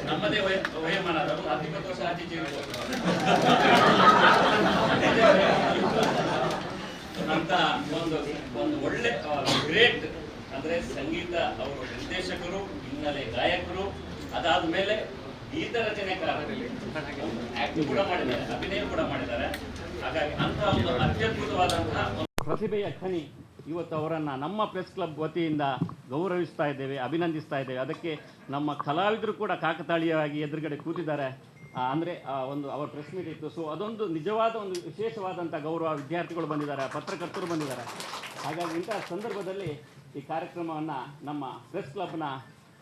ನಮ್ಮದೇ ವಯೋಮಾನ ಅದು 10-20 ವರ್ಷ ಆಚೆ ಇರ್ಬೋದು ಅಂತ ಒಂದು ಒಳ್ಳೆ ಗ್ರೇಟ್ ಅಂದ್ರೆ ಸಂಗೀತ ಅವರು ನಿರ್ದೇಶಕರು, ಹಿನ್ನೆಲೆ ಗಾಯಕರು, ಅದಾದ ಮೇಲೆ ಗೀತ ರಚನೆಕಾರರಲ್ಲಿ ಆಕ್ಟಿಂಗ್ ಕೂಡ ಮಾಡಿದ್ದಾರೆ, ಅಭಿನಯ ಕೂಡ ಮಾಡಿದ್ದಾರೆ. ಹಾಗಾಗಿ ಅಂತ ಒಂದು ಅತ್ಯದ್ಭುತವಾದಂತಹ ಪ್ರತಿಭೆಯ ಖನಿ ಇವತ್ತು ಅವರನ್ನು ನಮ್ಮ ಪ್ರೆಸ್ ಕ್ಲಬ್ ವತಿಯಿಂದ ಗೌರವಿಸ್ತಾ ಇದ್ದೇವೆ, ಅಭಿನಂದಿಸ್ತಾ ಇದ್ದೇವೆ. ಅದಕ್ಕೆ ನಮ್ಮ ಕಲಾವಿದರು ಕೂಡ ಕಾಕತಾಳೀಯವಾಗಿ ಎದುರುಗಡೆ ಕೂತಿದ್ದಾರೆ. ಅಂದರೆ ಒಂದು ಅವರ ಪ್ರೆಸ್ ಮೀಟ್ ಇತ್ತು. ಸೊ ಅದೊಂದು ನಿಜವಾದ ಒಂದು ವಿಶೇಷವಾದಂಥ ಗೌರವ. ವಿದ್ಯಾರ್ಥಿಗಳು ಬಂದಿದ್ದಾರೆ, ಪತ್ರಕರ್ತರು ಬಂದಿದ್ದಾರೆ. ಹಾಗಾಗಿ ಇಂತಹ ಸಂದರ್ಭದಲ್ಲಿ ಈ ಕಾರ್ಯಕ್ರಮವನ್ನು ನಮ್ಮ ಪ್ರೆಸ್ ಕ್ಲಬ್ನ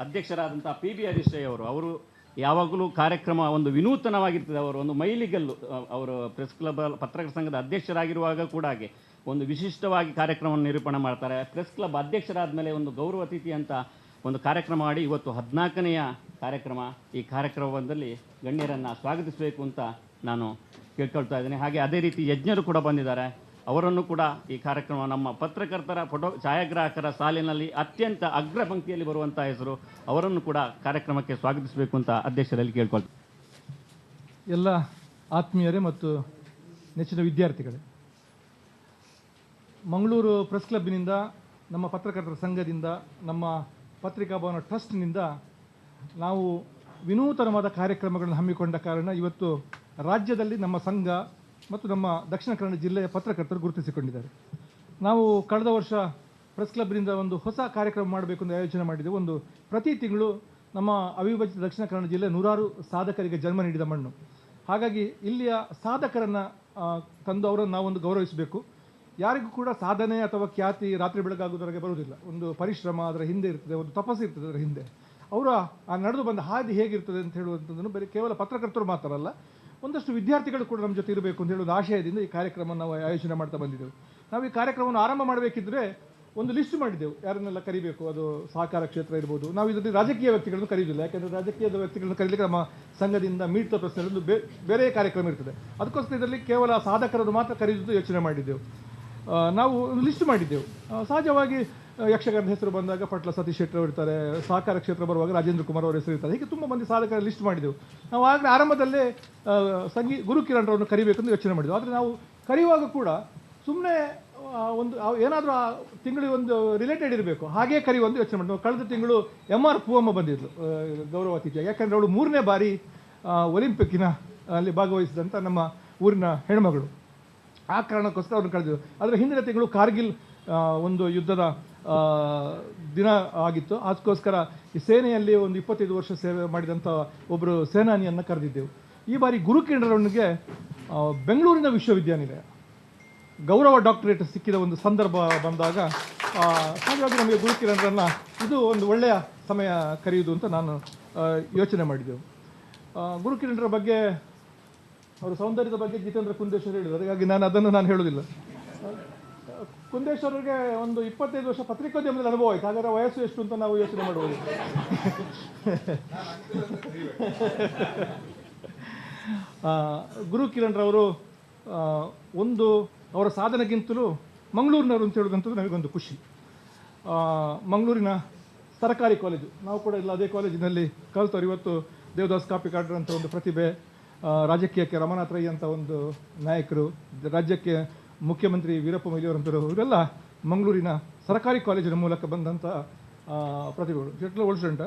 ಅಧ್ಯಕ್ಷರಾದಂಥ PB ಹರೀಶಯ್ಯ ಅವರು ಯಾವಾಗಲೂ ಕಾರ್ಯಕ್ರಮ ಒಂದು ವಿನೂತನವಾಗಿರ್ತದೆ. ಅವರು ಒಂದು ಮೈಲಿಗಲ್ಲು. ಅವರು ಪ್ರೆಸ್ ಕ್ಲಬ್ ಪತ್ರಕರ್ತರ ಸಂಘದ ಅಧ್ಯಕ್ಷರಾಗಿರುವಾಗ ಕೂಡ ಹಾಗೆ ಒಂದು ವಿಶಿಷ್ಟವಾಗಿ ಕಾರ್ಯಕ್ರಮವನ್ನು ನಿರೂಪಣೆ ಮಾಡ್ತಾರೆ. ಪ್ರೆಸ್ ಕ್ಲಬ್ ಅಧ್ಯಕ್ಷರಾದ ಮೇಲೆ ಒಂದು ಗೌರವ ಅತಿಥಿ ಅಂತ ಒಂದು ಕಾರ್ಯಕ್ರಮ ಮಾಡಿ ಇವತ್ತು 14ನೆಯ ಕಾರ್ಯಕ್ರಮ. ಈ ಕಾರ್ಯಕ್ರಮದಲ್ಲಿ ಗಣ್ಯರನ್ನು ಸ್ವಾಗತಿಸಬೇಕು ಅಂತ ನಾನು ಕೇಳ್ಕೊಳ್ತಾ ಇದ್ದೇನೆ. ಹಾಗೆ ಅದೇ ರೀತಿ ಯಜ್ಞರು ಕೂಡ ಬಂದಿದ್ದಾರೆ. ಅವರನ್ನು ಕೂಡ ಈ ಕಾರ್ಯಕ್ರಮ ನಮ್ಮ ಪತ್ರಕರ್ತರ ಛಾಯಾಗ್ರಾಹಕರ ಸಾಲಿನಲ್ಲಿ ಅತ್ಯಂತ ಅಗ್ರ ಪಂಕ್ತಿಯಲ್ಲಿ ಬರುವಂಥ ಹೆಸರು. ಅವರನ್ನು ಕೂಡ ಕಾರ್ಯಕ್ರಮಕ್ಕೆ ಸ್ವಾಗತಿಸಬೇಕು ಅಂತ ಅಧ್ಯಕ್ಷರಲ್ಲಿ ಕೇಳ್ಕೊಳ್ತೀನಿ. ಎಲ್ಲ ಆತ್ಮೀಯರೇ ಮತ್ತು ನೆಚ್ಚಿನ ವಿದ್ಯಾರ್ಥಿಗಳೇ, ಮಂಗಳೂರು ಪ್ರೆಸ್ ಕ್ಲಬ್ಬಿನಿಂದ, ನಮ್ಮ ಪತ್ರಕರ್ತರ ಸಂಘದಿಂದ, ನಮ್ಮ ಪತ್ರಿಕಾ ಭವನ ಟ್ರಸ್ಟ್ನಿಂದ ನಾವು ವಿನೂತನವಾದ ಕಾರ್ಯಕ್ರಮಗಳನ್ನು ಹಮ್ಮಿಕೊಂಡ ಕಾರಣ ಇವತ್ತು ರಾಜ್ಯದಲ್ಲಿ ನಮ್ಮ ಸಂಘ ಮತ್ತು ನಮ್ಮ ದಕ್ಷಿಣ ಕನ್ನಡ ಜಿಲ್ಲೆಯ ಪತ್ರಕರ್ತರು ಗುರುತಿಸಿಕೊಂಡಿದ್ದಾರೆ. ನಾವು ಕಳೆದ ವರ್ಷ ಪ್ರೆಸ್ ಕ್ಲಬ್ನಿಂದ ಒಂದು ಹೊಸ ಕಾರ್ಯಕ್ರಮ ಮಾಡಬೇಕು ಅಂತ ಆಯೋಜನೆ ಮಾಡಿದ್ದೆವು. ಒಂದು ಪ್ರತಿ ತಿಂಗಳು ನಮ್ಮ ಅವಿಭಜಿತ ದಕ್ಷಿಣ ಕನ್ನಡ ಜಿಲ್ಲೆ 100 ಸಾಧಕರಿಗೆ ಜನ್ಮ ನೀಡಿದ ಮಣ್ಣು. ಹಾಗಾಗಿ ಇಲ್ಲಿಯ ಸಾಧಕರನ್ನು ತಂದು ಅವರನ್ನು ನಾವೊಂದು ಗೌರವಿಸಬೇಕು. ಯಾರಿಗೂ ಕೂಡ ಸಾಧನೆ ಅಥವಾ ಖ್ಯಾತಿ ರಾತ್ರಿ ಬೆಳಗಾಗುವುದರಗೆ ಬರುವುದಿಲ್ಲ. ಒಂದು ಪರಿಶ್ರಮ ಅದರ ಹಿಂದೆ ಇರ್ತದೆ, ಒಂದು ತಪಸ್ಸು ಇರ್ತದೆ ಅದರ ಹಿಂದೆ. ಅವರ ಆ ನಡೆದು ಬಂದ ಹಾದಿ ಹೇಗಿರ್ತದೆ ಅಂತ ಹೇಳುವಂಥದ್ದನ್ನು ಬರೀ ಕೇವಲ ಪತ್ರಕರ್ತರು ಮಾತ್ರ ಅಲ್ಲ, ಒಂದಷ್ಟು ವಿದ್ಯಾರ್ಥಿಗಳು ಕೂಡ ನಮ್ಮ ಜೊತೆ ಇರಬೇಕು ಅಂತ ಹೇಳುವ ಆಶಯದಿಂದ ಈ ಕಾರ್ಯಕ್ರಮ ನಾವು ಆಯೋಜನೆ ಮಾಡ್ತಾ ಬಂದಿದ್ದೆವು. ನಾವು ಈ ಕಾರ್ಯಕ್ರಮವನ್ನು ಆರಂಭ ಮಾಡಬೇಕಿದ್ರೆ ಒಂದು ಲಿಸ್ಟ್ ಮಾಡಿದ್ದೆವು, ಯಾರನ್ನೆಲ್ಲ ಕರಿಬೇಕು. ಅದು ಸಹಕಾರ ಕ್ಷೇತ್ರ ಇರ್ಬೋದು. ನಾವು ಇದರಲ್ಲಿ ರಾಜಕೀಯ ವ್ಯಕ್ತಿಗಳನ್ನು ಕರೀದಿಲ್ಲ, ಯಾಕೆಂದರೆ ರಾಜಕೀಯದ ವ್ಯಕ್ತಿಗಳನ್ನು ಕರೀಲಿಕ್ಕೆ ನಮ್ಮ ಸಂಘದಿಂದ ಮೀಟ್ ದ ಪ್ರೆಸ್ ಒಂದು ಬೇರೆ ಕಾರ್ಯಕ್ರಮ ಇರ್ತದೆ. ಅದಕ್ಕೋಸ್ಕರ ಇದರಲ್ಲಿ ಕೇವಲ ಸಾಧಕರನ್ನು ಮಾತ್ರ ಕರೆದಿದ್ದು ಯೋಚನೆ ಮಾಡಿದ್ದೆವು. ನಾವು ಒಂದು ಲಿಸ್ಟ್ ಮಾಡಿದ್ದೆವು. ಸಹಜವಾಗಿ ಯಕ್ಷಗಾನದ ಹೆಸರು ಬಂದಾಗ ಪಟ್ಲ ಸತೀಶ್ ಶೆಟ್ಟರ್ ಅವರು ಇರ್ತಾರೆ, ಸಹಕಾರ ಕ್ಷೇತ್ರ ಬರುವಾಗ ರಾಜೇಂದ್ರ ಕುಮಾರ್ ಅವರ ಹೆಸರು ಇರ್ತಾರೆ. ಹೀಗೆ ತುಂಬ ಮಂದಿ ಸಾಧಕರ ಲಿಸ್ಟ್ ಮಾಡಿದ್ದೆವು. ನಾವು ಆಗಲೇ ಆರಂಭದಲ್ಲೇ ಗುರು ಕಿರಣ್ ಅವರನ್ನು ಕರಿಬೇಕೆಂದು ಯೋಚನೆ ಮಾಡಿದ್ದೆವು. ಆದರೆ ನಾವು ಕರೆಯುವಾಗ ಕೂಡ ಸುಮ್ಮನೆ ಒಂದು ಏನಾದರೂ ಆ ತಿಂಗಳಿಗೆ ಒಂದು ರಿಲೇಟೆಡ್ ಇರಬೇಕು, ಹಾಗೇ ಕರೆಯುವಂದು ಯೋಚನೆ ಮಾಡಿದ್ವಿ. ಕಳೆದ ತಿಂಗಳು MR ಪೂವಮ್ಮ ಬಂದಿದ್ಲು ಗೌರವ ಅತಿಥಿಯಾಗಿ. ಯಾಕೆಂದರೆ ಅವಳು 3ನೇ ಬಾರಿ ಒಲಿಂಪಿಕ್ಕಿನ ಅಲ್ಲಿ ಭಾಗವಹಿಸಿದಂಥ ನಮ್ಮ ಊರಿನ ಹೆಣ್ಮಗಳು. ಆ ಕಾರಣಕ್ಕೋಸ್ಕರ ಅವ್ರನ್ನ ಕಳೆದಿದ್ದು. ಅದರ ಹಿಂದಿನ ತಿಂಗಳು ಕಾರ್ಗಿಲ್ ಒಂದು ಯುದ್ಧದ ದಿನ ಆಗಿತ್ತು. ಅದಕ್ಕೋಸ್ಕರ ಈ ಸೇನೆಯಲ್ಲಿ ಒಂದು 25 ವರ್ಷ ಸೇವೆ ಮಾಡಿದಂಥ ಒಬ್ಬರು ಸೇನಾನಿಯನ್ನು ಕರೆದಿದ್ದೆವು. ಈ ಬಾರಿ ಗುರು ಕಿರಣರವನಿಗೆ ಬೆಂಗಳೂರಿನ ವಿಶ್ವವಿದ್ಯಾನಿಲಯ ಗೌರವ ಡಾಕ್ಟರೇಟ್ ಸಿಕ್ಕಿದ ಒಂದು ಸಂದರ್ಭ ಬಂದಾಗ ಹಾಗಾಗಿ ನಮಗೆ ಗುರು ಕಿರಣರನ್ನು ಇದು ಒಂದು ಒಳ್ಳೆಯ ಸಮಯ ಕರೆಯುವುದು ಅಂತ ನಾನು ಯೋಚನೆ ಮಾಡಿದ್ದೆವು. ಗುರು ಕಿರಣರ ಬಗ್ಗೆ, ಅವರ ಸೌಂದರ್ಯದ ಬಗ್ಗೆ ಜಿತೇಂದ್ರ ಕುಂದೇಶ್ವರ್ ಹೇಳಿದರು. ಹಾಗಾಗಿ ನಾನು ಹೇಳೋದಿಲ್ಲ. ಕುಂದೇಶ್ವರ್ಗೆ ಒಂದು 25 ವರ್ಷ ಪತ್ರಿಕೋದ್ಯಮದಲ್ಲಿ ಅನುಭವ ಆಯಿತು. ಹಾಗಾದರೆ ವಯಸ್ಸು ಎಷ್ಟು ಅಂತ ನಾವು ಯೋಚನೆ ಮಾಡ್ಬೋದು. ಗುರು ಕಿರಣರವರು ಒಂದು ಅವರ ಸಾಧನೆಗಿಂತಲೂ ಮಂಗಳೂರಿನವರು ಅಂತ ಹೇಳೋದಂಥದ್ದು ನಮಗೊಂದು ಖುಷಿ. ಮಂಗಳೂರಿನ ಸರ್ಕಾರಿ ಕಾಲೇಜು, ನಾವು ಕೂಡ ಇಲ್ಲ ಅದೇ ಕಾಲೇಜಿನಲ್ಲಿ ಕಲಿತವ್ರು. ಇವತ್ತು ದೇವದಾಸ್ ಕಾಪಿಕಾಡ್ರ್ ಅಂತ ಒಂದು ಪ್ರತಿಭೆ, ರಾಜಕೀಯಕ್ಕೆ ರಮನಾಥ್ ರೈ ಅಂತ ಒಂದು ನಾಯಕರು, ರಾಜ್ಯಕ್ಕೆ ಮುಖ್ಯಮಂತ್ರಿ ವೀರಪ್ಪ ಮೊಯ್ಲಿಯವರಂತರು, ಇವರೆಲ್ಲ ಮಂಗಳೂರಿನ ಸರ್ಕಾರಿ ಕಾಲೇಜಿನ ಮೂಲಕ ಬಂದಂಥ ಪ್ರತಿಭೆಗಳು. ಎಟ್ಲ ಒಳ್ಸುಂಟ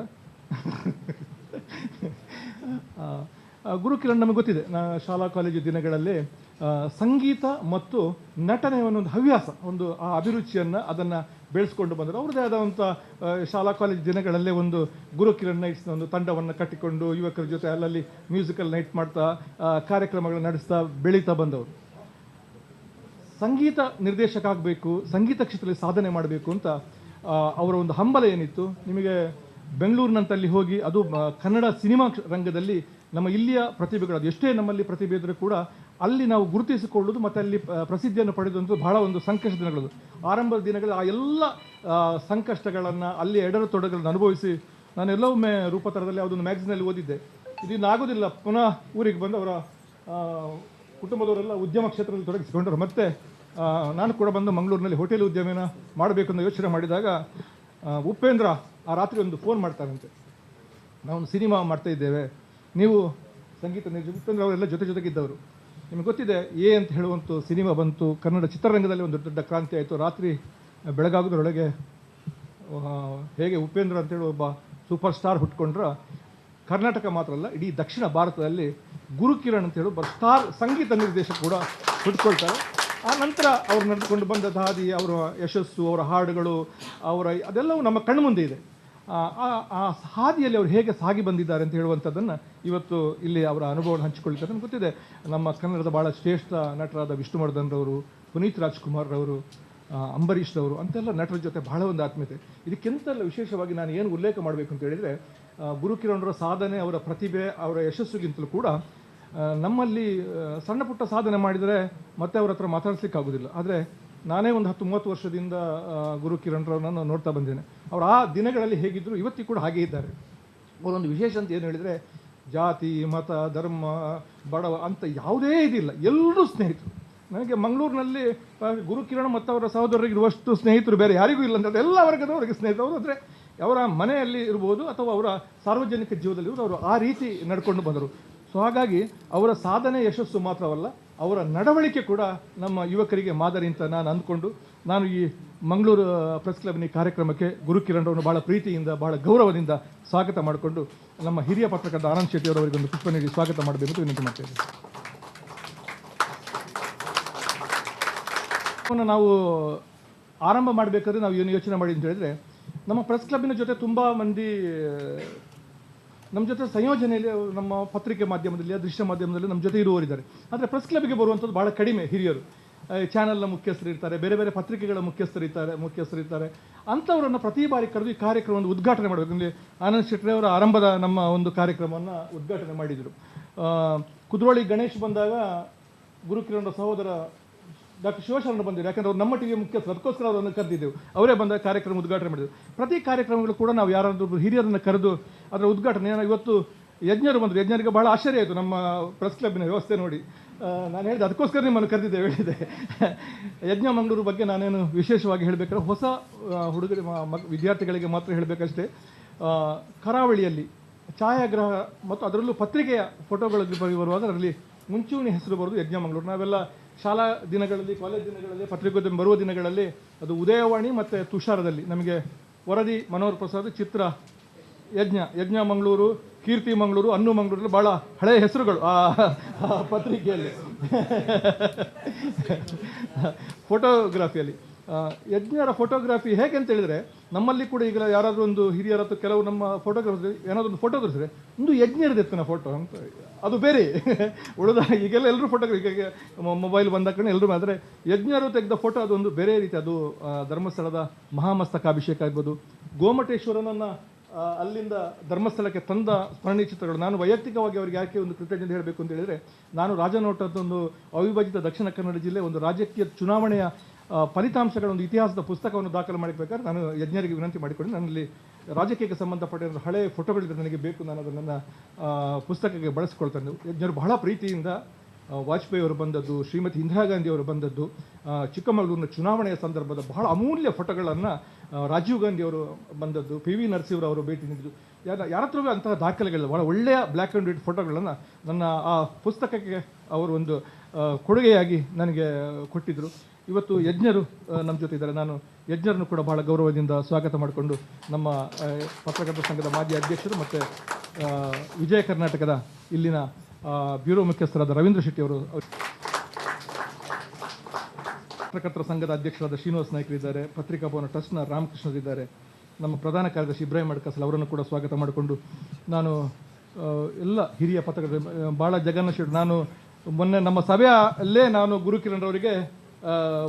ಗುರು ಕಿರಣ್ ನಮಗೆ ಗೊತ್ತಿದೆ. ಶಾಲಾ ಕಾಲೇಜು ದಿನಗಳಲ್ಲಿ ಸಂಗೀತ ಮತ್ತು ನಟನೆ ಒಂದು ಹವ್ಯಾಸ, ಒಂದು ಆ ಅಭಿರುಚಿಯನ್ನು ಅದನ್ನು ಬೆಳೆಸ್ಕೊಂಡು ಬಂದರು. ಅವ್ರದ್ದೇ ಆದಂಥ ಶಾಲಾ ಕಾಲೇಜು ದಿನಗಳಲ್ಲೇ ಒಂದು ಗುರು ಕಿರಣ್ ನೈಟ್ಸ್ನ ಒಂದು ತಂಡವನ್ನು ಕಟ್ಟಿಕೊಂಡು ಯುವಕರ ಜೊತೆ ಅಲ್ಲಲ್ಲಿ ಮ್ಯೂಸಿಕಲ್ ನೈಟ್ ಮಾಡ್ತಾ ಕಾರ್ಯಕ್ರಮಗಳನ್ನು ನಡೆಸ್ತಾ ಬೆಳೀತಾ ಬಂದವರು. ಸಂಗೀತ ನಿರ್ದೇಶಕ ಆಗಬೇಕು, ಸಂಗೀತ ಕ್ಷೇತ್ರದಲ್ಲಿ ಸಾಧನೆ ಮಾಡಬೇಕು ಅಂತ ಅವರ ಒಂದು ಹಂಬಲ ಏನಿತ್ತು. ನಿಮಗೆ ಬೆಂಗಳೂರಿನಂತಲ್ಲಿ ಹೋಗಿ, ಅದು ಕನ್ನಡ ಸಿನಿಮಾ ರಂಗದಲ್ಲಿ ನಮ್ಮ ಇಲ್ಲಿಯ ಪ್ರತಿಭೆಗಳು, ಅದು ಎಷ್ಟೇ ನಮ್ಮಲ್ಲಿ ಪ್ರತಿಭೆ ಇದ್ದರೂ ಕೂಡ ಅಲ್ಲಿ ನಾವು ಗುರುತಿಸಿಕೊಳ್ಳೋದು ಮತ್ತು ಅಲ್ಲಿ ಪ್ರಸಿದ್ಧಿಯನ್ನು ಪಡೆದಂಥ ಬಹಳ ಒಂದು ಸಂಕಷ್ಟ ದಿನಗಳು. ಆರಂಭದ ದಿನಗಳಲ್ಲಿ ಆ ಎಲ್ಲ ಸಂಕಷ್ಟಗಳನ್ನು, ಅಲ್ಲಿ ಎಡರು ತೊಡಗಳನ್ನು ಅನುಭವಿಸಿ ನಾನು ಎಲ್ಲವೊಮ್ಮೆ ರೂಪತರದಲ್ಲಿ ಯಾವುದೊಂದು ಮ್ಯಾಗ್ಝಿನಲ್ಲಿ ಓದಿದ್ದೆ. ಇದನ್ನು ಆಗೋದಿಲ್ಲ, ಪುನಃ ಊರಿಗೆ ಬಂದು ಅವರ ಕುಟುಂಬದವರೆಲ್ಲ ಉದ್ಯಮ ಕ್ಷೇತ್ರದಲ್ಲಿ ತೊಡಗಿಸಿಕೊಂಡರು. ಮತ್ತು ನಾನು ಕೂಡ ಬಂದು ಮಂಗಳೂರಿನಲ್ಲಿ ಹೋಟೆಲ್ ಉದ್ಯಮನ ಮಾಡಬೇಕು ಅಂತ ಯೋಚನೆ ಮಾಡಿದಾಗ ಉಪೇಂದ್ರ ಆ ರಾತ್ರಿ ಒಂದು ಫೋನ್ ಮಾಡ್ತಾರಂತೆ. ನಾವು ಸಿನಿಮಾ ಮಾಡ್ತಾ ಇದ್ದೇವೆ, ನೀವು ಸಂಗೀತ ನಿರ್ದೇಶಕರು ಅವರೆಲ್ಲ ಜೊತೆಗಿದ್ದವರು. ನಿಮಗೆ ಗೊತ್ತಿದೆ, ಅಂತ ಹೇಳುವಂಥ ಸಿನಿಮಾ ಬಂತು, ಕನ್ನಡ ಚಿತ್ರರಂಗದಲ್ಲಿ ಒಂದು ದೊಡ್ಡ ಕ್ರಾಂತಿ ಆಯಿತು. ರಾತ್ರಿ ಬೆಳಗಾಗೋದ್ರೊಳಗೆ ಹೇಗೆ ಉಪೇಂದ್ರ ಅಂತೇಳಿ ಒಬ್ಬ ಸೂಪರ್ ಸ್ಟಾರ್ ಹುಟ್ಕೊಂಡ್ರ ಕರ್ನಾಟಕ ಮಾತ್ರ ಅಲ್ಲ, ಇಡೀ ದಕ್ಷಿಣ ಭಾರತದಲ್ಲಿ ಗುರುಕಿರಣ್ ಅಂತೇಳಿ ಒಬ್ಬ ಸ್ಟಾರ್ ಸಂಗೀತ ನಿರ್ದೇಶಕ ಕೂಡ ಹುಟ್ಕೊಳ್ತಾರೆ. ಆ ನಂತರ ಅವ್ರು ನಡೆದುಕೊಂಡು ಬಂದ ಹಾದಿ, ಅವರ ಯಶಸ್ಸು, ಅವರ ಹಾಡುಗಳು, ಅದೆಲ್ಲವೂ ನಮ್ಮ ಕಣ್ಮುಂದೆ ಇದೆ. ಆ ಹಾದಿಯಲ್ಲಿ ಅವರು ಹೇಗೆ ಸಾಗಿ ಬಂದಿದ್ದಾರೆ ಅಂತ ಹೇಳುವಂಥದ್ದನ್ನು ಇವತ್ತು ಇಲ್ಲಿ ಅವರ ಅನುಭವವನ್ನು ಹಂಚಿಕೊಳ್ಳಿದ್ದಾರೆ. ನನಗೆ ಗೊತ್ತಿದೆ, ನಮ್ಮ ಕನ್ನಡದ ಭಾಳ ಶ್ರೇಷ್ಠ ನಟರಾದ ವಿಷ್ಣುವರ್ಧನ್ ರವರು, ಪುನೀತ್ ರಾಜ್ಕುಮಾರ್ ರವರು, ಅಂಬರೀಷ್ ರವರು ಅಂತೆಲ್ಲ ನಟರ ಜೊತೆ ಬಹಳ ಒಂದು ಆತ್ಮೀಯತೆ. ಇದಕ್ಕಿಂತಲ್ಲ ವಿಶೇಷವಾಗಿ ನಾನು ಏನು ಉಲ್ಲೇಖ ಮಾಡಬೇಕು ಅಂತ ಹೇಳಿದರೆ, ಗುರುಕಿರಣ್ ಸಾಧನೆ, ಅವರ ಪ್ರತಿಭೆ, ಅವರ ಯಶಸ್ಸುಗಿಂತಲೂ ಕೂಡ ನಮ್ಮಲ್ಲಿ ಸಣ್ಣ ಪುಟ್ಟ ಸಾಧನೆ ಮಾಡಿದರೆ ಮತ್ತೆ ಅವ್ರ ಹತ್ರ ಮಾತಾಡಿಸ್ಲಿಕ್ಕೆ ಆಗೋದಿಲ್ಲ. ಆದರೆ ನಾನೇ ಒಂದು 10-30 ವರ್ಷದಿಂದ ಗುರುಕಿರಣ್ ರವರನ್ನು ನೋಡ್ತಾ ಬಂದೇನೆ. ಅವರು ಆ ದಿನಗಳಲ್ಲಿ ಹೇಗಿದ್ದರು, ಇವತ್ತಿಗೂ ಕೂಡ ಹಾಗೇ ಇದ್ದಾರೆ. ಅವರೊಂದು ವಿಶೇಷ ಅಂತ ಏನು ಹೇಳಿದರೆ, ಜಾತಿ, ಮತ, ಧರ್ಮ, ಬಡವ ಅಂತ ಯಾವುದೇ ಇದಿಲ್ಲ, ಎಲ್ಲರೂ ಸ್ನೇಹಿತರು. ನನಗೆ ಮಂಗಳೂರಿನಲ್ಲಿ ಗುರುಕಿರಣ್ ಮತ್ತು ಅವರ ಸಹೋದರರಿಗೆ ಇರುವಷ್ಟು ಸ್ನೇಹಿತರು ಬೇರೆ ಯಾರಿಗೂ ಇಲ್ಲ ಅಂತ, ಎಲ್ಲ ವರ್ಗದವರಿಗೆ ಸ್ನೇಹಿತರು. ಅಂದರೆ ಅವರ ಮನೆಯಲ್ಲಿ ಇರ್ಬೋದು ಅಥವಾ ಅವರ ಸಾರ್ವಜನಿಕ ಜೀವನದಲ್ಲಿ ಅವರು ಆ ರೀತಿ ನಡ್ಕೊಂಡು ಬಂದರು. ಸೊ ಹಾಗಾಗಿ ಅವರ ಸಾಧನೆ ಯಶಸ್ಸು ಮಾತ್ರವಲ್ಲ, ಅವರ ನಡವಳಿಕೆ ಕೂಡ ನಮ್ಮ ಯುವಕರಿಗೆ ಮಾದರಿ ಅಂತ ನಾನು ಅಂದ್ಕೊಂಡು, ನಾನು ಈ ಮಂಗಳೂರು ಪ್ರೆಸ್ ಕ್ಲಬ್ನ ಈ ಕಾರ್ಯಕ್ರಮಕ್ಕೆ ಗುರುಕಿರಣ್ ರವರನ್ನು ಭಾಳ ಪ್ರೀತಿಯಿಂದ, ಭಾಳ ಗೌರವದಿಂದ ಸ್ವಾಗತ ಮಾಡಿಕೊಂಡು ನಮ್ಮ ಹಿರಿಯ ಪತ್ರಕರ್ತ ಆನಂದ್ ಶೆಟ್ಟಿ ಅವರವರಿಗೆ ಒಂದು ಪುಷ್ಪ ನೀಡಿ ಸ್ವಾಗತ ಮಾಡಬೇಕು ಅಂತ ವಿನಂತಿ ಮಾಡ್ತಾ ಇದ್ದೇನೆ. ನಾವು ಆರಂಭ ಮಾಡಬೇಕಾದ್ರೆ ನಾವು ಏನು ಯೋಚನೆ ಮಾಡಿ ಅಂತ ಹೇಳಿದರೆ, ನಮ್ಮ ಪ್ರೆಸ್ ಕ್ಲಬ್ಬಿನ ಜೊತೆ ತುಂಬ ಮಂದಿ ನಮ್ಮ ಜೊತೆ ಸಂಯೋಜನೆಯಲ್ಲಿ, ನಮ್ಮ ಪತ್ರಿಕೆ ಮಾಧ್ಯಮದಲ್ಲಿ, ದೃಶ್ಯ ಮಾಧ್ಯಮದಲ್ಲಿ ನಮ್ಮ ಜೊತೆ ಇರುವವರಿದ್ದಾರೆ. ಆದರೆ ಪ್ರೆಸ್ ಕ್ಲಬ್ಗೆ ಬರುವಂಥದ್ದು ಭಾಳ ಕಡಿಮೆ ಹಿರಿಯರು. ಚಾನಲ್ನ ಮುಖ್ಯಸ್ಥರು ಇರ್ತಾರೆ, ಬೇರೆ ಬೇರೆ ಪತ್ರಿಕೆಗಳ ಮುಖ್ಯಸ್ಥರಿರ್ತಾರೆ. ಅಂಥವರನ್ನು ಪ್ರತಿ ಬಾರಿ ಕರೆದು ಈ ಕಾರ್ಯಕ್ರಮವನ್ನು ಉದ್ಘಾಟನೆ ಮಾಡಬೇಕು. ಇಲ್ಲಿ ಆನಂದ್ ಶೆಟ್ಟಿ ಅವರ ಆರಂಭದ ನಮ್ಮ ಒಂದು ಕಾರ್ಯಕ್ರಮವನ್ನು ಉದ್ಘಾಟನೆ ಮಾಡಿದರು. ಕುದ್ರೋಳಿ ಗಣೇಶ್ ಬಂದಾಗ ಗುರುಕಿರಣ್ ಸಹೋದರ ಡಾಕ್ಟರ್ ಶಿವಶರಣ ಬಂದಿದ್ರು, ಯಾಕಂದ್ರೆ ಅವ್ರು ನಮ್ಮ ಟಿವಿಯ ಮುಖ್ಯಸ್ಥರು, ಅದಕ್ಕೋಸ್ಕರ ಅವರನ್ನು ಕರೆದಿದ್ದೆವು. ಅವರೇ ಬಂದ ಕಾರ್ಯಕ್ರಮ ಉದ್ಘಾಟನೆ ಮಾಡಿದರು. ಪ್ರತಿ ಕಾರ್ಯಕ್ರಮಗಳು ಕೂಡ ನಾವು ಯಾರಾದರೂ ಹಿರಿಯರನ್ನು ಕರೆದು ಅದರ ಉದ್ಘಾಟನೆ. ಇವತ್ತು ಯಜ್ಞರು ಬಂದರು, ಯಜ್ಞರಿಗೆ ಭಾಳ ಆಶ್ಚರ್ಯ ಆಯಿತು ನಮ್ಮ ಪ್ರೆಸ್ ಕ್ಲಬ್ಬಿನ ವ್ಯವಸ್ಥೆ ನೋಡಿ. ನಾನು ಹೇಳಿದೆ, ಅದಕ್ಕೋಸ್ಕರ ನಿಮ್ಮನ್ನು ಕರೆದಿದ್ದೇವೆ ಹೇಳಿದೆ. ಯಜ್ಞ ಮಂಗಳೂರು ಬಗ್ಗೆ ನಾನೇನು ವಿಶೇಷವಾಗಿ ಹೇಳಬೇಕಾದ್ರೆ, ಹೊಸ ಹುಡುಗರು ವಿದ್ಯಾರ್ಥಿಗಳಿಗೆ ಮಾತ್ರ ಹೇಳಬೇಕಷ್ಟೇ. ಕರಾವಳಿಯಲ್ಲಿ ಛಾಯಾಗ್ರಹ ಮತ್ತು ಅದರಲ್ಲೂ ಪತ್ರಿಕೆಯ ಫೋಟೋಗಳಲ್ಲಿ ಬರುವಾಗ ಅದರಲ್ಲಿ ಮುಂಚೂಣಿ ಹೆಸರು ಬರೋದು ಯಜ್ಞ ಮಂಗಳೂರು. ನಾವೆಲ್ಲ ಶಾಲಾ ದಿನಗಳಲ್ಲಿ, ಕಾಲೇಜ್ ದಿನಗಳಲ್ಲಿ, ಪತ್ರಿಕೋದ್ಯಮ ಬರುವ ದಿನಗಳಲ್ಲಿ ಅದು ಉದಯವಾಣಿ ಮತ್ತು ತುಷಾರದಲ್ಲಿ ನಮಗೆ ವರದಿ ಮನೋಹರ್ ಪ್ರಸಾದ್, ಚಿತ್ರ ಯಜ್ಞ ಮಂಗಳೂರು, ಕೀರ್ತಿ ಮಂಗಳೂರು, ಅನ್ನು ಮಂಗಳೂರಲ್ಲಿ ಭಾಳ ಹಳೆಯ ಹೆಸರುಗಳು ಆ ಪತ್ರಿಕೆಯಲ್ಲಿ. ಫೋಟೋಗ್ರಾಫಿಯಲ್ಲಿ ಯಜ್ಞರ ಫೋಟೋಗ್ರಾಫಿ ಹೇಗೆ ಅಂತ ಹೇಳಿದರೆ, ನಮ್ಮಲ್ಲಿ ಕೂಡ ಈಗ ಯಾರಾದರೂ ಒಂದು ಹಿರಿಯರ ಅಥವಾ ಕೆಲವು ನಮ್ಮ ಫೋಟೋಗ್ರಾಫರ್ ಏನಾದರೂ ಒಂದು ಫೋಟೋ ತೋರಿಸಿದ್ರೆ ಒಂದು ಯಜ್ಞರದೆತ್ತಿನ ಫೋಟೋ ಅಂತ, ಅದು ಬೇರೆ. ಉಳಿದ ಈಗೆಲ್ಲ ಎಲ್ಲರೂ ಫೋಟೋಗ್ರಾಫಿ, ಈಗ ಮೊಬೈಲ್ ಬಂದ ಎಲ್ಲರೂ. ಆದರೆ ಯಜ್ಞರು ತೆಗೆದ ಫೋಟೋ ಅದೊಂದು ಬೇರೆ ರೀತಿ. ಅದು ಧರ್ಮಸ್ಥಳದ ಮಹಾಮಸ್ತಕಾಭಿಷೇಕ ಆಗ್ಬೋದು, ಗೋಮಟೇಶ್ವರನನ್ನು ಅಲ್ಲಿಂದ ಧರ್ಮಸ್ಥಳಕ್ಕೆ ತಂದ ಸ್ಮರಣೀಯ ಚಿತ್ರಗಳು. ನಾನು ವೈಯಕ್ತಿಕವಾಗಿ ಅವರಿಗೆ ಯಾಕೆ ಒಂದು ಕೃತಜ್ಞತೆ ಹೇಳಬೇಕು ಅಂತ ಹೇಳಿದರೆ, ನಾನು ರಾಜನೋಟದೊಂದು ಅವಿಭಜಿತ ದಕ್ಷಿಣ ಕನ್ನಡ ಜಿಲ್ಲೆ ಒಂದು ರಾಜಕೀಯ ಚುನಾವಣೆಯ ಫಲಿತಾಂಶಗಳ ಒಂದು ಇತಿಹಾಸದ ಪುಸ್ತಕವನ್ನು ದಾಖಲು ಮಾಡಬೇಕಾದ್ರೆ ನಾನು ಯಜ್ಞರಿಗೆ ವಿನಂತಿ ಮಾಡಿಕೊಂಡು, ನನ್ನಲ್ಲಿ ರಾಜಕೀಯಕ್ಕೆ ಸಂಬಂಧಪಟ್ಟ ಹಳೆಯ ಫೋಟೋಗಳಿದ್ರೆ ನನಗೆ ಬೇಕು, ನಾನು ಅದನ್ನು ನನ್ನ ಪುಸ್ತಕಕ್ಕೆ ಬಳಸ್ಕೊಳ್ತೇನೆ. ಯಜ್ಞರು ಬಹಳ ಪ್ರೀತಿಯಿಂದ ವಾಜಪೇಯಿ ಅವರು ಬಂದದ್ದು, ಶ್ರೀಮತಿ ಇಂದಿರಾ ಗಾಂಧಿ ಅವರು ಬಂದದ್ದು, ಚಿಕ್ಕಮಗಳೂರಿನ ಚುನಾವಣೆಯ ಸಂದರ್ಭದ ಬಹಳ ಅಮೂಲ್ಯ ಫೋಟೋಗಳನ್ನು, ರಾಜೀವ್ ಗಾಂಧಿ ಅವರು ಬಂದದ್ದು, PV ನರಸಿಂಹರು ಅವರು ಭೇಟಿ ನೀಡಿದ್ದು, ಯಾರ ಹತ್ರ ಅಂತಹ ದಾಖಲೆಗಳಿಲ್ಲ. ಭಾಳ ಒಳ್ಳೆಯ ಬ್ಲ್ಯಾಕ್ ಆ್ಯಂಡ್ ವೈಟ್ ಫೋಟೋಗಳನ್ನು ನನ್ನ ಆ ಪುಸ್ತಕಕ್ಕೆ ಅವರು ಒಂದು ಕೊಡುಗೆಯಾಗಿ ನನಗೆ ಕೊಟ್ಟಿದ್ದರು. ಇವತ್ತು ಯಜ್ಞರು ನಮ್ಮ ಜೊತೆ ಇದ್ದಾರೆ. ನಾನು ಯಜ್ಞರನ್ನು ಕೂಡ ಬಹಳ ಗೌರವದಿಂದ ಸ್ವಾಗತ ಮಾಡಿಕೊಂಡು, ನಮ್ಮ ಪತ್ರಕರ್ತರ ಸಂಘದ ಮಾಜಿ ಅಧ್ಯಕ್ಷರು ಮತ್ತು ವಿಜಯ ಕರ್ನಾಟಕದ ಇಲ್ಲಿನ ಬ್ಯೂರೋ ಮುಖ್ಯಸ್ಥರಾದ ರವೀಂದ್ರ ಶೆಟ್ಟಿ ಅವರು, ಪತ್ರಕರ್ತರ ಸಂಘದ ಅಧ್ಯಕ್ಷರಾದ ಶ್ರೀನಿವಾಸ್ ನಾಯ್ಕರಿದ್ದಾರೆ, ಪತ್ರಿಕಾ ಭವನ ಟ್ರಸ್ಟ್ನ ರಾಮಕೃಷ್ಣರಿದ್ದಾರೆ, ನಮ್ಮ ಪ್ರಧಾನ ಕಾರ್ಯದರ್ಶಿ ಇಬ್ರಾಹಿಂ ಅಡ್ಕಸಲ್ ಅವರನ್ನು ಕೂಡ ಸ್ವಾಗತ ಮಾಡಿಕೊಂಡು, ನಾನು ಎಲ್ಲ ಹಿರಿಯ ಪತ್ರಕರ್ತರು, ಭಾಳ ಜಗನ್ನ ಶೆಟ್ಟಿ. ನಾನು ಮೊನ್ನೆ ನಮ್ಮ ಸಭೆಯಲ್ಲೇ ನಾನು ಗುರುಕಿರಣ್ ಅವರಿಗೆ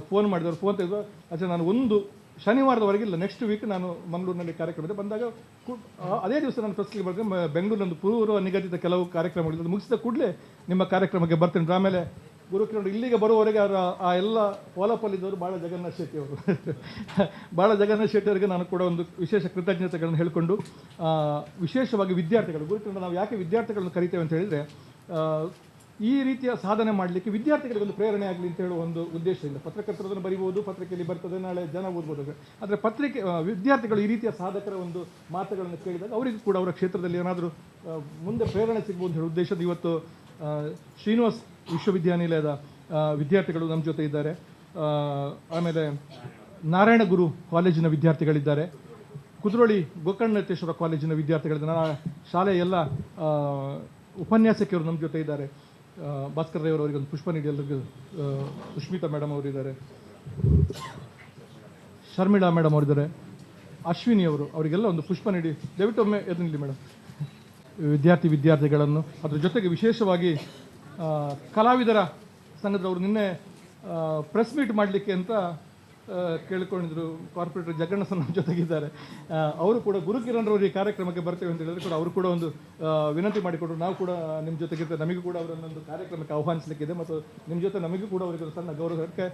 ಫೋನ್ ಮಾಡಿದವರು, ಫೋನ್ ತೆಗೆದು, ಅಚ್ಚಾ ನಾನು ಒಂದು ಶನಿವಾರದವರೆಗೆ ಇಲ್ಲ, ನೆಕ್ಸ್ಟ್ ವೀಕ್ ನಾನು ಮಂಗಳೂರಿನಲ್ಲಿ ಕಾರ್ಯಕ್ರಮದಲ್ಲಿ ಬಂದಾಗ ಅದೇ ದಿವಸ ನಾನು ಪ್ರೆಸ್ಗೆ ಬರ್ತೇನೆ. ಬೆಂಗಳೂರಿನೊಂದು ಪೂರ್ವ ನಿಗದಿತ ಕೆಲವು ಕಾರ್ಯಕ್ರಮಗಳಿದ್ದು ಮುಗಿಸಿದ ಕೂಡಲೇ ನಿಮ್ಮ ಕಾರ್ಯಕ್ರಮಕ್ಕೆ ಬರ್ತೇನೆ. ಆಮೇಲೆ ಗುರುಕಿರಣ್ ಇಲ್ಲಿಗೆ ಬರುವವರೆಗೆ ಅವರ ಆ ಎಲ್ಲ ಫಾಲೋಅಪ್ಪಲ್ಲಿದ್ದವರು ಭಾಳ ಜಗನ್ನಾಥ್ ಶೆಟ್ಟಿ ಅವರು. ಭಾಳ ಜಗನ್ನಾಥ್ ಶೆಟ್ಟಿ ಅವರಿಗೆ ನಾನು ಕೂಡ ಒಂದು ವಿಶೇಷ ಕೃತಜ್ಞತೆಗಳನ್ನು ಹೇಳಿಕೊಂಡು, ವಿಶೇಷವಾಗಿ ವಿದ್ಯಾರ್ಥಿಗಳು, ಗುರುಕಿರಣ್ ನಾವು ಯಾಕೆ ವಿದ್ಯಾರ್ಥಿಗಳನ್ನು ಕರಿತೇವೆ ಅಂತ ಹೇಳಿದರೆ, ಈ ರೀತಿಯ ಸಾಧನೆ ಮಾಡಲಿಕ್ಕೆ ವಿದ್ಯಾರ್ಥಿಗಳಿಗೆ ಒಂದು ಪ್ರೇರಣೆ ಆಗಲಿ ಅಂತ ಹೇಳುವ ಒಂದು ಉದ್ದೇಶದಿಂದ ಪತ್ರಕರ್ತರನ್ನು ಬರೀಬೋದು, ಪತ್ರಿಕೆಯಲ್ಲಿ ಬರ್ತದೆ, ನಾಳೆ ಜನ ಓದ್ಬೋದು. ಆದರೆ ವಿದ್ಯಾರ್ಥಿಗಳು ಈ ರೀತಿಯ ಸಾಧಕರ ಒಂದು ಮಾತುಗಳನ್ನು ಕೇಳಿದಾಗ ಅವರಿಗೂ ಕೂಡ ಅವರ ಕ್ಷೇತ್ರದಲ್ಲಿ ಏನಾದರೂ ಮುಂದೆ ಪ್ರೇರಣೆ ಸಿಗ್ಬೋದು ಹೇಳುವ ಉದ್ದೇಶದ ಇವತ್ತು ಶ್ರೀನಿವಾಸ್ ವಿಶ್ವವಿದ್ಯಾನಿಲಯದ ವಿದ್ಯಾರ್ಥಿಗಳು ನಮ್ಮ ಜೊತೆ ಇದ್ದಾರೆ. ಆಮೇಲೆ ನಾರಾಯಣ ಗುರು ಕಾಲೇಜಿನ ವಿದ್ಯಾರ್ಥಿಗಳಿದ್ದಾರೆ, ಕುದ್ರೋಳಿ ಗೋಕರ್ಣೇಶ್ವರ ಕಾಲೇಜಿನ ವಿದ್ಯಾರ್ಥಿಗಳಿದ್ದಾರೆ, ನನ್ನ ಶಾಲೆಯ ಎಲ್ಲ ಉಪನ್ಯಾಸಕಿಯರು ನಮ್ಮ ಜೊತೆ ಇದ್ದಾರೆ. ಭಾಸ್ಕರ್ ರಾಯ್ ಅವರಿಗೆ ಒಂದು ಪುಷ್ಪ ನೀಡಿ ಎಲ್ಲರಿಗೂ, ಸುಷ್ಮಿತಾ ಮೇಡಮ್ ಅವರಿದ್ದಾರೆ, ಶರ್ಮಿಳಾ ಮೇಡಮ್ ಅವರಿದ್ದಾರೆ, ಅಶ್ವಿನಿ ಅವರಿಗೆಲ್ಲ ಒಂದು ಪುಷ್ಪ ನೀಡಿ ದಯವಿಟ್ಟು ಒಮ್ಮೆ ಎದ್ದು ನಿಲ್ಲಿ ಮೇಡಮ್. ವಿದ್ಯಾರ್ಥಿಗಳನ್ನು ಅದ್ರ ಜೊತೆಗೆ ವಿಶೇಷವಾಗಿ ಕಲಾವಿದರ ಸಂಘದವರು ನಿನ್ನೆ ಪ್ರೆಸ್ ಮೀಟ್ ಮಾಡಲಿಕ್ಕೆ ಅಂತ ಕೇಳಿಕೊಂಡಿದ್ರು. ಕಾರ್ಪೊರೇಟರ್ ಜಗಣ್ಣ ಸರ್ ನಮ್ಮ ಜೊತೆಗಿದ್ದಾರೆ. ಅವರು ಕೂಡ ಗುರುಕಿರಣ್ ರವರು ಈ ಕಾರ್ಯಕ್ರಮಕ್ಕೆ ಬರ್ತೇವೆ ಅಂತ ಹೇಳಿದ್ರೆ ಕೂಡ ಅವರು ಕೂಡ ಒಂದು ವಿನಂತಿ ಮಾಡಿಕೊಟ್ರು. ನಾವು ಕೂಡ ನಿಮ್ಮ ಜೊತೆಗಿರ್ತೇವೆ, ನಮಗೂ ಕೂಡ ಅವರನ್ನೊಂದು ಕಾರ್ಯಕ್ರಮಕ್ಕೆ ಆಹ್ವಾನಿಸಲಿಕ್ಕಿದೆ ಮತ್ತು ನಿಮ್ಮ ಜೊತೆ ನಮಗೂ ಕೂಡ ಅವರಿಗೆ ಸಣ್ಣ ಗೌರವಕ್ಕೆ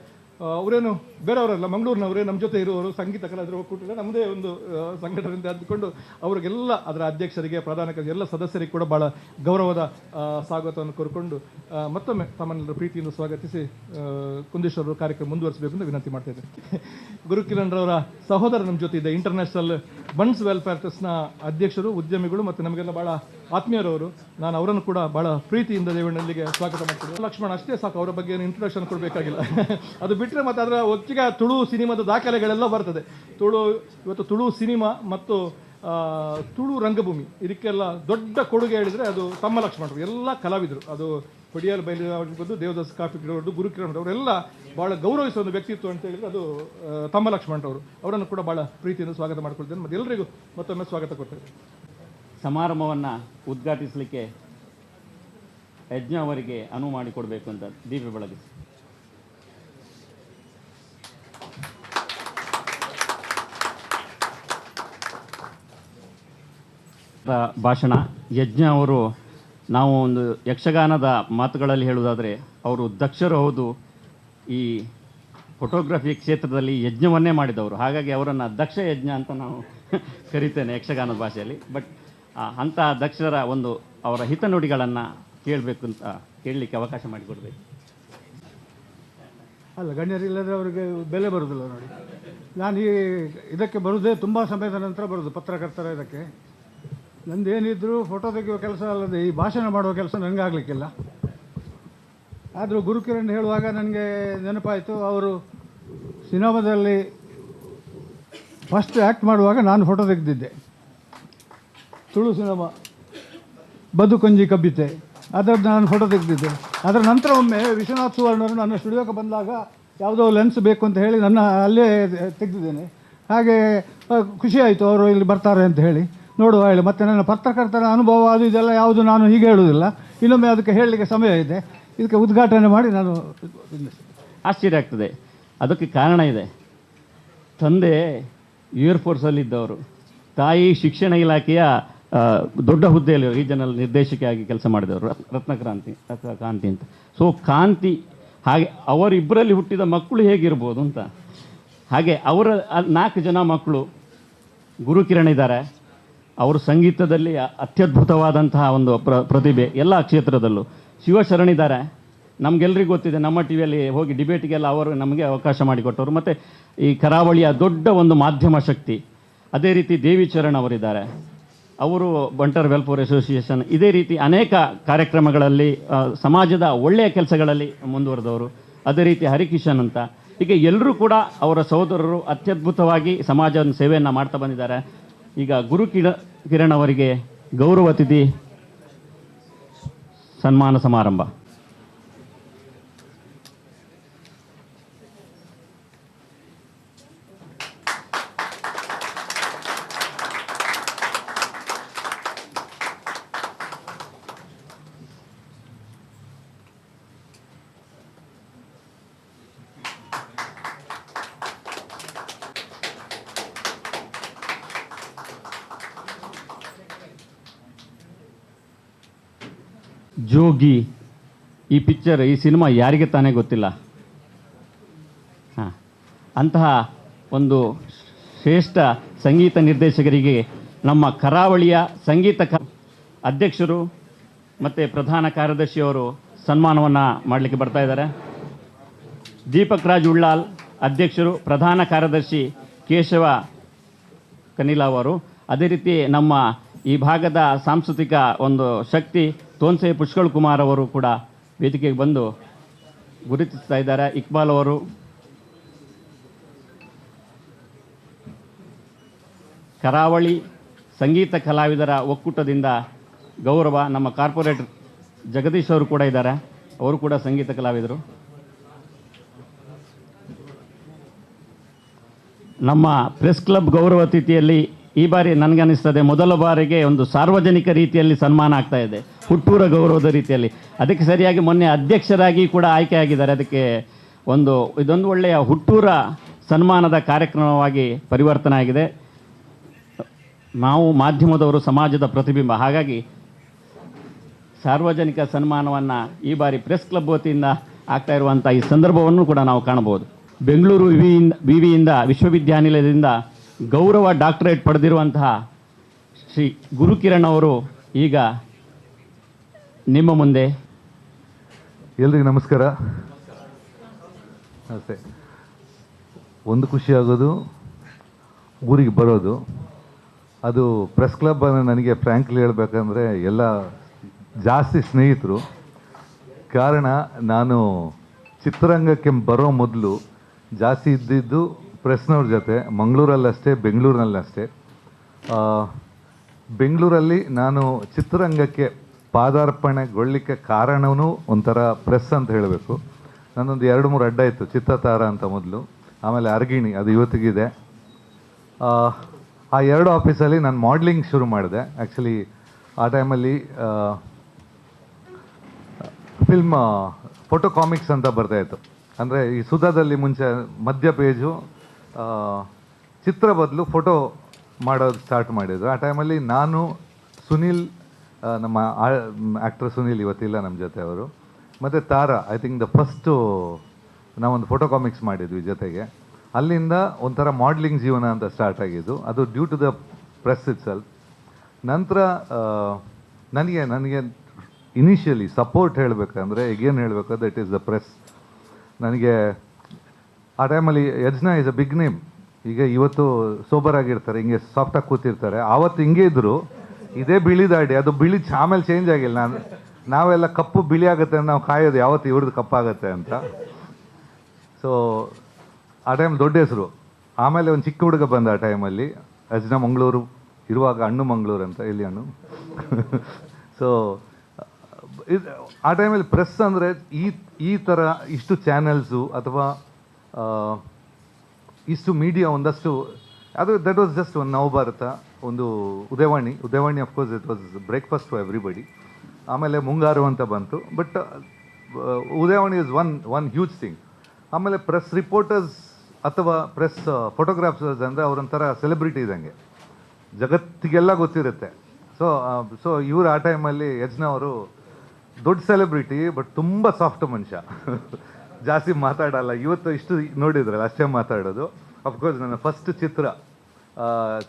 ಅವರೇನು ಬೇರೆಯವರಲ್ಲ, ಮಂಗಳೂರಿನವರೇ ನಮ್ಮ ಜೊತೆ ಇರುವವರು, ಸಂಗೀತ ಕಲಾವಿದರು ಒಕ್ಕೂಟ ನಮ್ಮದೇ ಒಂದು ಸಂಘಟನೆಯಿಂದ ಅಂದುಕೊಂಡು ಅವರಿಗೆಲ್ಲ ಅದರ ಅಧ್ಯಕ್ಷರಿಗೆ, ಪ್ರಧಾನ ಎಲ್ಲ ಸದಸ್ಯರಿಗೆ ಕೂಡ ಭಾಳ ಗೌರವದ ಸ್ವಾಗತವನ್ನು ಕೋರಿಕೊಂಡು ಮತ್ತೊಮ್ಮೆ ತಮ್ಮನ್ನೆಲ್ಲರೂ ಪ್ರೀತಿಯಿಂದ ಸ್ವಾಗತಿಸಿ ಕುಂದೇಶ್ವರ ಕಾರ್ಯಕ್ರಮ ಮುಂದುವರಿಸಬೇಕು ಅಂತ ವಿನಂತಿ ಮಾಡ್ತಾ ಇದ್ದೇನೆ. ಗುರುಕಿರಣ್ ರವರ ಸಹೋದರ ನಮ್ಮ ಜೊತೆ ಇದೆ, ಇಂಟರ್ನ್ಯಾಷನಲ್ ಬಂಡ್ಸ್ ವೆಲ್ಫೇರ್ ಟ್ರಸ್ಟ್ನ ಅಧ್ಯಕ್ಷರು, ಉದ್ಯಮಿಗಳು ಮತ್ತು ನಮಗೆಲ್ಲ ಭಾಳ ಆತ್ಮೀಯರವರು. ನಾನು ಅವರನ್ನು ಕೂಡ ಭಾಳ ಪ್ರೀತಿಯಿಂದ ದೇವಣ್ಣಲ್ಲಿಗೆ ಸ್ವಾಗತ ಮಾಡ್ತೀನಿ. ಲಕ್ಷ್ಮಣ್ ಅಷ್ಟೇ ಸಾಕು, ಅವರ ಬಗ್ಗೆ ಏನು ಇಂಟ್ರೊಡಕ್ಷನ್ ಕೊಡಬೇಕಾಗಿಲ್ಲ. ಅದು ಬಿಟ್ಟರೆ ಮತ್ತು ಅದರ ಒಟ್ಟಿಗೆ ತುಳು ಸಿನಿಮಾದ ದಾಖಲೆಗಳೆಲ್ಲ ಬರ್ತದೆ. ಇವತ್ತು ತುಳು ಸಿನಿಮಾ ಮತ್ತು ತುಳು ರಂಗಭೂಮಿ ಇದಕ್ಕೆಲ್ಲ ದೊಡ್ಡ ಕೊಡುಗೆ ಹೇಳಿದರೆ ಅದು ತಮ್ಮ ಲಕ್ಷ್ಮಣರು, ಎಲ್ಲ ಕಲಾವಿದರು. ಅದು ಹೊಡಿಯಾಲ್ ಬೈಲಿ ಆಗಿರ್ಬೋದು, ದೇವದಾಸ್ ಕಾಫಿ ಗಿಡವರು, ಗುರುಕಿರಣ್ ಅವರೆಲ್ಲ ಭಾಳ ಗೌರವಿಸುವ ಒಂದು ವ್ಯಕ್ತಿತ್ವ ಅಂತ ಹೇಳಿದರೆ ಅದು ತಮ್ಮ ಲಕ್ಷ್ಮಣರವರು. ಅವರನ್ನು ಕೂಡ ಭಾಳ ಪ್ರೀತಿಯಿಂದ ಸ್ವಾಗತ ಮಾಡ್ಕೊಳ್ತೇನೆ ಮತ್ತು ಎಲ್ಲರಿಗೂ ಮತ್ತೊಮ್ಮೆ ಸ್ವಾಗತ ಕೊಡ್ತೇನೆ. ಸಮಾರಂಭವನ್ನು ಉದ್ಘಾಟಿಸಲಿಕ್ಕೆ ಯಜ್ಞ ಅವರಿಗೆ ಅನುವು ಮಾಡಿಕೊಡಬೇಕು ಅಂತ ದೀಪ ಬೆಳಗಿಸಿ. ಭಾಷಣ ಯಜ್ಞ ಅವರು, ನಾವು ಒಂದು ಯಕ್ಷಗಾನದ ಮಾತುಗಳಲ್ಲಿ ಹೇಳುವುದಾದರೆ ಅವರು ದಕ್ಷರು ಹೌದು, ಈ ಫೋಟೋಗ್ರಫಿ ಕ್ಷೇತ್ರದಲ್ಲಿ ಯಜ್ಞವನ್ನೇ ಮಾಡಿದವರು. ಹಾಗಾಗಿ ಅವರನ್ನು ದಕ್ಷ ಯಜ್ಞ ಅಂತ ನಾವು ಕರಿತೇನೆ ಯಕ್ಷಗಾನದ ಭಾಷೆಯಲ್ಲಿ. ಬಟ್ ಅಂಥ ದಕ್ಷರ ಒಂದು ಅವರ ಹಿತನುಡಿಗಳನ್ನು ಕೇಳಬೇಕು ಅಂತ ಕೇಳಲಿಕ್ಕೆ ಅವಕಾಶ ಮಾಡಿಕೊಡ್ಬೇಕು. ಅಲ್ಲ, ಗಣ್ಯರಿಲ್ಲದೆ ಅವರಿಗೆ ಬೆಲೆ ಬರೋದಿಲ್ಲ ನೋಡಿ. ನಾನು ಇದಕ್ಕೆ ಬರೋದೇ ತುಂಬ ಸಮಯದ ನಂತರ ಬರೋದು, ಪತ್ರಕರ್ತರ ಇದಕ್ಕೆ. ನಂದೇನಿದ್ರು ಫೋಟೋ ತೆಗೆಯುವ ಕೆಲಸ ಅಲ್ಲದೆ ಈ ಭಾಷಣ ಮಾಡುವ ಕೆಲಸ ನನಗೆ ಆಗಲಿಕ್ಕಿಲ್ಲ. ಆದರೂ ಗುರುಕಿರಣ್ ಹೇಳುವಾಗ ನನಗೆ ನೆನಪಾಯಿತು, ಅವರು ಸಿನಿಮಾದಲ್ಲಿ ಫಸ್ಟ್ ಆ್ಯಕ್ಟ್ ಮಾಡುವಾಗ ನಾನು ಫೋಟೋ ತೆಗೆದಿದ್ದೆ. ತುಳು ಸಿನಿಮಾ ಬದುಕೊಂಜಿ ಕಬ್ಬಿತೆ, ಅದರದ್ದು ನಾನು ಫೋಟೋ ತೆಗೆದಿದ್ದೆ. ಅದರ ನಂತರ ಒಮ್ಮೆ ವಿಶ್ವನಾಥ್ ಸುವರ್ಣರು ನನ್ನ ಸ್ಟುಡಿಯೋಕ್ಕೆ ಬಂದಾಗ ಯಾವುದೋ ಲೆನ್ಸ್ ಬೇಕು ಅಂತ ಹೇಳಿ ನನ್ನ ಅಲ್ಲೇ ತೆಗೆದಿದ್ದೇನೆ. ಹಾಗೆ ಖುಷಿ ಆಯಿತು ಅವರು ಇಲ್ಲಿ ಬರ್ತಾರೆ ಅಂತ ಹೇಳಿ. ನೋಡುವ ಹೇಳಿ ಮತ್ತು ನನ್ನ ಪತ್ರಕರ್ತರ ಅನುಭವ ಅದು ಇದೆಲ್ಲ ಯಾವುದು ನಾನು ಹೀಗೆ ಹೇಳುವುದಿಲ್ಲ, ಇನ್ನೊಮ್ಮೆ ಅದಕ್ಕೆ ಹೇಳಲಿಕ್ಕೆ ಸಮಯ ಇದೆ. ಇದಕ್ಕೆ ಉದ್ಘಾಟನೆ ಮಾಡಿ ನಾನು ಆಶ್ಚರ್ಯ ಆಗ್ತದೆ. ಅದಕ್ಕೆ ಕಾರಣ ಇದೆ. ತಂದೆ ಏರ್ಫೋರ್ಸಲ್ಲಿದ್ದವರು, ತಾಯಿ ಶಿಕ್ಷಣ ಇಲಾಖೆಯ ದೊಡ್ಡ ಹುದ್ದೆಯಲ್ಲಿ ರೀಜನಲ್ ನಿರ್ದೇಶಕಿಯಾಗಿ ಕೆಲಸ ಮಾಡಿದವರು, ಕಾಂತಿ ಅಂತ. ಸೊ ಕಾಂತಿ ಹಾಗೆ ಅವರಿಬ್ಬರಲ್ಲಿ ಹುಟ್ಟಿದ ಮಕ್ಕಳು ಹೇಗಿರ್ಬೋದು ಅಂತ. ಹಾಗೆ ಅವರ 4 ಜನ ಮಕ್ಕಳು ಗುರುಕಿರಣ್ ಇದ್ದಾರೆ. ಅವರು ಸಂಗೀತದಲ್ಲಿ ಅತ್ಯದ್ಭುತವಾದಂತಹ ಒಂದು ಪ್ರತಿಭೆ ಎಲ್ಲ ಕ್ಷೇತ್ರದಲ್ಲೂ. ಶಿವಶರಣ್ ಇದ್ದಾರೆ, ನಮಗೆಲ್ಲರಿಗೂ ಗೊತ್ತಿದೆ, ನಮ್ಮ ಟಿ ವಿಯಲ್ಲಿ ಹೋಗಿ ಡಿಬೇಟಿಗೆಲ್ಲ ಅವರು ನಮಗೆ ಅವಕಾಶ ಮಾಡಿಕೊಟ್ಟವರು. ಮತ್ತು ಈ ಕರಾವಳಿಯ ದೊಡ್ಡ ಒಂದು ಮಾಧ್ಯಮ ಶಕ್ತಿ. ಅದೇ ರೀತಿ ದೇವಿಚರಣ್ ಅವರಿದ್ದಾರೆ, ಅವರು ಬಂಟರ್ ವೆಲ್ಫೇರ್ ಅಸೋಸಿಯೇಷನ್, ಇದೇ ರೀತಿ ಅನೇಕ ಕಾರ್ಯಕ್ರಮಗಳಲ್ಲಿ ಸಮಾಜದ ಒಳ್ಳೆಯ ಕೆಲಸಗಳಲ್ಲಿ ಮುಂದುವರೆದವರು. ಅದೇ ರೀತಿ ಹರಿಕಿಶನ್ ಅಂತ. ಹೀಗೆ ಎಲ್ಲರೂ ಕೂಡ ಅವರ ಸಹೋದರರು ಅತ್ಯದ್ಭುತವಾಗಿ ಸಮಾಜದ ಸೇವೆಯನ್ನು ಮಾಡ್ತಾ ಬಂದಿದ್ದಾರೆ. ಈಗ ಕಿರಣ್ ಅವರಿಗೆ ಗೌರವ ಅತಿಥಿ ಸನ್ಮಾನ ಸಮಾರಂಭ. ಜೋಗಿ ಈ ಪಿಕ್ಚರ್, ಈ ಸಿನಿಮಾ ಯಾರಿಗೆ ತಾನೇ ಗೊತ್ತಿಲ್ಲ. ಅಂತಹ ಒಂದು ಶ್ರೇಷ್ಠ ಸಂಗೀತ ನಿರ್ದೇಶಕರಿಗೆ ನಮ್ಮ ಕರಾವಳಿಯ ಸಂಗೀತ ಅಧ್ಯಕ್ಷರು ಮತ್ತು ಪ್ರಧಾನ ಕಾರ್ಯದರ್ಶಿಯವರು ಸನ್ಮಾನವನ್ನು ಮಾಡಲಿಕ್ಕೆ ಬರ್ತಾ ಇದ್ದಾರೆ. ದೀಪಕ್ ರಾಜ್ ಉಳ್ಳಾಲ್ ಅಧ್ಯಕ್ಷರು, ಪ್ರಧಾನ ಕಾರ್ಯದರ್ಶಿ ಕೇಶವ ಕನಿಲಾ ಅವರು, ಅದೇ ರೀತಿ ನಮ್ಮ ಈ ಭಾಗದ ಸಾಂಸ್ಕೃತಿಕ ಒಂದು ಶಕ್ತಿ ತೋನ್ಸೆ ಪುಷ್ಕಳ್ ಕುಮಾರ್ ಅವರು ಕೂಡ ವೇದಿಕೆಗೆ ಬಂದು ಗುರುತಿಸ್ತಾ ಇದ್ದಾರೆ. ಇಕ್ಬಾಲ್ ಅವರು, ಕರಾವಳಿ ಸಂಗೀತ ಕಲಾವಿದರ ಒಕ್ಕೂಟದಿಂದ ಗೌರವ, ನಮ್ಮ ಕಾರ್ಪೊರೇಟರ್ ಜಗದೀಶ್ ಅವರು ಕೂಡ ಇದ್ದಾರೆ, ಅವರು ಕೂಡ ಸಂಗೀತ ಕಲಾವಿದರು. ನಮ್ಮ ಪ್ರೆಸ್ ಕ್ಲಬ್ ಗೌರವ ಅತಿಥಿಯಲ್ಲಿ ಈ ಬಾರಿ ನನಗನ್ನಿಸ್ತದೆ ಮೊದಲ ಬಾರಿಗೆ ಒಂದು ಸಾರ್ವಜನಿಕ ರೀತಿಯಲ್ಲಿ ಸನ್ಮಾನ ಆಗ್ತಾ ಇದೆ, ಹುಟ್ಟೂರ ಗೌರವದ ರೀತಿಯಲ್ಲಿ. ಅದಕ್ಕೆ ಸರಿಯಾಗಿ ಮೊನ್ನೆ ಅಧ್ಯಕ್ಷರಾಗಿ ಕೂಡ ಆಯ್ಕೆಯಾಗಿದ್ದಾರೆ. ಅದಕ್ಕೆ ಇದೊಂದು ಒಳ್ಳೆಯ ಹುಟ್ಟೂರ ಸನ್ಮಾನದ ಕಾರ್ಯಕ್ರಮವಾಗಿ ಪರಿವರ್ತನೆ ಆಗಿದೆ. ನಾವು ಮಾಧ್ಯಮದವರು ಸಮಾಜದ ಪ್ರತಿಬಿಂಬ, ಹಾಗಾಗಿ ಸಾರ್ವಜನಿಕ ಸನ್ಮಾನವನ್ನು ಈ ಬಾರಿ ಪ್ರೆಸ್ ಕ್ಲಬ್ ವತಿಯಿಂದ ಆಗ್ತಾ ಇರುವಂಥ ಈ ಸಂದರ್ಭವನ್ನು ಕೂಡ ನಾವು ಕಾಣಬಹುದು. ಬೆಂಗಳೂರು ವಿವಿಯಿಂದ ವಿಶ್ವವಿದ್ಯಾನಿಲಯದಿಂದ ಗೌರವ ಡಾಕ್ಟರೇಟ್ ಪಡೆದಿರುವಂತಹ ಶ್ರೀ ಗುರುಕಿರಣ್ ಅವರು ಈಗ ನಿಮ್ಮ ಮುಂದೆ. ಎಲ್ರಿಗೂ ನಮಸ್ಕಾರ. ಅಷ್ಟೇ ಒಂದು ಖುಷಿ ಆಗೋದು ಊರಿಗೆ ಬರೋದು. ಅದು ಪ್ರೆಸ್ ಕ್ಲಬ್ ನನಗೆ ಫ್ರ್ಯಾಂಕ್ಲಿ ಹೇಳಬೇಕಂದ್ರೆ ಎಲ್ಲ ಜಾಸ್ತಿ ಸ್ನೇಹಿತರು. ಕಾರಣ ನಾನು ಚಿತ್ರರಂಗಕ್ಕೆ ಬರೋ ಮೊದಲು ಜಾಸ್ತಿ ಇದ್ದಿದ್ದು ಪ್ರೆಸ್ನವ್ರ ಜೊತೆ, ಮಂಗಳೂರಲ್ಲಷ್ಟೇ, ಬೆಂಗಳೂರಿನಲ್ಲಷ್ಟೇ. ಬೆಂಗಳೂರಲ್ಲಿ ನಾನು ಚಿತ್ರರಂಗಕ್ಕೆ ಪಾದಾರ್ಪಣೆಗೊಳ್ಳಿಕ್ಕೆ ಕಾರಣವೂ ಒಂಥರ ಪ್ರೆಸ್ ಅಂತ ಹೇಳಬೇಕು. ನನ್ನೊಂದು 2-3 ಅಡ್ಡ ಇತ್ತು. ಚಿತ್ರತಾರ ಅಂತ ಮೊದಲು, ಆಮೇಲೆ ಅರ್ಗಿಣಿ, ಅದು ಇವತ್ತಿಗಿದೆ. ಆ 2 ಆಫೀಸಲ್ಲಿ ನಾನು ಮಾಡ್ಲಿಂಗ್ ಶುರು ಮಾಡಿದೆ. ಆ್ಯಕ್ಚುಲಿ ಆ ಟೈಮಲ್ಲಿ ಫಿಲ್ಮ್ ಫೋಟೋ ಕಾಮಿಕ್ಸ್ ಅಂತ ಬರ್ತಾಯಿತ್ತು. ಅಂದರೆ ಈ ಸುಧಾದಲ್ಲಿ ಮುಂಚೆ ಮಧ್ಯ ಪೇಜು ಚಿತ್ರ ಬದಲು ಫೋಟೋ ಮಾಡೋದು ಸ್ಟಾರ್ಟ್ ಮಾಡಿದ್ರು. ಆ ಟೈಮಲ್ಲಿ ನಾನು, ಸುನೀಲ್, ನಮ್ಮ ಆ್ಯಕ್ಟರ್ ಸುನೀಲ್ ಇವತ್ತಿಲ್ಲ ನಮ್ಮ ಜೊತೆ, ಅವರು, ಮತ್ತು ತಾರಾ, ಐ ಥಿಂಕ್ ದ ಫಸ್ಟು ನಾವೊಂದು ಫೋಟೋ ಕಾಮಿಕ್ಸ್ ಮಾಡಿದ್ವಿ ಜೊತೆಗೆ. ಅಲ್ಲಿಂದ ಒಂಥರ ಮಾಡ್ಲಿಂಗ್ ಜೀವನ ಅಂತ ಸ್ಟಾರ್ಟ್ ಆಗಿದ್ದು. ಅದು ಡ್ಯೂ ಟು ದ ಪ್ರೆಸ್ ಇಟ್ ಸೆಲ್ಫ್. ನಂತರ ನನಗೆ ಇನಿಷಿಯಲಿ ಸಪೋರ್ಟ್ ಹೇಳಬೇಕಂದ್ರೆ ಈಗೇನು ಹೇಳಬೇಕು, ದಟ್ ಈಸ್ ದ ಪ್ರೆಸ್. ನನಗೆ ಆ ಟೈಮಲ್ಲಿ ಯಜ್ನಾ ಇಸ್ ಅ ಬಿಗ್ ನೇಮ್. ಈಗ ಇವತ್ತು ಸೋಬರ್ ಆಗಿರ್ತಾರೆ, ಹಿಂಗೆ ಸಾಫ್ಟಾಗಿ ಕೂತಿರ್ತಾರೆ. ಆವತ್ತು ಹಿಂಗೆ ಇದ್ದರು, ಇದೇ ಬಿಳಿ ದಾಡಿ, ಅದು ಬಿಳಿ ಆಮೇಲೆ ಚೇಂಜ್ ಆಗಿಲ್ಲ. ನಾವೆಲ್ಲ ಕಪ್ಪು ಬಿಳಿ ಆಗುತ್ತೆ ಅಂತ ನಾವು ಕಾಯೋದು ಯಾವತ್ತು ಇವ್ರದ್ದು ಕಪ್ಪಾಗತ್ತೆ ಅಂತ. ಸೊ ಆ ಟೈಮ್ ದೊಡ್ಡ ಹೆಸರು. ಆಮೇಲೆ ಒಂದು ಚಿಕ್ಕ ಹುಡುಗ ಬಂದ ಆ ಟೈಮಲ್ಲಿ, ಯಜ್ನಾ ಮಂಗಳೂರು ಇರುವಾಗ, ಹಣ್ಣು ಮಂಗಳೂರು ಅಂತ, ಎಲ್ಲಿ ಹಣ್ಣು. ಸೊ ಆ ಟೈಮಲ್ಲಿ ಪ್ರೆಸ್ ಅಂದರೆ ಈ ಥರ ಇಷ್ಟು ಚಾನೆಲ್ಸು ಅಥವಾ ಇಷ್ಟು ಮೀಡಿಯಾ ಒಂದಷ್ಟು, ಅದು ದಟ್ ವಾಸ್ ಜಸ್ಟ್ ಒಂದು ನವಭಾರತ, ಒಂದು Udayavani of course it was breakfast to everybody. ಆಮೇಲೆ ಮುಂಗಾರು ಅಂತ ಬಂತು. But Udayavani is one huge thing. ಆಮೇಲೆ ಪ್ರೆಸ್ ರಿಪೋರ್ಟರ್ಸ್ ಅಥವಾ ಪ್ರೆಸ್ ಫೋಟೋಗ್ರಾಫರ್ಸ್ ಅಂದರೆ ಅವರೊಂಥರ ಸೆಲೆಬ್ರಿಟಿ ಇದ್ದಂಗೆ, ಜಗತ್ತಿಗೆಲ್ಲ ಗೊತ್ತಿರುತ್ತೆ. ಸೊ ಇವರು ಆ ಟೈಮಲ್ಲಿ ಯಜ್ನಾ ಅವರು ದೊಡ್ಡ ಸೆಲೆಬ್ರಿಟಿ, ಬಟ್ ತುಂಬ ಸಾಫ್ಟ್ ಮನುಷ್ಯ, ಜಾಸ್ತಿ ಮಾತಾಡಲ್ಲ. ಇವತ್ತು ಇಷ್ಟು ನೋಡಿದ್ರಲ್ಲ, ಅಷ್ಟೇ ಮಾತಾಡೋದು. ಅಫ್ಕೋರ್ಸ್ ನನ್ನ ಫಸ್ಟ್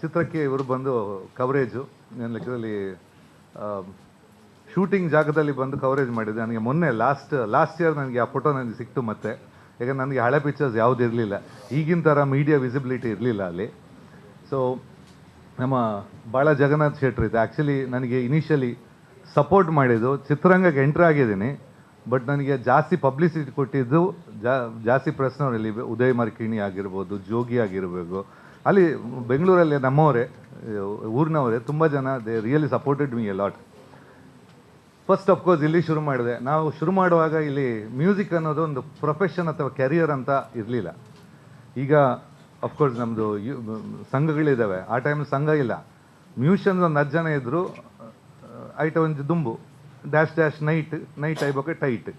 ಚಿತ್ರಕ್ಕೆ ಇವರು ಬಂದು ಕವರೇಜು, ನನ್ನ ಲೆಕ್ಕದಲ್ಲಿ ಶೂಟಿಂಗ್ ಜಾಗದಲ್ಲಿ ಬಂದು ಕವರೇಜ್ ಮಾಡಿದ್ದೆ. ನನಗೆ ಮೊನ್ನೆ ಲಾಸ್ಟ್ ಇಯರ್ ನನಗೆ ಆ ಫೋಟೋ ನನಗೆ ಸಿಕ್ತು ಮತ್ತೆ. ಯಾಕಂದ್ರೆ ನನಗೆ ಹಳೆ ಪಿಕ್ಚರ್ಸ್ ಯಾವುದು ಇರಲಿಲ್ಲ, ಈಗಿನ ಥರ ಮೀಡಿಯಾ ವಿಸಿಬಿಲಿಟಿ ಇರಲಿಲ್ಲ ಅಲ್ಲಿ. ಸೊ ನಮ್ಮ ಭಾಳ ಜಗನ್ನಾಥ್ ಶೆಟ್ರ್ ಇದೆ ಆ್ಯಕ್ಚುಲಿ ನನಗೆ ಇನಿಷಿಯಲಿ ಸಪೋರ್ಟ್ ಮಾಡಿದ್ದು. ಚಿತ್ರರಂಗಕ್ಕೆ ಎಂಟ್ರ್ ಆಗಿದ್ದೀನಿ, ಬಟ್ ನನಗೆ ಜಾಸ್ತಿ ಪಬ್ಲಿಸಿಟಿ ಕೊಟ್ಟಿದ್ದು ಜಾಸ್ತಿ ಪ್ರೆಸ್ನವರಲ್ಲಿ ಉದಯ್ ಮರ್ಕಿಣಿ ಆಗಿರ್ಬೋದು, ಜೋಗಿ ಆಗಿರಬೇಕು. ಅಲ್ಲಿ ಬೆಂಗಳೂರಲ್ಲಿ ನಮ್ಮವರೇ, ಊರಿನವರೇ ತುಂಬ ಜನ, they really supported me A lot. First of course ಇಲ್ಲಿ ಶುರು ಮಾಡಿದೆ. ನಾವು ಶುರು ಮಾಡುವಾಗ ಇಲ್ಲಿ ಮ್ಯೂಸಿಕ್ ಅನ್ನೋದು ಒಂದು ಪ್ರೊಫೆಷನ್ ಅಥವಾ ಕೆರಿಯರ್ ಅಂತ ಇರಲಿಲ್ಲ. ಈಗ ಅಫ್ಕೋರ್ಸ್ ನಮ್ಮದು ಸಂಘಗಳಿದ್ದಾವೆ. ಆ ಟೈಮಲ್ಲಿ ಸಂಘ ಇಲ್ಲ. ಮ್ಯೂಷಿಯನ್ಸ್ ಒಂದು 10 ಜನ ಇದ್ದರು. ಐಟ ಒಂದು ದುಂಬು ಡ್ಯಾಶ್ ನೈಟ್ ಐಬೇಕು ಟೈಟ್,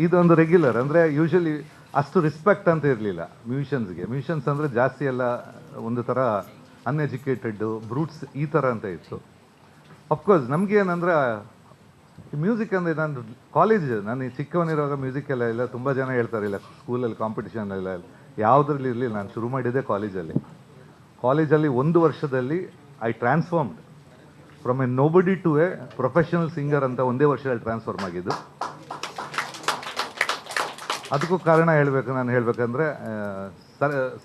ಇದೊಂದು ರೆಗ್ಯುಲರ್. ಅಂದರೆ ಯೂಶ್ವಲಿ ಅಷ್ಟು ರೆಸ್ಪೆಕ್ಟ್ ಅಂತ ಇರಲಿಲ್ಲ ಮ್ಯೂಷಿಯನ್ಸ್ಗೆ. ಮ್ಯೂಷಿಯನ್ಸ್ ಅಂದರೆ ಜಾಸ್ತಿ ಎಲ್ಲ ಒಂದು ಥರ ಅನ್ಎಜುಕೇಟೆಡ್ಡು, ಬ್ರೂಟ್ಸ್ ಈ ಥರ ಅಂತ ಇತ್ತು. ಅಫ್ಕೋರ್ಸ್ ನಮಗೇನಂದ್ರೆ ಮ್ಯೂಸಿಕ್ ಅಂದರೆ ನಾನು ಚಿಕ್ಕವನಿರುವಾಗ ಮ್ಯೂಸಿಕ್ ಎಲ್ಲ ತುಂಬ ಜನ ಹೇಳ್ತಾರಿಲ್ಲ, ಸ್ಕೂಲಲ್ಲಿ ಕಾಂಪಿಟಿಷನ್ ಎಲ್ಲ ಯಾವುದ್ರಲ್ಲಿ ಇರಲಿಲ್ಲ. ನಾನು ಶುರು ಮಾಡಿದ್ದೆ ಕಾಲೇಜಲ್ಲಿ 1 ವರ್ಷದಲ್ಲಿ I transformed from a nobody to a professional singer ಅಂತ ಒಂದೇ ವರ್ಷದಲ್ಲಿ ಟ್ರಾನ್ಸ್ಫರ್ಮ್ ಆಗಿದ್ದು. ಅದಕ್ಕೂ ಕಾರಣ ನಾನು ಹೇಳಬೇಕಂದ್ರೆ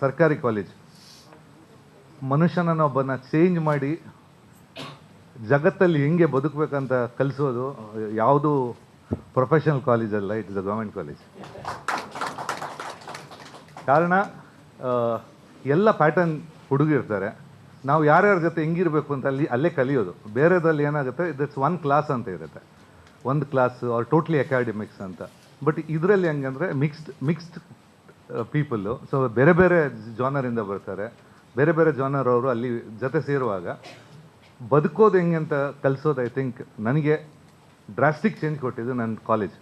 ಸರ್ಕಾರಿ ಕಾಲೇಜ್ ಮನುಷ್ಯನನ್ನೊಬ್ಬನ ಚೇಂಜ್ ಮಾಡಿ ಜಗತ್ತಲ್ಲಿ ಹೆಂಗೆ ಬದುಕಬೇಕಂತ ಕಲಿಸೋದು ಯಾವುದು ಪ್ರೊಫೆಷನಲ್ ಕಾಲೇಜ್ ಅಲ್ಲ, it is a government college. ಕಾರಣ ಎಲ್ಲ ಪ್ಯಾಟರ್ನ್ ಹುಡುಗಿರ್ತಾರೆ, ನಾವು ಯಾರ್ಯಾರ ಜೊತೆ ಹೆಂಗಿರಬೇಕು ಅಂತ ಅಲ್ಲೇ ಕಲಿಯೋದು. ಬೇರೆದ್ರಲ್ಲಿ ಏನಾಗುತ್ತೆ, ಇಟ್ಸ್ ಒನ್ ಕ್ಲಾಸ್ ಅಂತ ಇರುತ್ತೆ, ಒಂದು ಕ್ಲಾಸ್ ಆರ್ ಟೋಟ್ಲಿ ಅಕಾಡೆಮಿಕ್ಸ್ ಅಂತ. ಬಟ್ ಇದರಲ್ಲಿ ಹೆಂಗಂದರೆ ಮಿಕ್ಸ್ಡ್ ಪೀಪಲ್ಲು, ಸೊ ಬೇರೆ ಬೇರೆ ಜಾನರಿಂದ ಬರ್ತಾರೆ, ಬೇರೆ ಬೇರೆ ಜಾನರ್ ಅವರು ಅಲ್ಲಿ ಜೊತೆ ಸೇರುವಾಗ ಬದುಕೋದು ಹೆಂಗೆ ಅಂತ ಕಲಿಸೋದು. ಐ ಥಿಂಕ್ ನನಗೆ ಡ್ರಾಸ್ಟಿಕ್ ಚೇಂಜ್ ಕೊಟ್ಟಿದ್ದು ನನ್ನ ಕಾಲೇಜ್.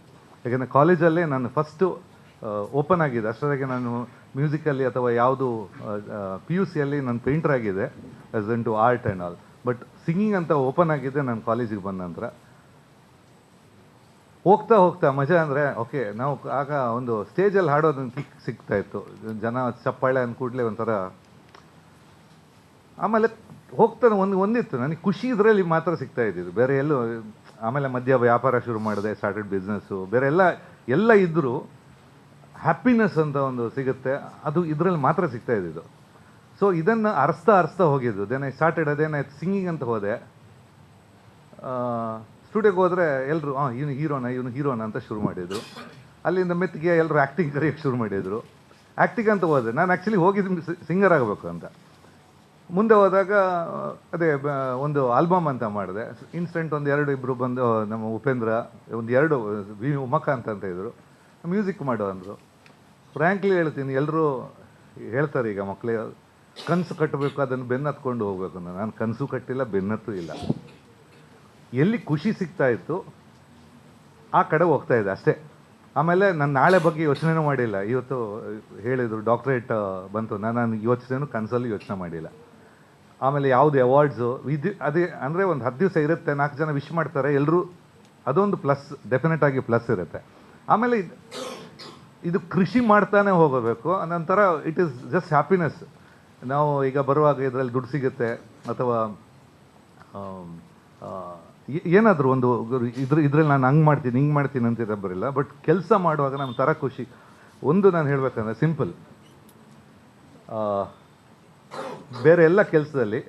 ಯಾಕೆಂದರೆ ಕಾಲೇಜಲ್ಲೇ ನಾನು ಫಸ್ಟು ಓಪನ್ ಆಗಿದೆ. ಅಷ್ಟರೊಳಗೆ ನಾನು ಮ್ಯೂಸಿಕಲ್ಲಿ ಅಥವಾ ಯಾವುದು PUCಯಲ್ಲಿ ನಾನು ಪೇಂಟರ್ ಆಗಿದೆ as in to art and all. But singing ಅಂತ ಓಪನ್ ಆಗಿದ್ದೆ ನಾನು ಕಾಲೇಜಿಗೆ ಬಂದ ನಂತರ. ಹೋಗ್ತಾ ಹೋಗ್ತಾ ಮಜಾ ಅಂದರೆ ಓಕೆ, ನಾವು ಆಗ ಒಂದು ಸ್ಟೇಜಲ್ಲಿ ಹಾಡೋದನ್ನು ಕಿಕ್ ಸಿಗ್ತಾಯಿತ್ತು, ಜನ ಚಪ್ಪಾಳೆ ಅಂದ ಕೂಡಲೇ ಒಂಥರ. ಆಮೇಲೆ ಹೋಗ್ತಾ ಒಂದಿತ್ತು ನನಗೆ ಖುಷಿ ಇದರಲ್ಲಿ ಮಾತ್ರ ಸಿಗ್ತಾ ಇದ್ದಿದ್ದು, ಬೇರೆ ಎಲ್ಲೂ. ಆಮೇಲೆ ಮಧ್ಯ ವ್ಯಾಪಾರ ಶುರು ಮಾಡಿದೆ, ಸ್ಟಾರ್ಟೆಡ್ ಬಿಸ್ನೆಸ್ಸು, ಬೇರೆ ಎಲ್ಲ ಇದ್ದರೂ ಹ್ಯಾಪಿನೆಸ್ ಅಂತ ಒಂದು ಸಿಗುತ್ತೆ, ಅದು ಇದರಲ್ಲಿ ಮಾತ್ರ ಸಿಗ್ತಾ ಇದ್ದಿದ್ದು. ಸೊ ಇದನ್ನು ಅರಸ್ತಾ ಹೋಗಿದ್ದು. ದೆನ್ ಐ ಸ್ಟಾರ್ಟೆಡ್, ಅದೇನಾಯ್ತು ಸಿಂಗಿಂಗ್ ಅಂತ ಹೋದೆ. ಸ್ಟುಡಿಯೋಗೆ ಹೋದರೆ ಎಲ್ಲರೂ ಇವನು ಹೀರೋನ ಅಂತ ಶುರು ಮಾಡಿದರು. ಅಲ್ಲಿಂದ ಮೆತ್ತಿಗೆ ಎಲ್ಲರೂ ಆ್ಯಕ್ಟಿಂಗ್ ಕರೆಯೋಕ್ಕೆ ಶುರು ಮಾಡಿದರು. ಆ್ಯಕ್ಟಿಂಗ್ ಅಂತ ಹೋದೆ. ನಾನು ಆ್ಯಕ್ಚುಲಿ ಹೋಗಿದ್ದು ಸಿಂಗರ್ ಆಗಬೇಕು ಅಂತ. ಮುಂದೆ ಹೋದಾಗ ಅದೇ ಒಂದು ಆಲ್ಬಮ್ ಅಂತ ಮಾಡಿದೆ. ಇನ್ಸ್ಟೆಂಟ್ ಒಂದು 2-2 ಬಂದು ನಮ್ಮ ಉಪೇಂದ್ರ, ಒಂದು 2 ಉಮಾಕಾಂತ್ ಅಂತ ಇದ್ದರು, ಮ್ಯೂಸಿಕ್ ಮಾಡೋ ಅಂದರು. ಫ್ರ್ಯಾಂಕ್ಲಿ ಹೇಳ್ತೀನಿ, ಎಲ್ಲರೂ ಹೇಳ್ತಾರೆ ಈಗ ಮಕ್ಕಳೇ ಕನಸು ಕಟ್ಟಬೇಕು, ಅದನ್ನು ಬೆನ್ನತ್ಕೊಂಡು ಹೋಗ್ಬೇಕು. ನಾನು ಕನಸು ಕಟ್ಟಿಲ್ಲ, ಬೆನ್ನತ್ತೂ ಇಲ್ಲ. ಎಲ್ಲಿ ಖುಷಿ ಸಿಗ್ತಾ ಇತ್ತು ಆ ಕಡೆ ಹೋಗ್ತಾ ಇದೆ ಅಷ್ಟೇ. ಆಮೇಲೆ ನಾನು ನಾಳೆ ಬಗ್ಗೆ ಯೋಚನೆನೂ ಮಾಡಿಲ್ಲ. ಇವತ್ತು ಹೇಳಿದರು ಡಾಕ್ಟ್ರೇಟ್ ಬಂತು, ನಾನು ಯೋಚನೆನೂ ಕನಸಲ್ಲಿ ಯೋಚನೆ ಮಾಡಿಲ್ಲ. ಆಮೇಲೆ ಯಾವುದು ಅವಾರ್ಡ್ಸು ಅದೇ ಅಂದರೆ ಒಂದು 10 ದಿವಸ ಇರುತ್ತೆ, 4 ಜನ ವಿಶ್ ಮಾಡ್ತಾರೆ ಎಲ್ಲರೂ, ಅದೊಂದು ಪ್ಲಸ್, ಡೆಫಿನೆಟ್ ಆಗಿ ಪ್ಲಸ್ ಇರುತ್ತೆ. ಆಮೇಲೆ ಇದು ಕೃಷಿ ಮಾಡ್ತಾನೆ ಹೋಗಬೇಕು, ನಂತರ ಇಟ್ ಈಸ್ ಜಸ್ಟ್ ಹ್ಯಾಪಿನೆಸ್. ನಾವು ಈಗ ಬರುವಾಗ ಇದರಲ್ಲಿ ದುಡ್ಡು ಸಿಗುತ್ತೆ ಅಥವಾ ಏನಾದರೂ ಒಂದು ಇದರಲ್ಲಿ ನಾನು ಹಂಗೆ ಮಾಡ್ತೀನಿ ಹಿಂಗೆ ಮಾಡ್ತೀನಿ ಅಂತ ಬರಿಲ್ಲ. ಬಟ್ ಕೆಲಸ ಮಾಡುವಾಗ ನಮ್ಮ ಥರ ಖುಷಿ. ಒಂದು ನಾನು ಹೇಳಬೇಕಂದ್ರೆ ಸಿಂಪಲ್, ಬೇರೆ ಎಲ್ಲ ಕೆಲಸದಲ್ಲಿ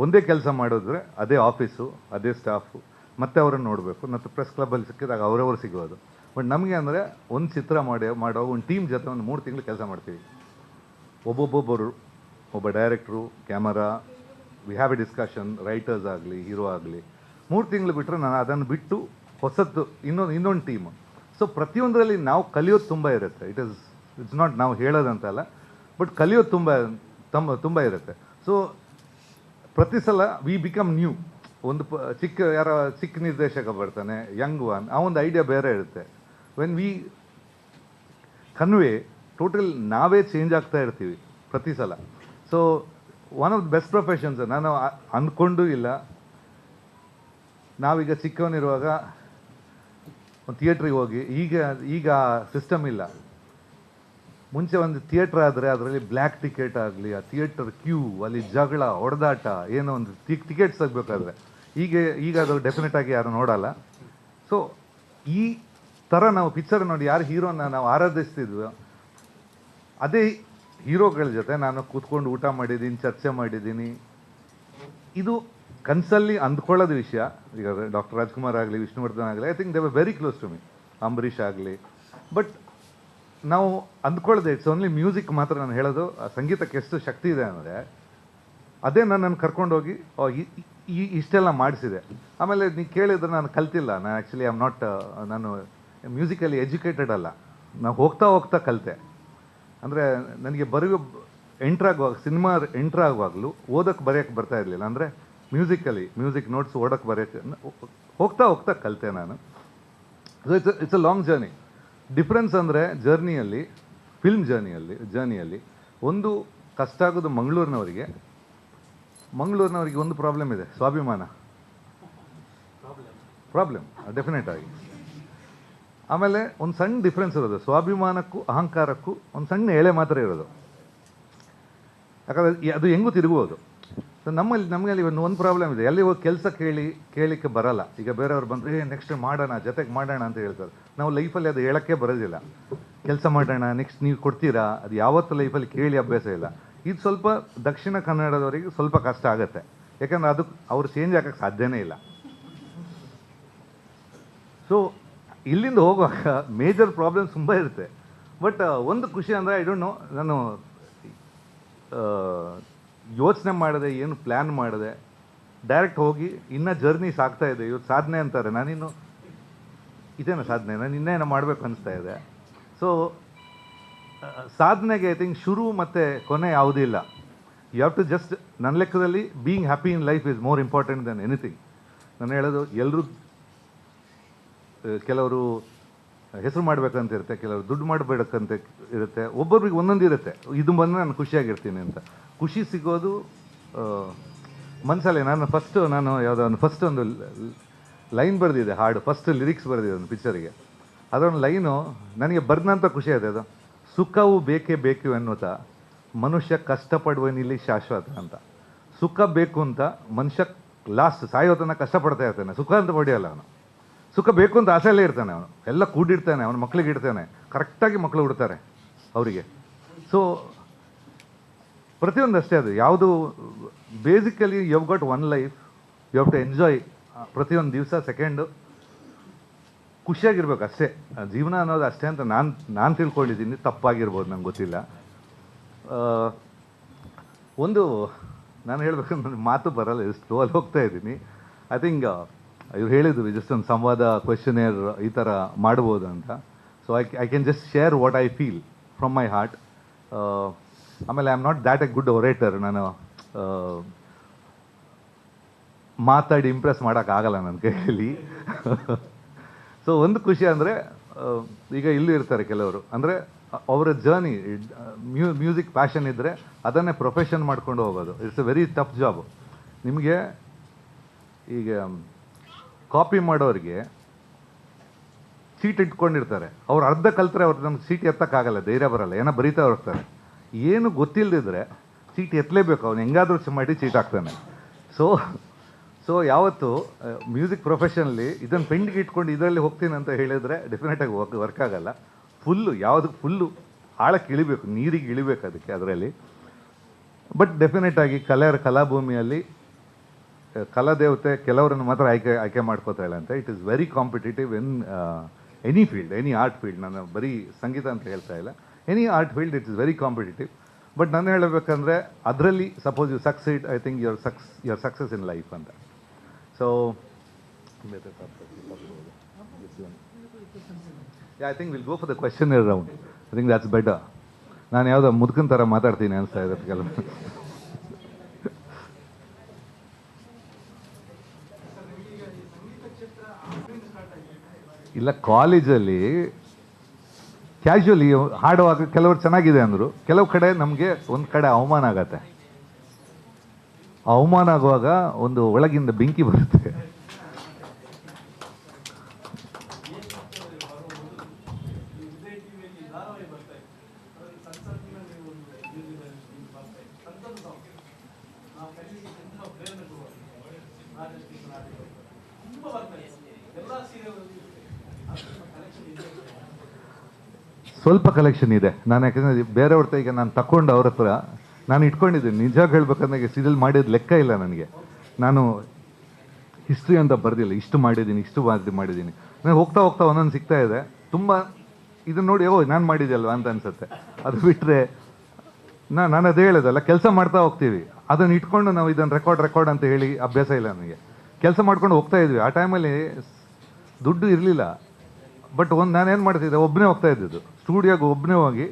ಒಂದೇ ಕೆಲಸ ಮಾಡಿದ್ರೆ ಅದೇ ಆಫೀಸು, ಅದೇ ಸ್ಟಾಫು, ಮತ್ತೆ ಅವರನ್ನು ನೋಡಬೇಕು, ಮತ್ತು ಪ್ರೆಸ್ ಕ್ಲಬ್ಬಲ್ಲಿ ಸಿಕ್ಕಿದಾಗ ಅವರವರು ಸಿಗೋದು. ಬಟ್ ನಮಗೆ ಅಂದರೆ ಒಂದು ಚಿತ್ರ ಮಾಡುವಾಗ ಒಂದು ಟೀಮ್ ಜೊತೆ ಒಂದು 3 ತಿಂಗಳು ಕೆಲಸ ಮಾಡ್ತೀವಿ. ಒಬ್ಬೊಬ್ಬರು, ಒಬ್ಬ director, camera, we have a discussion, writers ಆಗಲಿ, ಹೀರೋ ಆಗಲಿ. 3 ತಿಂಗಳು ಬಿಟ್ಟರೆ ನಾನು ಅದನ್ನು ಬಿಟ್ಟು ಹೊಸತ್ತು ಇನ್ನೊಂದು ಟೀಮು. ಸೊ ಪ್ರತಿಯೊಂದರಲ್ಲಿ ನಾವು ಕಲಿಯೋದು ತುಂಬ ಇರುತ್ತೆ. ಇಟ್ಸ್ ನಾಟ್ ನಾವು ಹೇಳೋದಂತಲ್ಲ, ಬಟ್ ಕಲಿಯೋದು ತುಂಬ ಇರುತ್ತೆ. ಸೊ ಪ್ರತಿ ಸಲ ವಿ ಬಿಕಮ್ ನ್ಯೂ. ಒಂದು ಚಿಕ್ಕ ನಿರ್ದೇಶಕ ಬರ್ತಾನೆ, ಯಂಗ್ ಒನ್, ಆ ಒಂದು ಐಡಿಯಾ ಬೇರೆ ಇರುತ್ತೆ. ವೆನ್ ವಿ ಕನ್ವೆ ಟೋಟಲ್ ನಾವೇ ಚೇಂಜ್ ಆಗ್ತಾ ಇರ್ತೀವಿ ಪ್ರತಿ ಸಲ. So one of the best professions. ನಾನು ಅಂದ್ಕೊಂಡು ಇಲ್ಲ, ನಾವೀಗ ಚಿಕ್ಕವನಿರುವಾಗ ಒಂದು ಥಿಯೇಟ್ರಿಗೆ ಹೋಗಿ, ಈಗ ಸಿಸ್ಟಮ್ ಇಲ್ಲ. ಮುಂಚೆ ಒಂದು ಥಿಯೇಟ್ರ್ ಆದರೆ ಅದರಲ್ಲಿ ಬ್ಲ್ಯಾಕ್ ಟಿಕೆಟ್ ಆಗಲಿ, ಆ ಥಿಯೇಟರ್ ಕ್ಯೂ, ಅಲ್ಲಿ ಜಗಳ, ಹೊಡೆದಾಟ, ಏನೋ ಒಂದು ಟಿಕೆಟ್ಸ್ ಆಗಬೇಕಾದ್ರೆ. ಈಗ ಅದು ಡೆಫಿನೆಟ್ ಆಗಿ ಯಾರು ನೋಡಲ್ಲ. ಸೊ ಈ ಥರ ನಾವು ಪಿಕ್ಚರ್ ನೋಡಿ ಯಾರು ಹೀರೋನ ನಾವು ಆರಾಧಿಸ್ತಿದ್ವಿ, ಅದೇ ಹೀರೋಗಳ ಜೊತೆ ನಾನು ಕೂತ್ಕೊಂಡು ಊಟ ಮಾಡಿದ್ದೀನಿ, ಚರ್ಚೆ ಮಾಡಿದ್ದೀನಿ. ಇದು ಕನಸಲ್ಲಿ ಅಂದ್ಕೊಳ್ಳೋದು ವಿಷಯ. ಈಗ ಡಾಕ್ಟರ್ ರಾಜ್ಕುಮಾರ್ ಆಗಲಿ, ವಿಷ್ಣುವರ್ಧನ್ ಆಗಲಿ, I think they were very close to me. Ambareesh ಆಗಲಿ. ಬಟ್ ನಾವು ಅಂದ್ಕೊಳ್ಳೋದು ಇಟ್ಸ್ ಓನ್ಲಿ ಮ್ಯೂಸಿಕ್ ಮಾತ್ರ. ನಾನು ಹೇಳೋದು ಆ ಸಂಗೀತಕ್ಕೆ ಎಷ್ಟು ಶಕ್ತಿ ಇದೆ ಅಂದರೆ ಅದೇ ನನ್ನನ್ನು ಕರ್ಕೊಂಡೋಗಿ ಇಷ್ಟೆಲ್ಲ ಮಾಡಿಸಿದೆ. ಆಮೇಲೆ ನೀವು ಕೇಳಿದ್ರೆ ನಾನು ಕಲ್ತಿಲ್ಲ. ನಾನು ಆ್ಯಕ್ಚುಲಿ ನಾನು ಮ್ಯೂಸಿಕಲಿ ಎಜುಕೇಟೆಡ್ ಅಲ್ಲ. ನಾವು ಹೋಗ್ತಾ ಕಲಿತೆ. ಅಂದರೆ ನನಗೆ ಸಿನಿಮಾ ಎಂಟ್ರಾಗುವಾಗಲೂ ಓದೋಕ್ಕೆ ಬರೆಯೋಕ್ಕೆ ಬರ್ತಾ ಇರಲಿಲ್ಲ. ಅಂದರೆ ಮ್ಯೂಸಿಕ್ ನೋಟ್ಸ್ ಓಡೋಕ್ಕೆ ಬರೆಯೋಕ್ಕೆ ಹೋಗ್ತಾ ಕಲಿತೆ ನಾನು. So it's a long journey. Difference ಅಂದರೆ ಫಿಲ್ಮ್ ಜರ್ನಿಯಲ್ಲಿ ಒಂದು ಕಷ್ಟ ಆಗೋದು ಮಂಗಳೂರಿನವರಿಗೆ ಒಂದು ಪ್ರಾಬ್ಲಮ್ ಇದೆ, ಸ್ವಾಭಿಮಾನ ಪ್ರಾಬ್ಲಮ್ ಡೆಫಿನೆಟ್ ಆಗಿ. ಆಮೇಲೆ ಒಂದು ಸಣ್ಣ ಡಿಫ್ರೆನ್ಸ್ ಇರೋದು, ಸ್ವಾಭಿಮಾನಕ್ಕೂ ಅಹಂಕಾರಕ್ಕೂ ಒಂದು ಸಣ್ಣ ಎಳೆ ಮಾತ್ರ ಇರೋದು. ಯಾಕಂದರೆ ಅದು ಹೆಂಗೂ ತಿರುಗುವುದು. ಸೊ ನಮಗಲ್ಲಿ ಒಂದು ಪ್ರಾಬ್ಲಮ್ ಇದೆ, ಎಲ್ಲಿ ಹೋಗಿ ಕೆಲಸ ಕೇಳಿಕ್ಕೆ ಬರಲ್ಲ. ಈಗ ಬೇರೆಯವ್ರು ಬಂದರೆ ನೆಕ್ಸ್ಟ್ ಮಾಡೋಣ, ಜೊತೆಗೆ ಮಾಡೋಣ ಅಂತ ಹೇಳ್ತಾರೆ. ನಾವು ಲೈಫಲ್ಲಿ ಅದು ಹೇಳೋಕ್ಕೆ ಬರೋದಿಲ್ಲ. ಕೆಲಸ ಮಾಡೋಣ, ನೆಕ್ಸ್ಟ್ ನೀವು ಕೊಡ್ತೀರಾ, ಅದು ಯಾವತ್ತೂ ಲೈಫಲ್ಲಿ ಕೇಳಿ ಅಭ್ಯಾಸ ಇಲ್ಲ. ಇದು ಸ್ವಲ್ಪ ದಕ್ಷಿಣ ಕನ್ನಡದವರಿಗೆ ಸ್ವಲ್ಪ ಕಷ್ಟ ಆಗುತ್ತೆ, ಯಾಕಂದ್ರೆ ಅದು ಅವ್ರು ಚೇಂಜ್ ಆಗೋಕ್ಕೆ ಸಾಧ್ಯನೇ ಇಲ್ಲ. ಸೊ ಇಲ್ಲಿಂದ ಹೋಗುವಾಗ ಮೇಜರ್ ಪ್ರಾಬ್ಲಮ್ಸ್ ತುಂಬ ಇರುತ್ತೆ. ಬಟ್ ಒಂದು ಖುಷಿ ಅಂದರೆ ಐ ಡೋಂಟ್ ನೋ, ನಾನು ಯೋಚನೆ ಮಾಡಿದೆ, ಏನು ಪ್ಲ್ಯಾನ್ ಮಾಡಿದೆ, ಡೈರೆಕ್ಟ್ ಹೋಗಿ ಇನ್ನೂ ಜರ್ನಿ ಸಾಗ್ತಾ ಇದೆ. ಇವತ್ತು ಸಾಧನೆ ಅಂತಾರೆ, ನಾನಿನ್ನು ಇದೇನೋ ಸಾಧನೆ, ನಾನು ಇನ್ನೇನೋ ಮಾಡಬೇಕು ಅನಿಸ್ತಾ ಇದೆ. ಸೊ ಸಾಧನೆಗೆ ಐ ಥಿಂಕ್ ಶುರು ಮತ್ತು ಕೊನೆ ಯಾವುದೂ ಇಲ್ಲ. ಯು ಹ್ಯಾವ್ ಟು ಜಸ್ಟ್, ನನ್ನ ಲೆಕ್ಕದಲ್ಲಿ being happy in life is more important than anything. ನಾನು ಹೇಳೋದು, ಎಲ್ಲರೂ ಕೆಲವರು ಹೆಸರು ಮಾಡಬೇಕಂತ ಇರುತ್ತೆ, ಕೆಲವರು ದುಡ್ಡು ಮಾಡಬೇಕಂತ ಇರುತ್ತೆ, ಒಬ್ಬೊಬ್ರಿಗೆ ಒಂದೊಂದು ಇರುತ್ತೆ. ಇದು ಬಂದರೆ ನಾನು ಖುಷಿಯಾಗಿರ್ತೀನಿ ಅಂತ. ಖುಷಿ ಸಿಗೋದು ಮನಸ್ಸಲ್ಲೇ. ನಾನು ಯಾವುದೋ ಒಂದು ಲೈನ್ ಬರೆದಿದೆ, ಹಾಡು ಫಸ್ಟ್ ಲಿರಿಕ್ಸ್ ಬರೆದಿದೆ ಒಂದು ಪಿಕ್ಚರಿಗೆ. ಅದೊಂದು ಲೈನು ನನಗೆ ಬರ್ದಂಥ ಖುಷಿ ಇದೆ. ಅದು ಸುಖವು ಬೇಕೇ ಬೇಕು ಎನ್ನುತ್ತಾ ಮನುಷ್ಯ ಕಷ್ಟಪಡುವನಿಲ್ಲಿ ಶಾಶ್ವತ ಅಂತ. ಸುಖ ಬೇಕು ಅಂತ ಮನುಷ್ಯ ಲಾಸ್ಟ್ ಸಾಯೋ ತನಕ ಕಷ್ಟಪಡ್ತಾ ಇರ್ತಾನೆ, ಸುಖ ಅಂತ ಪಡೆಯಲ್ಲ ಅವನು. ಸುಖ ಬೇಕು ಅಂತ ಆಸೆಯಲ್ಲೇ ಇರ್ತಾನೆ ಅವನು, ಎಲ್ಲ ಕೂಡಿಡ್ತಾನೆ, ಅವನ ಮಕ್ಳಿಗೆ ಇಡ್ತಾನೆ, ಕರೆಕ್ಟಾಗಿ ಮಕ್ಕಳು ಹುಡ್ತಾರೆ ಅವರಿಗೆ. ಸೊ ಪ್ರತಿಯೊಂದು ಅಷ್ಟೇ, ಅದು ಯಾವುದು basically you have got one life, you have to enjoy ಪ್ರತಿಯೊಂದು ದಿವಸ ಸೆಕೆಂಡು ಖುಷಿಯಾಗಿರ್ಬೇಕು ಅಷ್ಟೇ. ಜೀವನ ಅನ್ನೋದು ಅಷ್ಟೇ ಅಂತ ನಾನು ತಿಳ್ಕೊಂಡಿದ್ದೀನಿ, ತಪ್ಪಾಗಿರ್ಬೋದು, ನಂಗೆ ಗೊತ್ತಿಲ್ಲ. ಒಂದು ನಾನು ಹೇಳ್ಬೇಕಂದ್ರೆ ನನ್ನ ಮಾತು ಬರಲ್ಲ, ಸ್ಲೋ ಅಲ್ಲಿ ಹೋಗ್ತಾ ಇದ್ದೀನಿ. ಐ ಥಿಂಕ್ ಇವ್ರು ಹೇಳಿದ್ರು ಜಸ್ಟ್ ಒಂದು ಸಂವಾದ ಕ್ವೆಶನೇರ್ ಈ ಥರ ಮಾಡ್ಬೋದು ಅಂತ. So I can just share what I feel from my heart. ಆಮೇಲೆ I am not that a good orator. ನಾನು ಮಾತಾಡಿ ಇಂಪ್ರೆಸ್ ಮಾಡೋಕ್ಕಾಗಲ್ಲ ನನ್ನ ಕೈಯಲ್ಲಿ. ಸೊ ಒಂದು ಖುಷಿ ಅಂದರೆ, ಈಗ ಇಲ್ಲೂ ಇರ್ತಾರೆ ಕೆಲವರು, ಅಂದರೆ ಅವರ ಜರ್ನಿ ಮ್ಯೂಸಿಕ್ ಪ್ಯಾಷನ್ ಇದ್ದರೆ ಅದನ್ನೇ ಪ್ರೊಫೆಷನ್ ಮಾಡ್ಕೊಂಡು ಹೋಗೋದು. It's A very tough job. ನಿಮಗೆ ಈಗ ಕಾಪಿ ಮಾಡೋರಿಗೆ ಸೀಟ್ ಇಟ್ಕೊಂಡಿರ್ತಾರೆ, ಅವ್ರು ಅರ್ಧ ಕಲ್ತ್ರೆ ಅವ್ರು ನಮ್ಗೆ ಸೀಟ್ ಎತ್ತಕ್ಕಾಗಲ್ಲ, ಧೈರ್ಯ ಬರಲ್ಲ, ಏನೋ ಬರೀತಾ ಹೋಗ್ತಾರೆ. ಏನು ಗೊತ್ತಿಲ್ಲದಿದ್ರೆ ಸೀಟ್ ಎತ್ತಲೇಬೇಕು, ಅವ್ನು ಹೆಂಗಾದ್ರೂ ಮಾಡಿ ಸೀಟ್ ಹಾಕ್ತಾನೆ. ಸೊ ಯಾವತ್ತು ಮ್ಯೂಸಿಕ್ ಪ್ರೊಫೆಷನಲ್ಲಿ ಇದನ್ನು ಪೆಂಡಿಗೆ ಇಟ್ಕೊಂಡು ಇದರಲ್ಲಿ ಹೋಗ್ತೀನಿ ಅಂತ ಹೇಳಿದರೆ ಡೆಫಿನೆಟಾಗಿ ವರ್ಕ್ ಆಗಲ್ಲ. ಫುಲ್ಲು ಆಳಕ್ಕೆ ಇಳಿಬೇಕು, ನೀರಿಗೆ ಇಳಿಬೇಕು ಅದಕ್ಕೆ ಅದರಲ್ಲಿ. ಬಟ್ ಡೆಫಿನೆಟಾಗಿ ಕಲಾಭೂಮಿಯಲ್ಲಿ ಕಲಾದೇವತೆ ಕೆಲವರನ್ನು ಮಾತ್ರ ಆಯ್ಕೆ ಮಾಡ್ಕೋತಾಳೆ ಅಂತ. It is very competitive in any field, any art field. ನಾನು ಬರೀ ಸಂಗೀತ ಅಂತ ಹೇಳ್ತಾ ಇಲ್ಲ, any art field it is very competitive. But ನಾನು ಹೇಳಬೇಕಂದ್ರೆ ಅದರಲ್ಲಿ suppose you succeed, I think your success in life ಅಂತ. So I think will go for the questioner round. I think that's better. ನಾನು ಯಾವುದೋ ಮುದುಕನ ಥರ ಮಾತಾಡ್ತೀನಿ ಅನಿಸ್ತಾ ಇದೆ ಕೆಲವು. ಇಲ್ಲ, ಕಾಲೇಜಲ್ಲಿ ಕ್ಯಾಶುವಲಿ ಹಾಡುವಾಗ ಕೆಲವರು ಚೆನ್ನಾಗಿದೆ ಅಂದರು, ಕೆಲವು ಕಡೆ ನಮಗೆ ಒಂದು ಕಡೆ ಅವಮಾನ ಆಗತ್ತೆ. ಅವಮಾನ ಆಗುವಾಗ ಒಂದು ಒಳಗಿಂದ ಬೆಂಕಿ ಬರುತ್ತೆ. ಸ್ವಲ್ಪ ಕಲೆಕ್ಷನ್ ಇದೆ. ನಾನು ಯಾಕಂದರೆ ಬೇರೆಯವ್ರ ಈಗ ನಾನು ತಗೊಂಡು ಅವ್ರ ಹತ್ರ ನಾನು ಇಟ್ಕೊಂಡಿದ್ದೀನಿ. ನಿಜ ಹೇಳ್ಬೇಕಂದ್ರೆ ಸೀರಿಯಲ್ ಮಾಡಿದ ಲೆಕ್ಕ ಇಲ್ಲ ನನಗೆ. ನಾನು ಹಿಸ್ಟ್ರಿ ಅಂತ ಬರ್ದಿಲ್ಲ, ಇಷ್ಟು ಮಾಡಿದ್ದೀನಿ, ಇಷ್ಟು ಮಾಡಿದ್ದೀನಿ. ನಾನು ಹೋಗ್ತಾ ಒಂದೊಂದು ಸಿಗ್ತಾ ಇದೆ. ತುಂಬ ಇದನ್ನು ನೋಡಿ ನಾನು ಮಾಡಿದ್ಯಲ್ವ ಅಂತ ಅನ್ಸುತ್ತೆ. ಅದು ಬಿಟ್ಟರೆ ನಾನು ಅದೇ ಹೇಳೋದಲ್ಲ, ಕೆಲಸ ಮಾಡ್ತಾ ಹೋಗ್ತೀವಿ, ಅದನ್ನು ಇಟ್ಕೊಂಡು ನಾವು ಇದನ್ನು ರೆಕಾರ್ಡ್ ಅಂತ ಹೇಳಿ ಅಭ್ಯಾಸ ಇಲ್ಲ ನನಗೆ. ಕೆಲಸ ಮಾಡ್ಕೊಂಡು ಹೋಗ್ತಾ ಇದ್ವಿ. ಆ ಟೈಮಲ್ಲಿ ದುಡ್ಡು ಇರಲಿಲ್ಲ. ಬಟ್ ನಾನೇನು ಮಾಡ್ತಿದ್ದೆ, ಒಬ್ಬನೇ ಹೋಗ್ತಾ ಇದ್ದಿದ್ದು ಸ್ಟುಡಿಯೋಗೆ. ಒಬ್ಬನೇ ಹೋಗಿ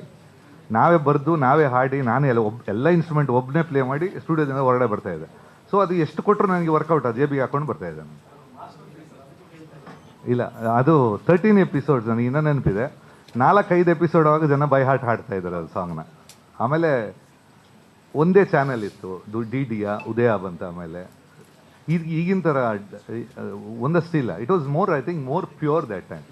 ನಾವೇ ಬರೆದು ನಾವೇ ಹಾಡಿ ನಾನೇ ಎಲ್ಲ ಇನ್ಸ್ಟ್ರೂಮೆಂಟ್ ಒಬ್ಬನೇ ಪ್ಲೇ ಮಾಡಿ ಸ್ಟುಡಿಯೋದಿಂದ ಹೊರಗಡೆ ಬರ್ತಾಯಿದ್ದೆ. ಸೊ ಅದು ಎಷ್ಟು ಕೊಟ್ಟರು ನನಗೆ ವರ್ಕೌಟ್, ಅದು ಜೇಬಿಗೆ ಹಾಕೊಂಡು ಬರ್ತಾಯಿದ್ದೆ ನಾನು. ಇಲ್ಲ, ಅದು 13 ಎಪಿಸೋಡ್ಸ್ ನನಗೆ ಇನ್ನೂ ನೆನಪಿದೆ. 4-5 ಎಪಿಸೋಡ್ ಆವಾಗ ಜನ ಬೈ ಹಾರ್ಟ್ ಹಾಡ್ತಾ ಇದ್ದಾರೆ ಅದು ಸಾಂಗ್ನ. ಆಮೇಲೆ ಒಂದೇ ಚಾನಲ್ ಇತ್ತು, DD ಉದಯ ಬಂತ. ಆಮೇಲೆ ಈಗಿನ ಥರ ಒಂದಷ್ಟಿಲ್ಲ. It was more, I think more pure that time.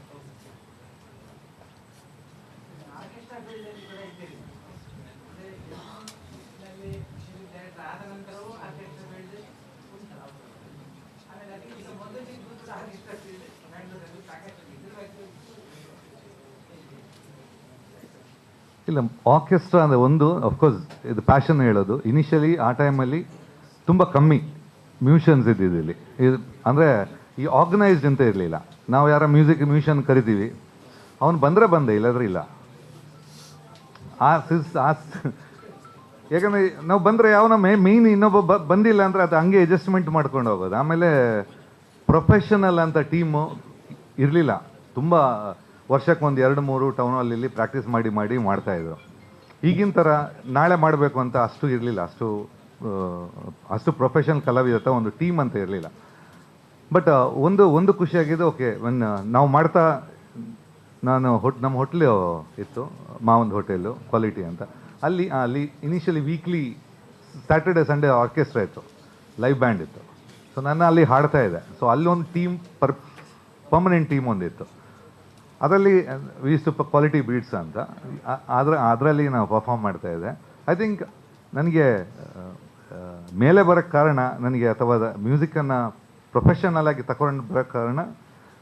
ಇಲ್ಲ, ಆರ್ಕೆಸ್ಟ್ರಾ ಅಂದರೆ ಒಂದು ಅಫ್ಕೋರ್ಸ್ ಇದು ಪ್ಯಾಷನ್ ಹೇಳೋದು. ಇನಿಷಿಯಲಿ ಆ ಟೈಮಲ್ಲಿ ತುಂಬ ಕಮ್ಮಿ ಮ್ಯೂಷಿಯನ್ಸ್ ಇದ್ದಿದ್ದು ಇಲ್ಲಿ. ಇದು ಅಂದರೆ ಈ ಆರ್ಗನೈಸ್ಡ್ ಅಂತ ಇರಲಿಲ್ಲ. ನಾವು ಯಾರ ಮ್ಯೂಷಿಯನ್ ಕರಿತೀವಿ, ಅವನು ಬಂದರೆ ಬಂದೆ, ಇಲ್ಲಾಂದ್ರೆ ಇಲ್ಲ. ಯಾಕಂದರೆ ನಾವು ಬಂದರೆ ಯಾವನ ಮೇಯ್ನ್ ಇನ್ನೊಬ್ಬ ಬಂದಿಲ್ಲ ಅಂದರೆ ಅದು ಹಂಗೆ ಅಡ್ಜಸ್ಟ್ಮೆಂಟ್ ಮಾಡ್ಕೊಂಡು ಹೋಗೋದು. ಆಮೇಲೆ ಪ್ರೊಫೆಷನಲ್ ಅಂತ ಟೀಮು ಇರಲಿಲ್ಲ. ತುಂಬ ವರ್ಷಕ್ಕೆ ಒಂದು 2-3 ಟೌನ್ ಹಾಲಲ್ಲಿ ಪ್ರಾಕ್ಟೀಸ್ ಮಾಡಿ ಮಾಡ್ತಾಯಿದ್ರು. ಈಗಿನ ಥರ ನಾಳೆ ಮಾಡಬೇಕು ಅಂತ ಅಷ್ಟು ಇರಲಿಲ್ಲ. ಅಷ್ಟು ಪ್ರೊಫೆಷನಲ್ ಕಲಾವಿದ ಒಂದು ಟೀಮ್ ಅಂತ ಇರಲಿಲ್ಲ. ಬಟ್ ಒಂದು ಖುಷಿಯಾಗಿದೆ. ಓಕೆ, ನಾವು ಮಾಡ್ತಾ ನಮ್ಮ ಹೋಟ್ಲು ಇತ್ತು, ಮಾವೊಂದು ಹೋಟೆಲು ಕ್ವಾಲಿಟಿ ಅಂತ. ಅಲ್ಲಿ initially weekly Saturday Sunday orchestra ಇತ್ತು, ಲೈವ್ ಬ್ಯಾಂಡ್ ಇತ್ತು. ಸೊ ನಾನು ಅಲ್ಲಿ ಹಾಡ್ತಾ ಇದ್ದೆ. ಸೊ ಅಲ್ಲೊಂದು ಟೀಮ್ ಪರ್ಮನೆಂಟ್ ಟೀಮ್ ಒಂದಿತ್ತು. ಅದರಲ್ಲಿ ವೀಸ್ ಟು ಕ್ವಾಲಿಟಿ ಬೀಟ್ಸ್ ಅಂತ ಅದರಲ್ಲಿ ನಾವು ಪರ್ಫಾರ್ಮ್ ಮಾಡ್ತಾ ಇದ್ದೆ. ಐ ಥಿಂಕ್ ನನಗೆ ಮೇಲೆ ಬರೋಕ್ಕೆ ಕಾರಣ ನನಗೆ, ಅಥವಾ ಮ್ಯೂಸಿಕನ್ನು ಪ್ರೊಫೆಷನಲ್ ಆಗಿ ತಗೊಂಡು ಬರೋಕ್ಕೆ ಕಾರಣ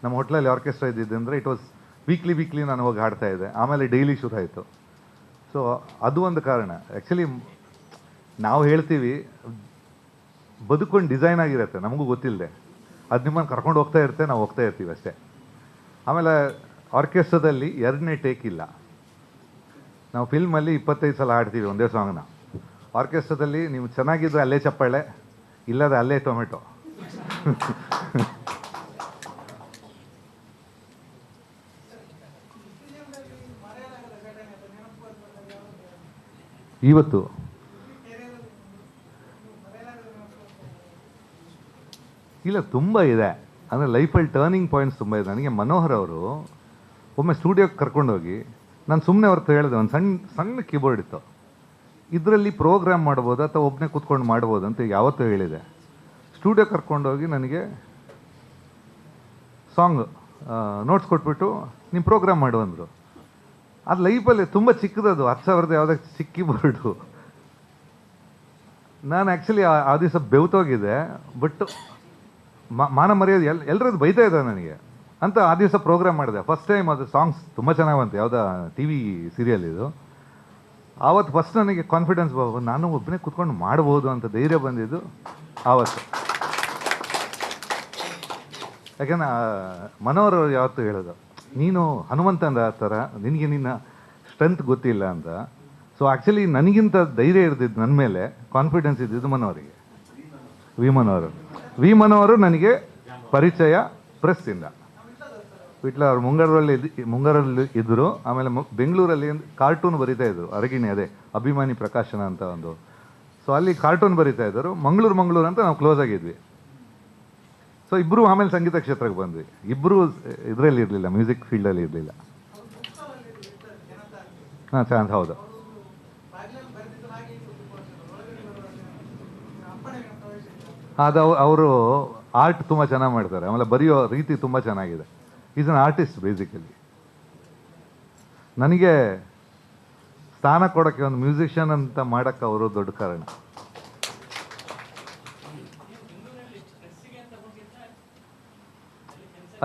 ನಮ್ಮ ಹೋಟ್ಲಲ್ಲಿ ಆರ್ಕೆಸ್ಟ್ರಾ ಇದ್ದಿದ್ದು. ಅಂದರೆ ಇಟ್ ವಾಸ್ ವೀಕ್ಲಿ ನಾನು ಹೋಗಿ ಹಾಡ್ತಾ ಇದ್ದೆ. ಆಮೇಲೆ ಡೈಲಿ ಶುರು ಆಯಿತು. ಸೊ ಅದು ಒಂದು ಕಾರಣ. ಆ್ಯಕ್ಚುಲಿ ನಾವು ಹೇಳ್ತೀವಿ ಬದುಕೊಂಡು ಡಿಸೈನ್ ಆಗಿರುತ್ತೆ, ನಮಗೂ ಗೊತ್ತಿಲ್ಲದೆ ಅದು ನಿಮ್ಮನ್ನು ಕರ್ಕೊಂಡು ಹೋಗ್ತಾ ಇರುತ್ತೆ, ನಾವು ಹೋಗ್ತಾ ಇರ್ತೀವಿ ಅಷ್ಟೇ. ಆಮೇಲೆ ಆರ್ಕೆಸ್ಟ್ರಾದಲ್ಲಿ 2ನೇ ಟೇಕ್ ಇಲ್ಲ. ನಾವು ಫಿಲ್ಮಲ್ಲಿ 25 ಸಲ ಹಾಡ್ತೀವಿ ಒಂದೇ ಸಾಂಗ್ನ. ಆರ್ಕೆಸ್ಟ್ರಾದಲ್ಲಿ ನೀವು ಚೆನ್ನಾಗಿದ್ರೆ ಅಲ್ಲೇ ಚಪ್ಪಾಳೆ, ಇಲ್ಲದೆ ಅಲ್ಲೇ ಟೊಮೆಟೊ. ಇವತ್ತು ಇಲ್ಲ, ತುಂಬ ಇದೆ. ಅಂದರೆ ಲೈಫಲ್ಲಿ ಟರ್ನಿಂಗ್ ಪಾಯಿಂಟ್ಸ್ ತುಂಬ ಇದೆ. ನನಗೆ ಮನೋಹರ್ ಅವರು ಒಮ್ಮೆ ಸ್ಟುಡಿಯೋಗೆ ಕರ್ಕೊಂಡೋಗಿ, ನಾನು ಸುಮ್ಮನೆ ಅವ್ರದ್ದು ಹೇಳಿದೆ, ಒಂದು ಸಣ್ಣ ಕೀಬೋರ್ಡ್ ಇತ್ತು, ಇದರಲ್ಲಿ ಪ್ರೋಗ್ರಾಮ್ ಮಾಡ್ಬೋದು ಅಥವಾ ಒಬ್ಬನೇ ಕೂತ್ಕೊಂಡು ಮಾಡ್ಬೋದು ಅಂತ ಯಾವತ್ತೂ ಹೇಳಿದೆ. ಸ್ಟುಡಿಯೋ ಕರ್ಕೊಂಡೋಗಿ ನನಗೆ ಸಾಂಗ್ ನೋಟ್ಸ್ ಕೊಟ್ಬಿಟ್ಟು ನೀವು ಪ್ರೋಗ್ರಾಮ್ ಮಾಡು ಅಂದರು. ಅದು ಲೈಫಲ್ಲಿ ತುಂಬ ಚಿಕ್ಕದದು, 10,000 ಯಾವುದಕ್ಕೆ ಚಿಕ್ಕ ಕೀಬೋರ್ಡು. ನಾನು ಆ್ಯಕ್ಚುಲಿ ಆ ದಿವಸ ಬೆವ್ತೋಗಿದೆ. ಬಟ್ ಮಾನ ಮರ್ಯಾದೆ ಎಲ್ಲರದ್ದು ಬೈತಾ ಇದ್ದಾರೆ ನನಗೆ ಅಂತ ಆ ದಿವಸ ಪ್ರೋಗ್ರಾಮ್ ಮಾಡಿದೆ. ಫಸ್ಟ್ ಟೈಮ್ ಅದು ಸಾಂಗ್ಸ್ ತುಂಬ ಚೆನ್ನಾಗಿ ಬಂತು. ಯಾವುದೋ TV ಸೀರಿಯಲ್ ಇದು. ಆವತ್ತು ಫಸ್ಟ್ ನನಗೆ ಕಾನ್ಫಿಡೆನ್ಸ್ ನಾನು ಒಬ್ಬನೇ ಕೂತ್ಕೊಂಡು ಮಾಡ್ಬೋದು ಅಂತ ಧೈರ್ಯ ಬಂದಿದ್ದು ಆವತ್ತು. ಯಾಕೆಂದ್ರೆ ಮನೋಹರ್ ಅವರು ಯಾವತ್ತೂ ಹೇಳೋದು, ನೀನು ಹನುಮಂತನ ಥರ, ನಿನಗೆ ನಿನ್ನ ಸ್ಟ್ರೆಂತ್ ಗೊತ್ತಿಲ್ಲ ಅಂತ. ಸೊ ಆ್ಯಕ್ಚುಲಿ ನನಗಿಂತ ಧೈರ್ಯ ಇರ್ದಿದ್ದು, ನನ್ನ ಮೇಲೆ ಕಾನ್ಫಿಡೆನ್ಸ್ ಇದ್ದಿದ್ದು ಮನೋಹರಿಗೆ. ವಿ ಮನೋಹರು ನನಗೆ ಪರಿಚಯ ಪ್ರೆಸ್ಸಿಂದ. ವಿಟ್ಲ ಅವರು ಮುಂಗಾರಲ್ಲಿ ಇದ್ದರು. ಆಮೇಲೆ ಬೆಂಗಳೂರಲ್ಲಿ ಕಾರ್ಟೂನ್ ಬರಿತಾ ಇದ್ರು, ಅರಗಿಣಿ, ಅದೇ ಅಭಿಮಾನಿ ಪ್ರಕಾಶನ ಅಂತ ಒಂದು. ಸೊ ಅಲ್ಲಿ ಕಾರ್ಟೂನ್ ಬರಿತಾ ಇದ್ದರು. ಮಂಗಳೂರು ಅಂತ ನಾವು ಕ್ಲೋಸ್ ಆಗಿದ್ವಿ. ಸೊ ಇಬ್ಬರು ಆಮೇಲೆ ಸಂಗೀತ ಕ್ಷೇತ್ರಕ್ಕೆ ಬಂದ್ವಿ. ಇಬ್ಬರು ಇದರಲ್ಲಿ ಇರಲಿಲ್ಲ, ಮ್ಯೂಸಿಕ್ ಫೀಲ್ಡಲ್ಲಿ ಇರಲಿಲ್ಲ. ಚಾನ್ಸ್ ಹೌದು. ಅದು ಅವರು ಆರ್ಟ್ ತುಂಬ ಚೆನ್ನಾಗಿ ಮಾಡ್ತಾರೆ. ಆಮೇಲೆ ಬರೆಯೋ ರೀತಿ ತುಂಬ ಚೆನ್ನಾಗಿದೆ. Is an artist basically. ನನಗೆ ಸ್ಥಾನ ಕೊಡೋಕ್ಕೆ, ಒಂದು ಮ್ಯೂಸಿಷಿಯನ್ ಅಂತ ಮಾಡೋಕ್ಕೆ ಅವರು ದೊಡ್ಡ ಕಾರಣ.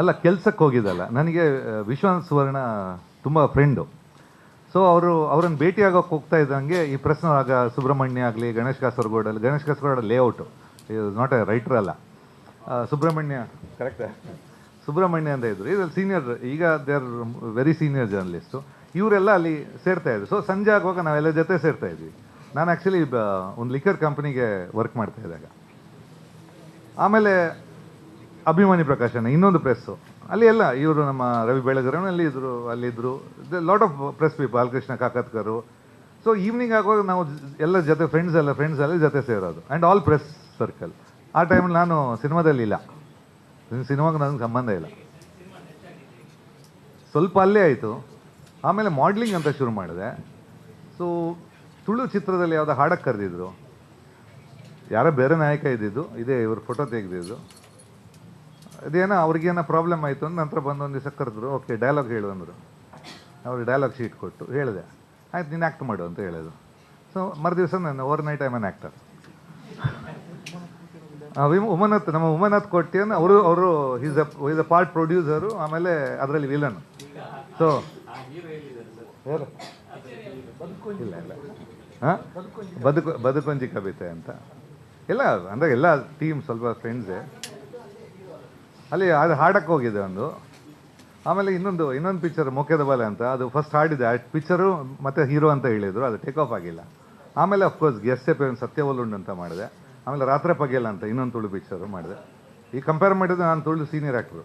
ಅಲ್ಲ, ಕೆಲ್ಸಕ್ಕೆ ಹೋಗಿದ್ದಲ್ಲ. ನನಗೆ ವಿಶ್ವನಾಥ್ ಸುವರ್ಣ ತುಂಬ ಫ್ರೆಂಡು. ಸೊ ಅವ್ರನ್ನ ಭೇಟಿಯಾಗೋಕೆ ಹೋಗ್ತಾ ಇದ್ದಂಗೆ ಈ ಪ್ರಶ್ನೆ ಆಗ ಸುಬ್ರಹ್ಮಣ್ಯ ಆಗಲಿ, ಗಣೇಶ್ ಕಾಸರಗೋಡಲ್ಲಿ ಲೇಔಟು, ನಾಟ್ ಎ ರೈಟರ್ ಅಲ್ಲ, ಸುಬ್ರಹ್ಮಣ್ಯ ಅಂತ ಇದ್ರು. ಇದ್ರಲ್ಲಿ ಸೀನಿಯರ್, ಈಗ they are very senior journalist. ಇವರೆಲ್ಲ ಅಲ್ಲಿ ಸೇರ್ತಾ ಇದ್ರು. ಸೊ ಸಂಜೆ ಆಗುವಾಗ ನಾವೆಲ್ಲ ಜೊತೆ ಸೇರ್ತಾ ಇದ್ವಿ. ನಾನು ಆ್ಯಕ್ಚುಲಿ ಒಂದು ಲಿಕ್ಕರ್ ಕಂಪ್ನಿಗೆ ವರ್ಕ್ ಮಾಡ್ತಾ ಇದ್ದಾಗ. ಆಮೇಲೆ ಅಭಿಮಾನಿ ಪ್ರಕಾಶನ, ಇನ್ನೊಂದು ಪ್ರೆಸ್ಸು, ಅಲ್ಲಿ ಎಲ್ಲ ಇವರು ನಮ್ಮ ರವಿ ಬೆಳಗೆರೆನೂ ಅಲ್ಲಿದ್ದರು. Lot of press people, Balakrishna ಕಾಕತ್ಕರು. ಸೊ ಈವ್ನಿಂಗ್ ಆಗುವಾಗ ನಾವು ಎಲ್ಲ ಜೊತೆ ಫ್ರೆಂಡ್ಸ್ ಎಲ್ಲ ಜೊತೆ ಸೇರೋದು. And all press circle. ಆ ಟೈಮಲ್ಲಿ ನಾನು ಸಿನಿಮಾದಲ್ಲಿಲ್ಲ, ಸಿನಿಮಾಗೆ ನನಗೆ ಸಂಬಂಧ ಇಲ್ಲ. ಸ್ವಲ್ಪ ಅಲ್ಲೇ ಆಯಿತು. ಆಮೇಲೆ ಮಾಡ್ಲಿಂಗ್ ಅಂತ ಶುರು ಮಾಡಿದೆ. ಸೊ ತುಳು ಚಿತ್ರದಲ್ಲಿ ಯಾವುದೋ ಹಾಡಕ್ಕೆ ಕರೆದಿದ್ರು, ಯಾರೋ ಬೇರೆ ನಾಯಕ ಇದ್ದಿದ್ದು, ಇದೇ ಇವರು ಫೋಟೋ ತೆಗೆದಿದ್ದು. ಅದೇನೋ ಅವ್ರಿಗೇನೋ ಪ್ರಾಬ್ಲಮ್ ಆಯಿತು ಅಂತ ನಂತರ ಬಂದು ಒಂದು ದಿವಸ ಕರೆದ್ರು. ಓಕೆ, ಡೈಲಾಗ್ ಹೇಳು ಅಂದರು. ಅವ್ರಿಗೆ ಡೈಲಾಗ್ ಶೀಟ್ ಕೊಟ್ಟು ಹೇಳಿದೆ, ಆಯ್ತು ನೀನು ಆ್ಯಕ್ಟ್ ಮಾಡು ಅಂತ ಹೇಳಿದ್ರು. ಸೊ ಮರು ದಿವಸ ನಾನು over night I am on actor. Umanath, ನಮ್ಮ ಉಮನಾಥ್ ಕೊಟ್ಟಿಯನ್ ಅವರು ಈಸ್ ಅ ಪಾರ್ಟ್ ಪ್ರೊಡ್ಯೂಸರು, ಆಮೇಲೆ ಅದರಲ್ಲಿ ವಿಲನ್. ಸೊ ಯಾರು ಇಲ್ಲ ಇಲ್ಲ ಹಾಂ, ಬದುಕೊಂಜಿ ಕವಿತೆ ಅಂತ ಎಲ್ಲ ಅಂದರೆ ಎಲ್ಲ ಟೀಮ್ ಸ್ವಲ್ಪ ಫ್ರೆಂಡ್ಸೇ. ಅಲ್ಲಿ ಅದು ಹಾಡಕ್ಕೆ ಹೋಗಿದೆ ಒಂದು. ಆಮೇಲೆ ಇನ್ನೊಂದು ಪಿಕ್ಚರ್ ಮೊಕೆದ ಬಲೆ ಅಂತ, ಅದು ಫಸ್ಟ್ ಹಾಡಿದೆ ಆ ಪಿಕ್ಚರು, ಮತ್ತೆ ಹೀರೋ ಅಂತ ಹೇಳಿದರು, ಅದು ಟೇಕ್ ಆಫ್ ಆಗಿಲ್ಲ. ಆಮೇಲೆ ಅಫ್ಕೋರ್ಸ್ ಗೆಸ್ಟ್ ಪೇರೆಂಟ್ ಸತ್ಯವಲ್ಲುಂಡು ಅಂತ ಮಾಡಿದೆ. ಆಮೇಲೆ ರಾತ್ರಿ ಪಗೆಲ್ಲ ಅಂತ ಇನ್ನೊಂದು ತುಳು ಪಿಕ್ಚರು ಮಾಡಿದೆ. ಈಗ ಕಂಪೇರ್ ಮಾಡಿದ್ರೆ ನಾನು Tulu senior actor.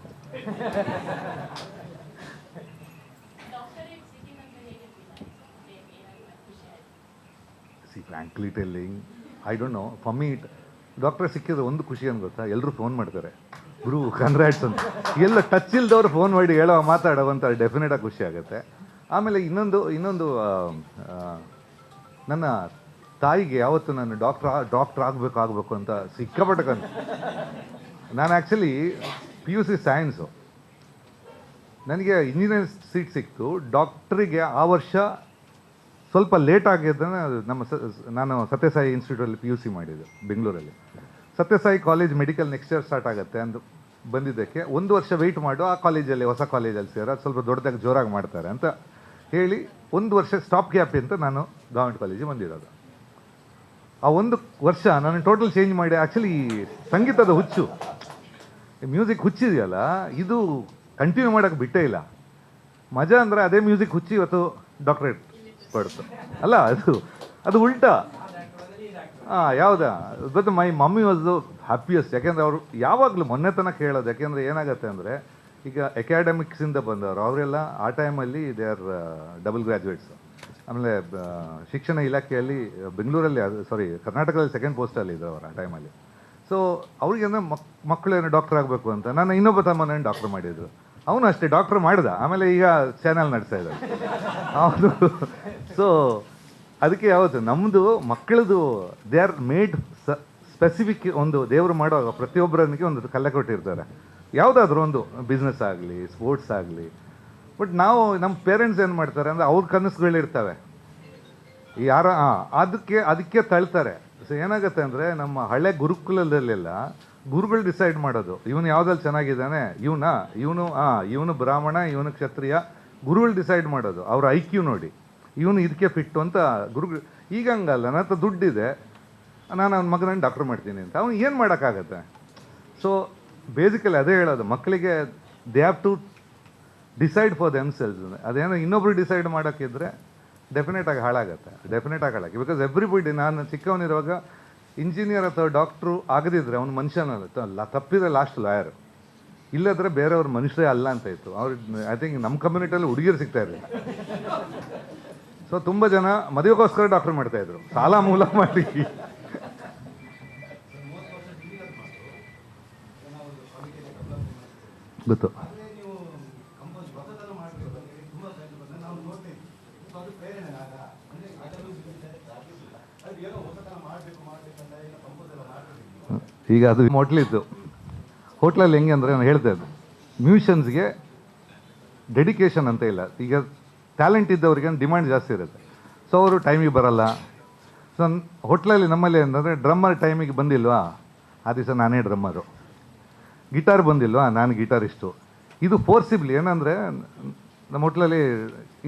Frankly telling, I don't know, for me doctor ಸಿಕ್ಕಿದ್ರೆ ಒಂದು ಖುಷಿ ಅಂತ ಗೊತ್ತಾ, ಎಲ್ಲರೂ ಫೋನ್ ಮಾಡ್ತಾರೆ, ಗುರು ಕಂಗ್ರ್ಯಾಟ್ಸ್ ಅಂತ. ಎಲ್ಲ ಟಚ್ ಇಲ್ದವ್ರು ಫೋನ್ ಮಾಡಿ ಮಾತಾಡೋವಂಥ ಡೆಫಿನೆಟಾಗಿ ಖುಷಿ ಆಗುತ್ತೆ. ಆಮೇಲೆ ಇನ್ನೊಂದು ನನ್ನ ತಾಯಿಗೆ ಯಾವತ್ತು ನಾನು ಡಾಕ್ಟ್ರ್ ಆಗಬೇಕು ಅಂತ ಸಿಕ್ಕಾಪಟ್ಟೆ ಕನಸು. ನಾನು ಆ್ಯಕ್ಚುಲಿ PUC ಸೈನ್ಸು, ನನಗೆ ಇಂಜಿನಿಯರಿಂಗ್ ಸೀಟ್ ಸಿಕ್ತು. ಡಾಕ್ಟ್ರಿಗೆ ಆ ವರ್ಷ ಸ್ವಲ್ಪ ಲೇಟ್ ಆಗಿದ್ದನ್ನು ನಾನು ಸತ್ಯಸಾಯಿ ಇನ್ಸ್ಟಿಟ್ಯೂಟಲ್ಲಿ PUC ಮಾಡಿದ್ದು ಬೆಂಗಳೂರಲ್ಲಿ. Sathya Sai college medical next year start ಆಗುತ್ತೆ ಅಂತ ಬಂದಿದ್ದಕ್ಕೆ 1 ವರ್ಷ ವೆಯ್ಟ್ ಮಾಡು, ಆ ಕಾಲೇಜಲ್ಲಿ ಹೊಸ ಕಾಲೇಜಲ್ಲಿ ಸೇರೋ, ಅದು ಸ್ವಲ್ಪ ದೊಡ್ಡದಾಗಿ ಜೋರಾಗಿ ಮಾಡ್ತಾರೆ ಅಂತ ಹೇಳಿ 1 ವರ್ಷ ಸ್ಟಾಪ್ ಗ್ಯಾಪ್ ಅಂತ ನಾನು ಗೌರ್ಮೆಂಟ್ ಕಾಲೇಜಿಗೆ ಬಂದಿರೋದು. ಆ 1 ವರ್ಷ ನಾನು ಟೋಟಲ್ ಚೇಂಜ್ ಮಾಡಿ, ಆ್ಯಕ್ಚುಲಿ ಸಂಗೀತದ ಹುಚ್ಚು, ಮ್ಯೂಸಿಕ್ ಹುಚ್ಚಿದೆಯಲ್ಲ, ಇದು ಕಂಟಿನ್ಯೂ ಮಾಡೋಕ್ಕೆ ಬಿಟ್ಟೇ ಇಲ್ಲ. ಮಜಾ ಅಂದರೆ ಅದೇ ಮ್ಯೂಸಿಕ್ ಹುಚ್ಚಿ ಇವತ್ತು ಡಾಕ್ಟ್ರೇಟ್ ಪಡ್ತು ಅಲ್ಲ, ಅದು ಉಲ್ಟಾ. ಯಾವುದಾ ಗೊತ್ತು, ಮೈ ಮಮ್ಮಿ ವಾಸ್ ಹ್ಯಾಪಿಯೆಸ್ಟ್. ಯಾಕೆಂದರೆ ಅವರು ಯಾವಾಗಲೂ ಮೊನ್ನೆ ತನಕ ಹೇಳೋದು, ಯಾಕೆಂದರೆ ಏನಾಗುತ್ತೆ ಅಂದರೆ ಈಗ ಅಕಾಡೆಮಿಕ್ಸಿಂದ ಬಂದವರು ಅವರೆಲ್ಲ ಆ ಟೈಮಲ್ಲಿ ದೇ ಆರ್ ಡಬಲ್ ಗ್ರ್ಯಾಜುಯೇಟ್ಸು. ಆಮೇಲೆ ಶಿಕ್ಷಣ ಇಲಾಖೆಯಲ್ಲಿ ಬೆಂಗಳೂರಲ್ಲಿ, ಕರ್ನಾಟಕದಲ್ಲಿ 2nd ಪೋಸ್ಟಲ್ಲಿ ಇದ್ರು ಅವರು ಆ ಟೈಮಲ್ಲಿ. ಸೊ ಅವ್ರಿಗೇನೋ ಮಕ್ಕಳೇನೋ ಡಾಕ್ಟರ್ ಆಗಬೇಕು ಅಂತ. ನಾನು ಇನ್ನೊಬ್ಬ ತಮ್ಮನೇನು ಡಾಕ್ಟರ್ ಮಾಡಿದ್ರು, ಅವನು ಅಷ್ಟೇ ಡಾಕ್ಟರ್ ಮಾಡಿದ, ಆಮೇಲೆ ಈಗ ಚಾನಲ್ ನಡೆಸ್ತಾ ಇದ್ದಾರೆ ಅವನು. ಸೊ ಅದಕ್ಕೆ ಯಾವತ್ತು ನಮ್ಮದು ಮಕ್ಕಳದು ದೇ ಆರ್ ಮೇಡ್ ಸ್ಪೆಸಿಫಿಕ್. ಒಂದು ದೇವರು ಮಾಡುವಾಗ ಪ್ರತಿಯೊಬ್ಬರನಿಗೆ ಒಂದು ಕಲೆ ಕೊಟ್ಟಿರ್ತಾರೆ, ಯಾವುದಾದ್ರೂ ಒಂದು ಬಿಸ್ನೆಸ್ ಆಗಲಿ ಸ್ಪೋರ್ಟ್ಸ್ ಆಗಲಿ. ಬಟ್ ನಾವು ನಮ್ಮ ಪೇರೆಂಟ್ಸ್ ಏನು ಮಾಡ್ತಾರೆ ಅಂದರೆ ಅವ್ರ ಕನಸುಗಳಿರ್ತವೆ, ಅದಕ್ಕೆ ತಳ್ತಾರೆ. ಸೊ ಏನಾಗುತ್ತೆ ಅಂದರೆ ನಮ್ಮ ಹಳೆ ಗುರುಕುಲದಲ್ಲೆಲ್ಲ ಗುರುಗಳು ಡಿಸೈಡ್ ಮಾಡೋದು, ಇವನು ಯಾವುದಲ್ಲಿ ಚೆನ್ನಾಗಿದ್ದಾನೆ, ಇವನು ಬ್ರಾಹ್ಮಣ, ಇವನು ಕ್ಷತ್ರಿಯ, ಗುರುಗಳು ಡಿಸೈಡ್ ಮಾಡೋದು ಅವ್ರ IQ ನೋಡಿ, ಇವನು ಇದಕ್ಕೆ ಫಿಟ್ಟು ಅಂತ ಗುರುಗಳು. ಈಗ ಹಂಗಲ್ಲ, ನನ್ನ ಹತ್ರ ದುಡ್ಡಿದೆ, ನಾನು ಅವ್ನ ಮಗನನ್ನು ಡಾಕ್ಟರ್ ಮಾಡ್ತೀನಿ ಅಂತ, ಅವ್ನು ಏನು ಮಾಡೋಕ್ಕಾಗತ್ತೆ? ಸೊ ಬೇಸಿಕಲಿ ಅದೇ ಹೇಳೋದು, ಮಕ್ಕಳಿಗೆ they have to decide for themselves. ಅದೇನೋ ಇನ್ನೊಬ್ರು ಡಿಸೈಡ್ ಮಾಡೋಕ್ಕಿದ್ರೆ ಡೆಫಿನೆಟಾಗಿ ಹಾಳಾಗುತ್ತೆ, ಬಿಕಾಸ್ ಎವ್ರಿಬಡಿ. ನಾನು ಚಿಕ್ಕವನಿರುವಾಗ ಇಂಜಿನಿಯರ್ ಅಥವಾ ಡಾಕ್ಟ್ರು ಆಗದಿದ್ರೆ ಅವ್ನು ಮನುಷ್ಯನಲ್ಲ, ತಪ್ಪಿದ್ರೆ ಲಾಸ್ಟ್ ಲಾಯರ್, ಇಲ್ಲದ್ರೆ ಬೇರೆಯವ್ರ ಮನುಷ್ಯರೇ ಅಲ್ಲ ಅಂತ ಇತ್ತು. ಅವ್ರು ಐ ಥಿಂಕ್ ನಮ್ಮ ಕಮ್ಯುನಿಟಿಯಲ್ಲಿ ಹುಡುಗಿರು ಸಿಗ್ತಾ ಇರಲಿಲ್ಲ. ಸೊ ತುಂಬ ಜನ ಮದುವೆಗೋಸ್ಕರ ಡಾಕ್ಟರ್ ಮಾಡ್ತಾಯಿದ್ರು, ಸಾಲ ಮೂಲ ಮಾಡಿ. ಗೊತ್ತು. ಈಗ ಅದು ಹೋಟ್ಲಿತ್ತು, ಹೋಟ್ಲಲ್ಲಿ ಹೆಂಗೆ ಅಂದರೆ ನಾನು ಹೇಳ್ತಾ ಇದ್ದೆ, ಮ್ಯೂಷಿಯನ್ಸ್ಗೆ ಡೆಡಿಕೇಶನ್ ಅಂತ ಇಲ್ಲ. ಈಗ ಟ್ಯಾಲೆಂಟ್ ಇದ್ದವ್ರಿಗೆ ಡಿಮ್ಯಾಂಡ್ ಜಾಸ್ತಿ ಇರುತ್ತೆ. ಸೊ ಅವರು ಟೈಮಿಗೆ ಬರಲ್ಲ. ಸೊ ಹೋಟ್ಲಲ್ಲಿ ನಮ್ಮಲ್ಲಿ ಏನಂದರೆ ಡ್ರಮ್ಮರ್ ಟೈಮಿಗೆ ಬಂದಿಲ್ವಾ, ಆ ದಿವಸ ನಾನೇ ಡ್ರಮ್ಮರು. ಗಿಟಾರ್ ಬಂದಿಲ್ವಾ, ನಾನು ಗಿಟಾರಿಸ್ಟು. ಇದು ಫೋರ್ಸಿಬ್ಲಿ ಏನಂದರೆ ನಮ್ಮ ಹೋಟ್ಲಲ್ಲಿ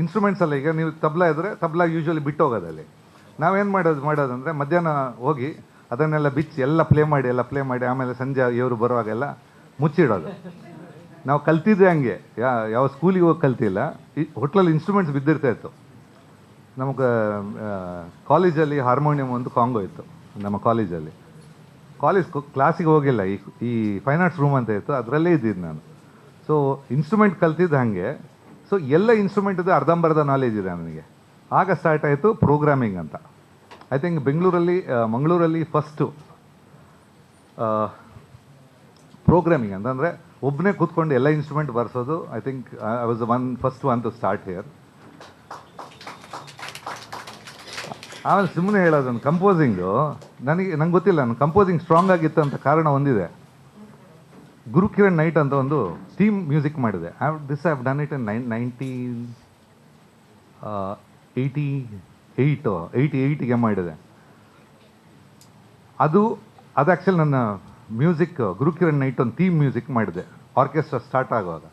ಇನ್ಸ್ಟ್ರೂಮೆಂಟ್ಸಲ್ಲ, ಈಗ ನೀವು ತಬ್ಲಾ ಇದ್ದರೆ ತಬ್ಲಾ ಯೂಶ್ವಲಿ ಬಿಟ್ಟು ಹೋಗೋದಲ್ಲಿ. ನಾವೇನು ಮಾಡೋದಂದರೆ ಮಧ್ಯಾಹ್ನ ಹೋಗಿ ಅದನ್ನೆಲ್ಲ ಬಿಚ್ಚಿ ಎಲ್ಲ ಪ್ಲೇ ಮಾಡಿ ಆಮೇಲೆ ಸಂಜೆ ಇವರು ಬರುವಾಗೆಲ್ಲ ಮುಚ್ಚಿಡೋದು. ನಾವು ಕಲ್ತಿದ್ದೆ ಹಂಗೆ, ಯಾವ ಸ್ಕೂಲಿಗೆ ಹೋಗಿ ಕಲ್ತಿಲ್ಲ. ಈ ಹೋಟ್ಲಲ್ಲಿ ಇನ್ಸ್ಟ್ರೂಮೆಂಟ್ಸ್ ಬಿದ್ದಿರ್ತಾಯಿತ್ತು. ನಮಗೆ ಕಾಲೇಜಲ್ಲಿ ಹಾರ್ಮೋನಿಯಂ ಒಂದು ಕಾಂಗೋ ಇತ್ತು ನಮ್ಮ ಕಾಲೇಜಲ್ಲಿ. ಕ್ಲಾಸಿಗೆ ಹೋಗಿಲ್ಲ, ಈ ಫೈನ್ ಆರ್ಟ್ಸ್ ರೂಮ್ ಅಂತ ಇತ್ತು, ಅದರಲ್ಲೇ ಇದ್ದಿದ್ದು ನಾನು. ಸೊ ಇನ್ಸ್ಟ್ರೂಮೆಂಟ್ ಕಲ್ತಿದ್ದು ಹಾಗೆ. ಸೊ ಎಲ್ಲ ಇನ್ಸ್ಟ್ರೂಮೆಂಟಿದ್ದು ಅರ್ಧಂಬರ್ಧ ನಾಲೆಜ್ ಇದೆ ನನಗೆ. ಆಗ ಸ್ಟಾರ್ಟ್ ಆಯಿತು ಪ್ರೋಗ್ರಾಮಿಂಗ್ ಅಂತ. ಐ ಥಿಂಕ್ ಮಂಗಳೂರಲ್ಲಿ ಫಸ್ಟು ಪ್ರೋಗ್ರಾಮಿಂಗ್ ಅಂತಂದರೆ ಒಬ್ಬನೇ ಕೂತ್ಕೊಂಡು ಎಲ್ಲ ಇನ್ಸ್ಟ್ರೂಮೆಂಟ್ ಬರ್ಸೋದು. I think I was first one to start here. ಆಮೇಲೆ ಸುಮ್ಮನೆ ಹೇಳೋದು, ಕಂಪೋಸಿಂಗು ನಂಗೆ ಗೊತ್ತಿಲ್ಲ, ನಾನು ಕಂಪೋಸಿಂಗ್ ಸ್ಟ್ರಾಂಗ್ ಆಗಿತ್ತು ಅಂತ ಕಾರಣ ಒಂದಿದೆ. ಗುರುಕಿರಣ್ ನೈಟ್ ಅಂತ ಒಂದು ಥೀಮ್ ಮ್ಯೂಸಿಕ್ ಮಾಡಿದೆ. I have done it in 1988ಗೆ ಮಾಡಿದೆ. ಅದು ಆ್ಯಕ್ಚುಲಿ ನನ್ನ ಮ್ಯೂಸಿಕ್ ಗುರುಕಿರಣ್ ನೈಟ್ ಒಂದು ಥೀಮ್ ಮ್ಯೂಸಿಕ್ ಮಾಡಿದೆ ಆರ್ಕೆಸ್ಟ್ರಾ ಸ್ಟಾರ್ಟ್ ಆಗುವಾಗ.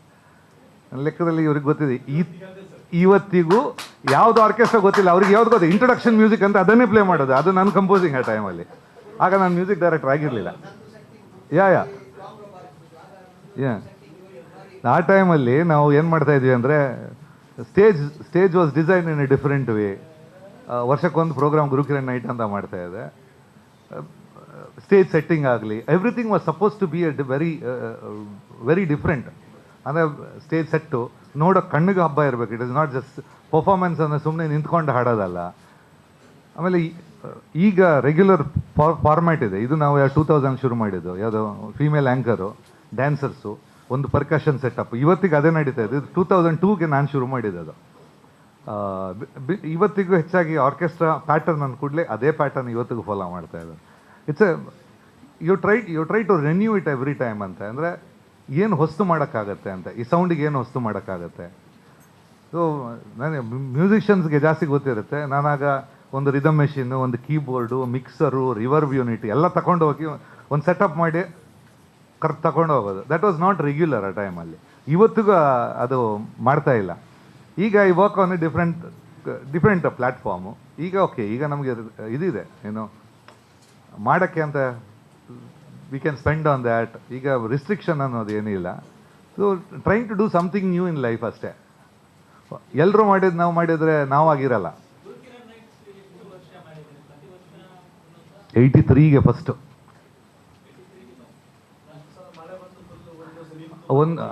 ನನ್ನ ಲೆಕ್ಕದಲ್ಲಿ ಇವ್ರಿಗೆ ಗೊತ್ತಿದೆ, ಇವತ್ತಿಗೂ ಯಾವುದು ಆರ್ಕೆಸ್ಟ್ರಾ ಗೊತ್ತಿಲ್ಲ, ಅವ್ರಿಗೆ ಯಾವ್ದು ಗೊತ್ತಿಲ್ಲ, ಇಂಟ್ರೊಡಕ್ಷನ್ ಮ್ಯೂಸಿಕ್ ಅಂತ ಅದನ್ನೇ ಪ್ಲೇ ಮಾಡೋದು, ಅದು ನನ್ನ ಕಂಪೋಸಿಂಗ್ ಆ ಟೈಮಲ್ಲಿ. ಆಗ ನಾನು ಮ್ಯೂಸಿಕ್ ಡೈರೆಕ್ಟರ್ ಆಗಿರಲಿಲ್ಲ. ಯಾ ಆ ಟೈಮಲ್ಲಿ ನಾವು ಏನು ಮಾಡ್ತಾ ಇದ್ವಿ ಅಂದರೆ, stage was design in a different way. ವರ್ಷಕ್ಕೊಂದು ಪ್ರೋಗ್ರಾಮ್ ಗುರುಕಿರಣ್ ನೈಟ್ ಅಂತ ಮಾಡ್ತಾ ಇದೆ. ಸ್ಟೇಜ್ ಸೆಟ್ಟಿಂಗ್ ಆಗಲಿ, everything was suppose to be a very different. ಅಂದರೆ ಸ್ಟೇಜ್ ಸೆಟ್ಟು ನೋಡೋ ಕಣ್ಣಿಗೆ ಹಬ್ಬ ಇರಬೇಕು. It is not just performance ಅಂದರೆ ಸುಮ್ಮನೆ ನಿಂತ್ಕೊಂಡು ಹಾಡೋದಲ್ಲ. ಆಮೇಲೆ ಈಗ ರೆಗ್ಯುಲರ್ ಫಾರ್ಮ್ಯಾಟ್ ಇದೆ. ಇದು ನಾವು 2000 ಶುರು ಮಾಡಿದ್ದು, ಯಾವುದೋ ಫೀಮೇಲ್ ಆ್ಯಂಕರು, ಡ್ಯಾನ್ಸರ್ಸು, ಒಂದು ಪರ್ಕಷನ್ ಸೆಟಪ್. ಇವತ್ತಿಗೆ ಅದೇ ನಡೀತಾ ಇದೆ. ಇದು 2002ಗೆ ನಾನು ಶುರು ಮಾಡಿದ್ದು. ಇವತ್ತಿಗೂ ಹೆಚ್ಚಾಗಿ ಆರ್ಕೆಸ್ಟ್ರಾ ಪ್ಯಾಟರ್ನ್ ಅಂದ ಕೂಡಲೇ ಅದೇ ಪ್ಯಾಟರ್ನ್ ಇವತ್ತಿಗೂ ಫಾಲೋ ಮಾಡ್ತಾ ಇದ್ದಾರೆ. It's you try to renew it every time ಅಂತ. ಅಂದರೆ ಏನು ಹೊಸ್ತು ಮಾಡೋಕ್ಕಾಗತ್ತೆ ಅಂತ, ಈ ಸೌಂಡಿಗೆ ಏನು ಹೊಸ್ತು ಮಾಡೋಕ್ಕಾಗತ್ತೆ. ಸೊ ನನಗೆ ಮ್ಯೂಸಿಷಿಯನ್ಸ್ಗೆ ಜಾಸ್ತಿ ಗೊತ್ತಿರುತ್ತೆ. ನಾನಾಗ ಒಂದು ರಿದಮ್ ಮೆಷಿನ್ನು, ಒಂದು ಕೀಬೋರ್ಡು, ಮಿಕ್ಸರು, ರಿವರ್ಬ್ ಯೂನಿಟ್ ಎಲ್ಲ ತಗೊಂಡು ಹೋಗಿ ಒಂದು ಸೆಟಪ್ ಮಾಡಿ ತಗೊಂಡು ಹೋಗೋದು. ದಟ್ ವಾಸ್ ನಾಟ್ ರೆಗ್ಯುಲರ್ ಆ ಟೈಮಲ್ಲಿ. ಇವತ್ತಿಗೂ ಅದು ಮಾಡ್ತಾ ಇಲ್ಲ. ಈಗ ಈ ವರ್ಕ್ ಆನ್ ಡಿಫ್ರೆಂಟ್ ಪ್ಲ್ಯಾಟ್ಫಾರ್ಮು. ಈಗ ಓಕೆ, ಈಗ ನಮಗೆ ಇದಿದೆ, ಏನು ಮಾಡೋಕ್ಕೆ ಅಂತ we can spend on that. ಈಗ ರಿಸ್ಟ್ರಿಕ್ಷನ್ ಅನ್ನೋದು ಏನಿಲ್ಲ. So trying to do something new in life ಅಷ್ಟೇ. ಎಲ್ಲರೂ ನಾವು ಮಾಡಿದರೆ ನಾವಾಗಿರಲ್ಲ. 83ಗೆ ಫಸ್ಟು ಒಂದು,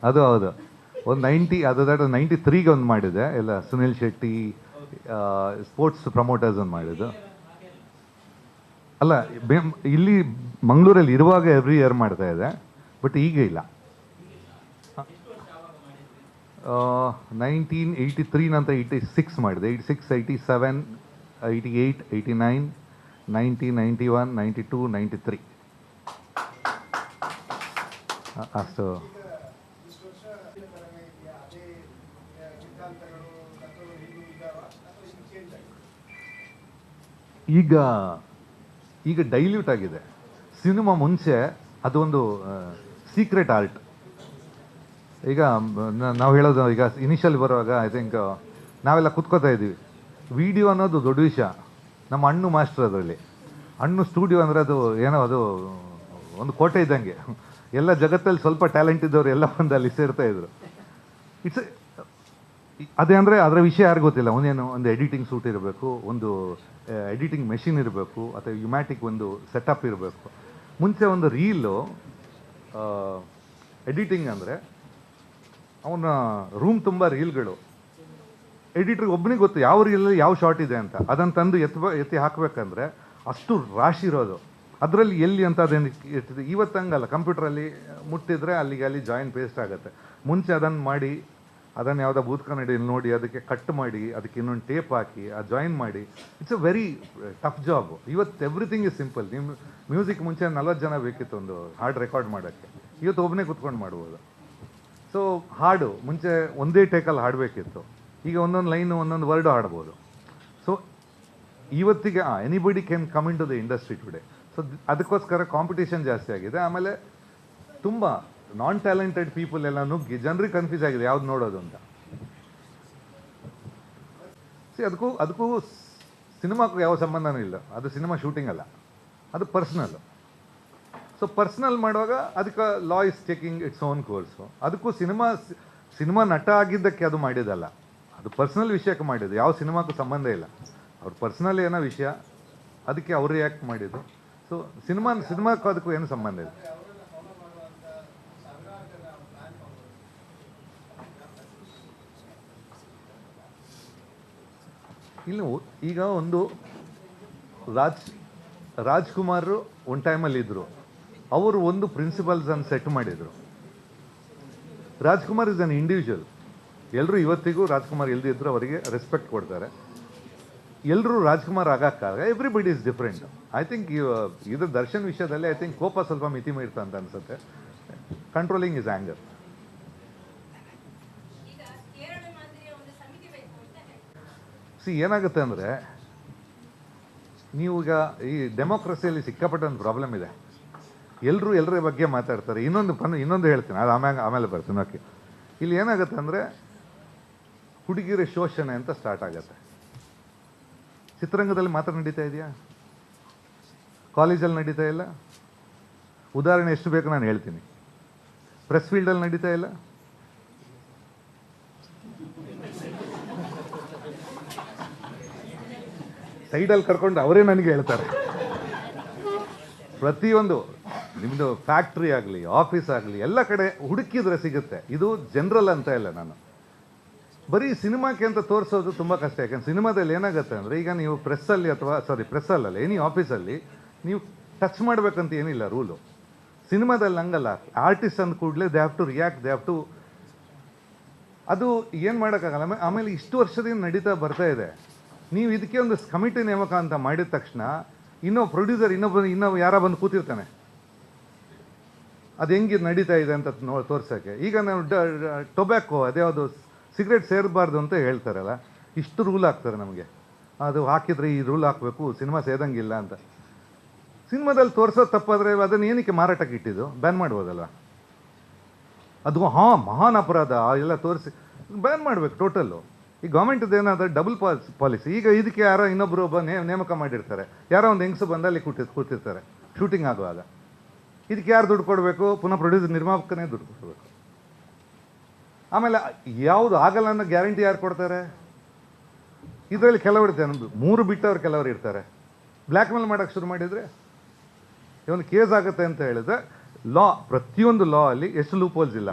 ಅದು ಹೌದು, ಒಂದು 93ಗೆ ಒಂದು ಮಾಡಿದೆ. ಎಲ್ಲ ಸುನಿಲ್ ಶೆಟ್ಟಿ ಸ್ಪೋರ್ಟ್ಸ್ ಪ್ರಮೋಟರ್ಸ್ ಒಂದು ಮಾಡಿದ್ದು. ಅಲ್ಲ, ಇಲ್ಲಿ ಮಂಗಳೂರಲ್ಲಿ ಇರುವಾಗ ಎವ್ರಿ ಇಯರ್ ಮಾಡ್ತಾ ಇದೆ, ಬಟ್ ಈಗ ಇಲ್ಲ. 1983 ನಂತರ 86 ಮಾಡಿದೆ. 86, 87, 88, 89, 90, 91, 92, 93 ಅಷ್ಟು. ಈಗ ಡೈಲ್ಯೂಟ್ ಆಗಿದೆ ಸಿನಿಮಾ. ಮುಂಚೆ ಅದೊಂದು ಸೀಕ್ರೆಟ್ ಆರ್ಟ್. ಈಗ ನಾವು ಹೇಳೋದು, ಈಗ ಇನಿಷಿಯಲ್ ಬರುವಾಗ ಐ ಥಿಂಕ್ ನಾವೆಲ್ಲ ಕುತ್ಕೋತಾ ಇದ್ದೀವಿ. ವಿಡಿಯೋ ಅನ್ನೋದು ದೊಡ್ಡ ವಿಷಯ. ನಮ್ಮ ಅಣ್ಣು ಮಾಸ್ಟರ್ ಅದರಲ್ಲಿ. ಅಣ್ಣು ಸ್ಟುಡಿಯೋ ಅಂದರೆ ಅದು ಏನೋ, ಅದು ಒಂದು ಕೋಟೆ ಇದ್ದಂಗೆ. ಎಲ್ಲ ಜಗತ್ತಲ್ಲಿ ಸ್ವಲ್ಪ ಟ್ಯಾಲೆಂಟ್ ಇದ್ದವರು ಎಲ್ಲ ಒಂದು ಅಲ್ಲಿ ಸೇರ್ತಾ ಇದ್ರು. ಇಟ್ಸ್ ಅದೇ ಅಂದರೆ ಅದರ ವಿಷಯ ಯಾರಿಗೂ ಗೊತ್ತಿಲ್ಲ. ಒಂದು ಎಡಿಟಿಂಗ್ ಸೂಟ್ ಇರಬೇಕು, ಒಂದು ಎಡಿಟಿಂಗ್ ಮೆಷಿನ್ ಇರಬೇಕು, ಅಥವಾ ಯುಮ್ಯಾಟಿಕ್ ಒಂದು ಸೆಟಪ್ ಇರಬೇಕು. ಮುಂಚೆ ಒಂದು ರೀಲು ಎಡಿಟಿಂಗ್ ಅಂದರೆ ಅವನ ರೂಮ್ ತುಂಬ ರೀಲ್ಗಳು. ಎಡಿಟ್ರಿಗೆ ಒಬ್ಬನಿಗೆ ಗೊತ್ತು ಯಾವ ರೀಲಲ್ಲಿ ಯಾವ ಶಾರ್ಟ್ ಇದೆ ಅಂತ. ಅದನ್ನು ತಂದು ಎತ್ತಿ ಹಾಕಬೇಕಂದ್ರೆ ಅಷ್ಟು ರಾಶಿ ಇರೋದು. ಅದರಲ್ಲಿ ಎಲ್ಲಿ ಅಂತ ಅದೇನು ಇರ್ತದೆ. ಇವತ್ತು ಹಂಗಲ್ಲ, ಕಂಪ್ಯೂಟ್ರಲ್ಲಿ ಮುಟ್ಟಿದ್ರೆ ಅಲ್ಲಿ ಜಾಯಿನ್ ಪೇಸ್ಟ್ ಆಗುತ್ತೆ. ಮುಂಚೆ ಅದನ್ನು ಮಾಡಿ, ಅದನ್ನು ಯಾವುದೋ ಬೂತ್ ಕನ್ನಡಿಯಲ್ಲಿ ನೋಡಿ, ಅದಕ್ಕೆ ಕಟ್ ಮಾಡಿ, ಅದಕ್ಕೆ ಇನ್ನೊಂದು ಟೇಪ್ ಹಾಕಿ, ಆ ಜಾಯಿನ್ ಮಾಡಿ. It's a very tough job. ಇವತ್ತು ಎವ್ರಿಥಿಂಗ್ ಇಸ್ ಸಿಂಪಲ್. ನಿಮ್ಮ ಮ್ಯೂಸಿಕ್ ಮುಂಚೆ 40 ಜನ ಬೇಕಿತ್ತು ಒಂದು ಹಾಡು ರೆಕಾರ್ಡ್ ಮಾಡೋಕ್ಕೆ. ಇವತ್ತು ಒಬ್ಬನೇ ಕುತ್ಕೊಂಡು ಮಾಡ್ಬೋದು. ಸೊ ಹಾಡು ಮುಂಚೆ ಒಂದೇ ಟೇಕಲ್ಲಿ ಹಾಡಬೇಕಿತ್ತು. ಈಗ ಒಂದೊಂದು ಲೈನು, ಒಂದೊಂದು ವರ್ಡು ಹಾಡ್ಬೋದು. ಸೊ ಇವತ್ತಿಗೆ anybody can come in to the industry today. So ಅದಕ್ಕೋಸ್ಕರ ಕಾಂಪಿಟೇಷನ್ ಜಾಸ್ತಿ ಆಗಿದೆ. ಆಮೇಲೆ ತುಂಬ ನಾನ್ ಟ್ಯಾಲೆಂಟೆಡ್ ಪೀಪಲ್ ಎಲ್ಲ ನುಗ್ಗಿ ಜನರಿಗೆ ಕನ್ಫ್ಯೂಸ್ ಆಗಿದೆ ಯಾವ್ದು ನೋಡೋದು ಅಂತ. ಅದಕ್ಕೂ ಸಿನಿಮಾಕ್ಕೂ ಯಾವ ಸಂಬಂಧನೂ ಇಲ್ಲ. ಅದು ಸಿನಿಮಾ ಶೂಟಿಂಗ್ ಅಲ್ಲ, ಅದು ಪರ್ಸ್ನಲ್. ಸೊ ಪರ್ಸ್ನಲ್ ಮಾಡುವಾಗ ಅದಕ್ಕೆ ಲಾ is taking its own course. ಅದಕ್ಕೂ ಸಿನಿಮಾ ನಟ ಆಗಿದ್ದಕ್ಕೆ ಅದು ಮಾಡಿದಲ್ಲ, ಅದು ಪರ್ಸ್ನಲ್ ವಿಷಯಕ್ಕೆ ಮಾಡಿದ್ದು. ಯಾವ ಸಿನಿಮಾಕ್ಕೂ ಸಂಬಂಧ ಇಲ್ಲ. ಅವ್ರ ಪರ್ಸ್ನಲ್ ಏನೋ ವಿಷಯ, ಅದಕ್ಕೆ ಅವ್ರು ರಿಯಾಕ್ಟ್ ಮಾಡಿದ್ದು. ಸೊ ಸಿನಿಮಾಕ್ಕೂ ಅದಕ್ಕೂ ಏನು ಸಂಬಂಧ ಇಲ್ಲ. ಇನ್ನು ಈಗ ಒಂದು ರಾಜ್ಕುಮಾರ್ ಒಂದು ಟೈಮಲ್ಲಿ ಇದ್ದರು. ಅವರು ಒಂದು ಪ್ರಿನ್ಸಿಪಲ್ಸನ್ನು ಸೆಟ್ ಮಾಡಿದರು. Rajkumar is an individual. ಎಲ್ಲರೂ ಇವತ್ತಿಗೂ ರಾಜ್ಕುಮಾರ್ ಇಲ್ದಿದ್ರು ಅವರಿಗೆ ರೆಸ್ಪೆಕ್ಟ್ ಕೊಡ್ತಾರೆ. ಎಲ್ಲರೂ ರಾಜ್ಕುಮಾರ್ ಆಗಕ್ಕಾಗ. Everybody is different. I think ಇದು ದರ್ಶನ್ ವಿಷಯದಲ್ಲಿ ಐ ಥಿಂಕ್ ಕೋಪ ಸ್ವಲ್ಪ ಮಿತಿ ಮೀರ್ತಾ ಅಂತ ಅನ್ಸುತ್ತೆ. Controlling is anger. ಏನಾಗುತ್ತೆ ಅಂದರೆ, ನೀವು ಈಗ ಈ ಡೆಮೋಕ್ರಸಿಯಲ್ಲಿ ಸಿಕ್ಕಾಪಟ್ಟೆ ಒಂದು ಪ್ರಾಬ್ಲಮ್ ಇದೆ. ಎಲ್ಲರೂ ಎಲ್ಲರ ಬಗ್ಗೆ ಮಾತಾಡ್ತಾರೆ. ಇನ್ನೊಂದು ಹೇಳ್ತೀನಿ, ಅದು ಆಮೇಲೆ ಬರ್ತೀನಿ. ಓಕೆ, ಇಲ್ಲಿ ಏನಾಗುತ್ತೆ ಅಂದರೆ ಹುಡುಗಿಯರ ಶೋಷಣೆ ಅಂತ ಸ್ಟಾರ್ಟ್ ಆಗುತ್ತೆ. ಚಿತ್ರರಂಗದಲ್ಲಿ ಮಾತ್ರ ನಡೀತಾ ಇದೆಯಾ? ಕಾಲೇಜಲ್ಲಿ ನಡೀತಾ ಇಲ್ಲ? ಉದಾಹರಣೆ ಎಷ್ಟು ಬೇಕು ನಾನು ಹೇಳ್ತೀನಿ. ಪ್ರೆಸ್ ಫೀಲ್ಡಲ್ಲಿ ನಡೀತಾ ಇಲ್ಲ? ಸೈಡಲ್ಲಿ ಕರ್ಕೊಂಡು ಅವರೇ ನನಗೆ ಹೇಳ್ತಾರೆ. ಪ್ರತಿಯೊಂದು ನಿಮ್ಮದು ಫ್ಯಾಕ್ಟ್ರಿ ಆಗಲಿ, ಆಫೀಸ್ ಆಗಲಿ, ಎಲ್ಲ ಕಡೆ ಹುಡುಕಿದ್ರೆ ಸಿಗುತ್ತೆ. ಇದು ಜನರಲ್ ಅಂತ ಇಲ್ಲ. ನಾನು ಬರೀ ಸಿನಿಮಾಕ್ಕೆ ಅಂತ ತೋರಿಸೋದು ತುಂಬ ಕಷ್ಟ. ಯಾಕಂದ್ರೆ ಸಿನಿಮಾದಲ್ಲಿ ಏನಾಗುತ್ತೆ ಅಂದರೆ, ಈಗ ನೀವು ಪ್ರೆಸ್ಸಲ್ಲಿ ಪ್ರೆಸ್ಸಲ್ಲ ಎನಿ ಆಫೀಸಲ್ಲಿ ನೀವು ಟಚ್ ಮಾಡಬೇಕಂತ ಏನಿಲ್ಲ ರೂಲು. ಸಿನಿಮಾದಲ್ಲಿ ಹಂಗಲ್ಲ. ಆರ್ಟಿಸ್ಟ್ ಅಂದ ಕೂಡಲೇ they have to react, they have to, ಅದು ಏನು ಮಾಡೋಕ್ಕಾಗಲ್ಲ. ಆಮೇಲೆ ಇಷ್ಟು ವರ್ಷದಿಂದ ನಡೀತಾ ಬರ್ತಾ ಇದೆ. ನೀವು ಇದಕ್ಕೆ ಒಂದು ಕಮಿಟಿ ನೇಮಕ ಅಂತ ಮಾಡಿದ ತಕ್ಷಣ ಪ್ರೊಡ್ಯೂಸರ್ ಇನ್ನೊಬ್ಬ ಯಾರ ಬಂದು ಕೂತಿರ್ತಾನೆ, ಅದು ಹೆಂಗೆ ನಡೀತಾ ಇದೆ ಅಂತ ತೋರ್ಸೋಕ್ಕೆ. ಈಗ ನಾವು ಟೊಬ್ಯಾಕೋ, ಅದ್ಯಾವುದು ಸಿಗರೇಟ್ ಸೇರಬಾರ್ದು ಅಂತ ಹೇಳ್ತಾರಲ್ಲ, ಇಷ್ಟು ರೂಲ್ ಹಾಕ್ತಾರೆ ನಮಗೆ. ಅದು ಹಾಕಿದ್ರೆ ಈ ರೂಲ್ ಹಾಕಬೇಕು, ಸಿನಿಮಾ ಸೇದಂಗಿಲ್ಲ ಅಂತ. ಸಿನಿಮಾದಲ್ಲಿ ತೋರಿಸೋದು ತಪ್ಪಾದರೆ ಅದನ್ನು ಏನಕ್ಕೆ ಮಾರಾಟಕ್ಕೆ ಇಟ್ಟಿದ್ದು? ಬ್ಯಾನ್ ಮಾಡ್ಬೋದಲ್ವ? ಅದು ಮಹಾನ್ ಅಪರಾಧ ಎಲ್ಲ ತೋರಿಸಿ ಬ್ಯಾನ್ ಮಾಡಬೇಕು ಟೋಟಲ್ಲು. ಈ ಗೌರ್ಮೆಂಟದ್ದು ಏನಾದರೂ ಡಬಲ್ ಪಾಲಿಸಿ. ಈಗ ಇದಕ್ಕೆ ಯಾರೋ ಇನ್ನೊಬ್ಬರು ನೇಮಕ ಮಾಡಿರ್ತಾರೆ, ಯಾರೋ ಒಂದು ಹೆಂಗಸು ಬಂದಲ್ಲಿ ಕೂತಿರ್ತಾರೆ ಶೂಟಿಂಗ್ ಆಗುವಾಗ. ಇದಕ್ಕೆ ಯಾರು ದುಡ್ಡು ಕೊಡಬೇಕು? ಪುನಃ ಪ್ರೊಡ್ಯೂಸರ್, ನಿರ್ಮಾಪಕನೇ ದುಡ್ಡು ಕೊಡಬೇಕು. ಆಮೇಲೆ ಯಾವುದು ಆಗಲ್ಲ ಅನ್ನೋ ಗ್ಯಾರಂಟಿ ಯಾರು ಕೊಡ್ತಾರೆ? ಇದರಲ್ಲಿ ಕೆಲವರು ಇರ್ತಾರೆ, 3 ಬಿಟ್ಟವ್ರು ಕೆಲವರು ಇರ್ತಾರೆ. ಬ್ಲ್ಯಾಕ್ ಮೇಲ್ ಮಾಡೋಕ್ಕೆ ಶುರು ಮಾಡಿದರೆ ಇವನು ಕೇಸ್ ಆಗುತ್ತೆ ಅಂತ ಹೇಳಿದ್ರೆ, ಪ್ರತಿಯೊಂದು ಲಾ ಅಲ್ಲಿ ಎಷ್ಟು ಲೂಪೋಲ್ಸ್ ಇಲ್ಲ.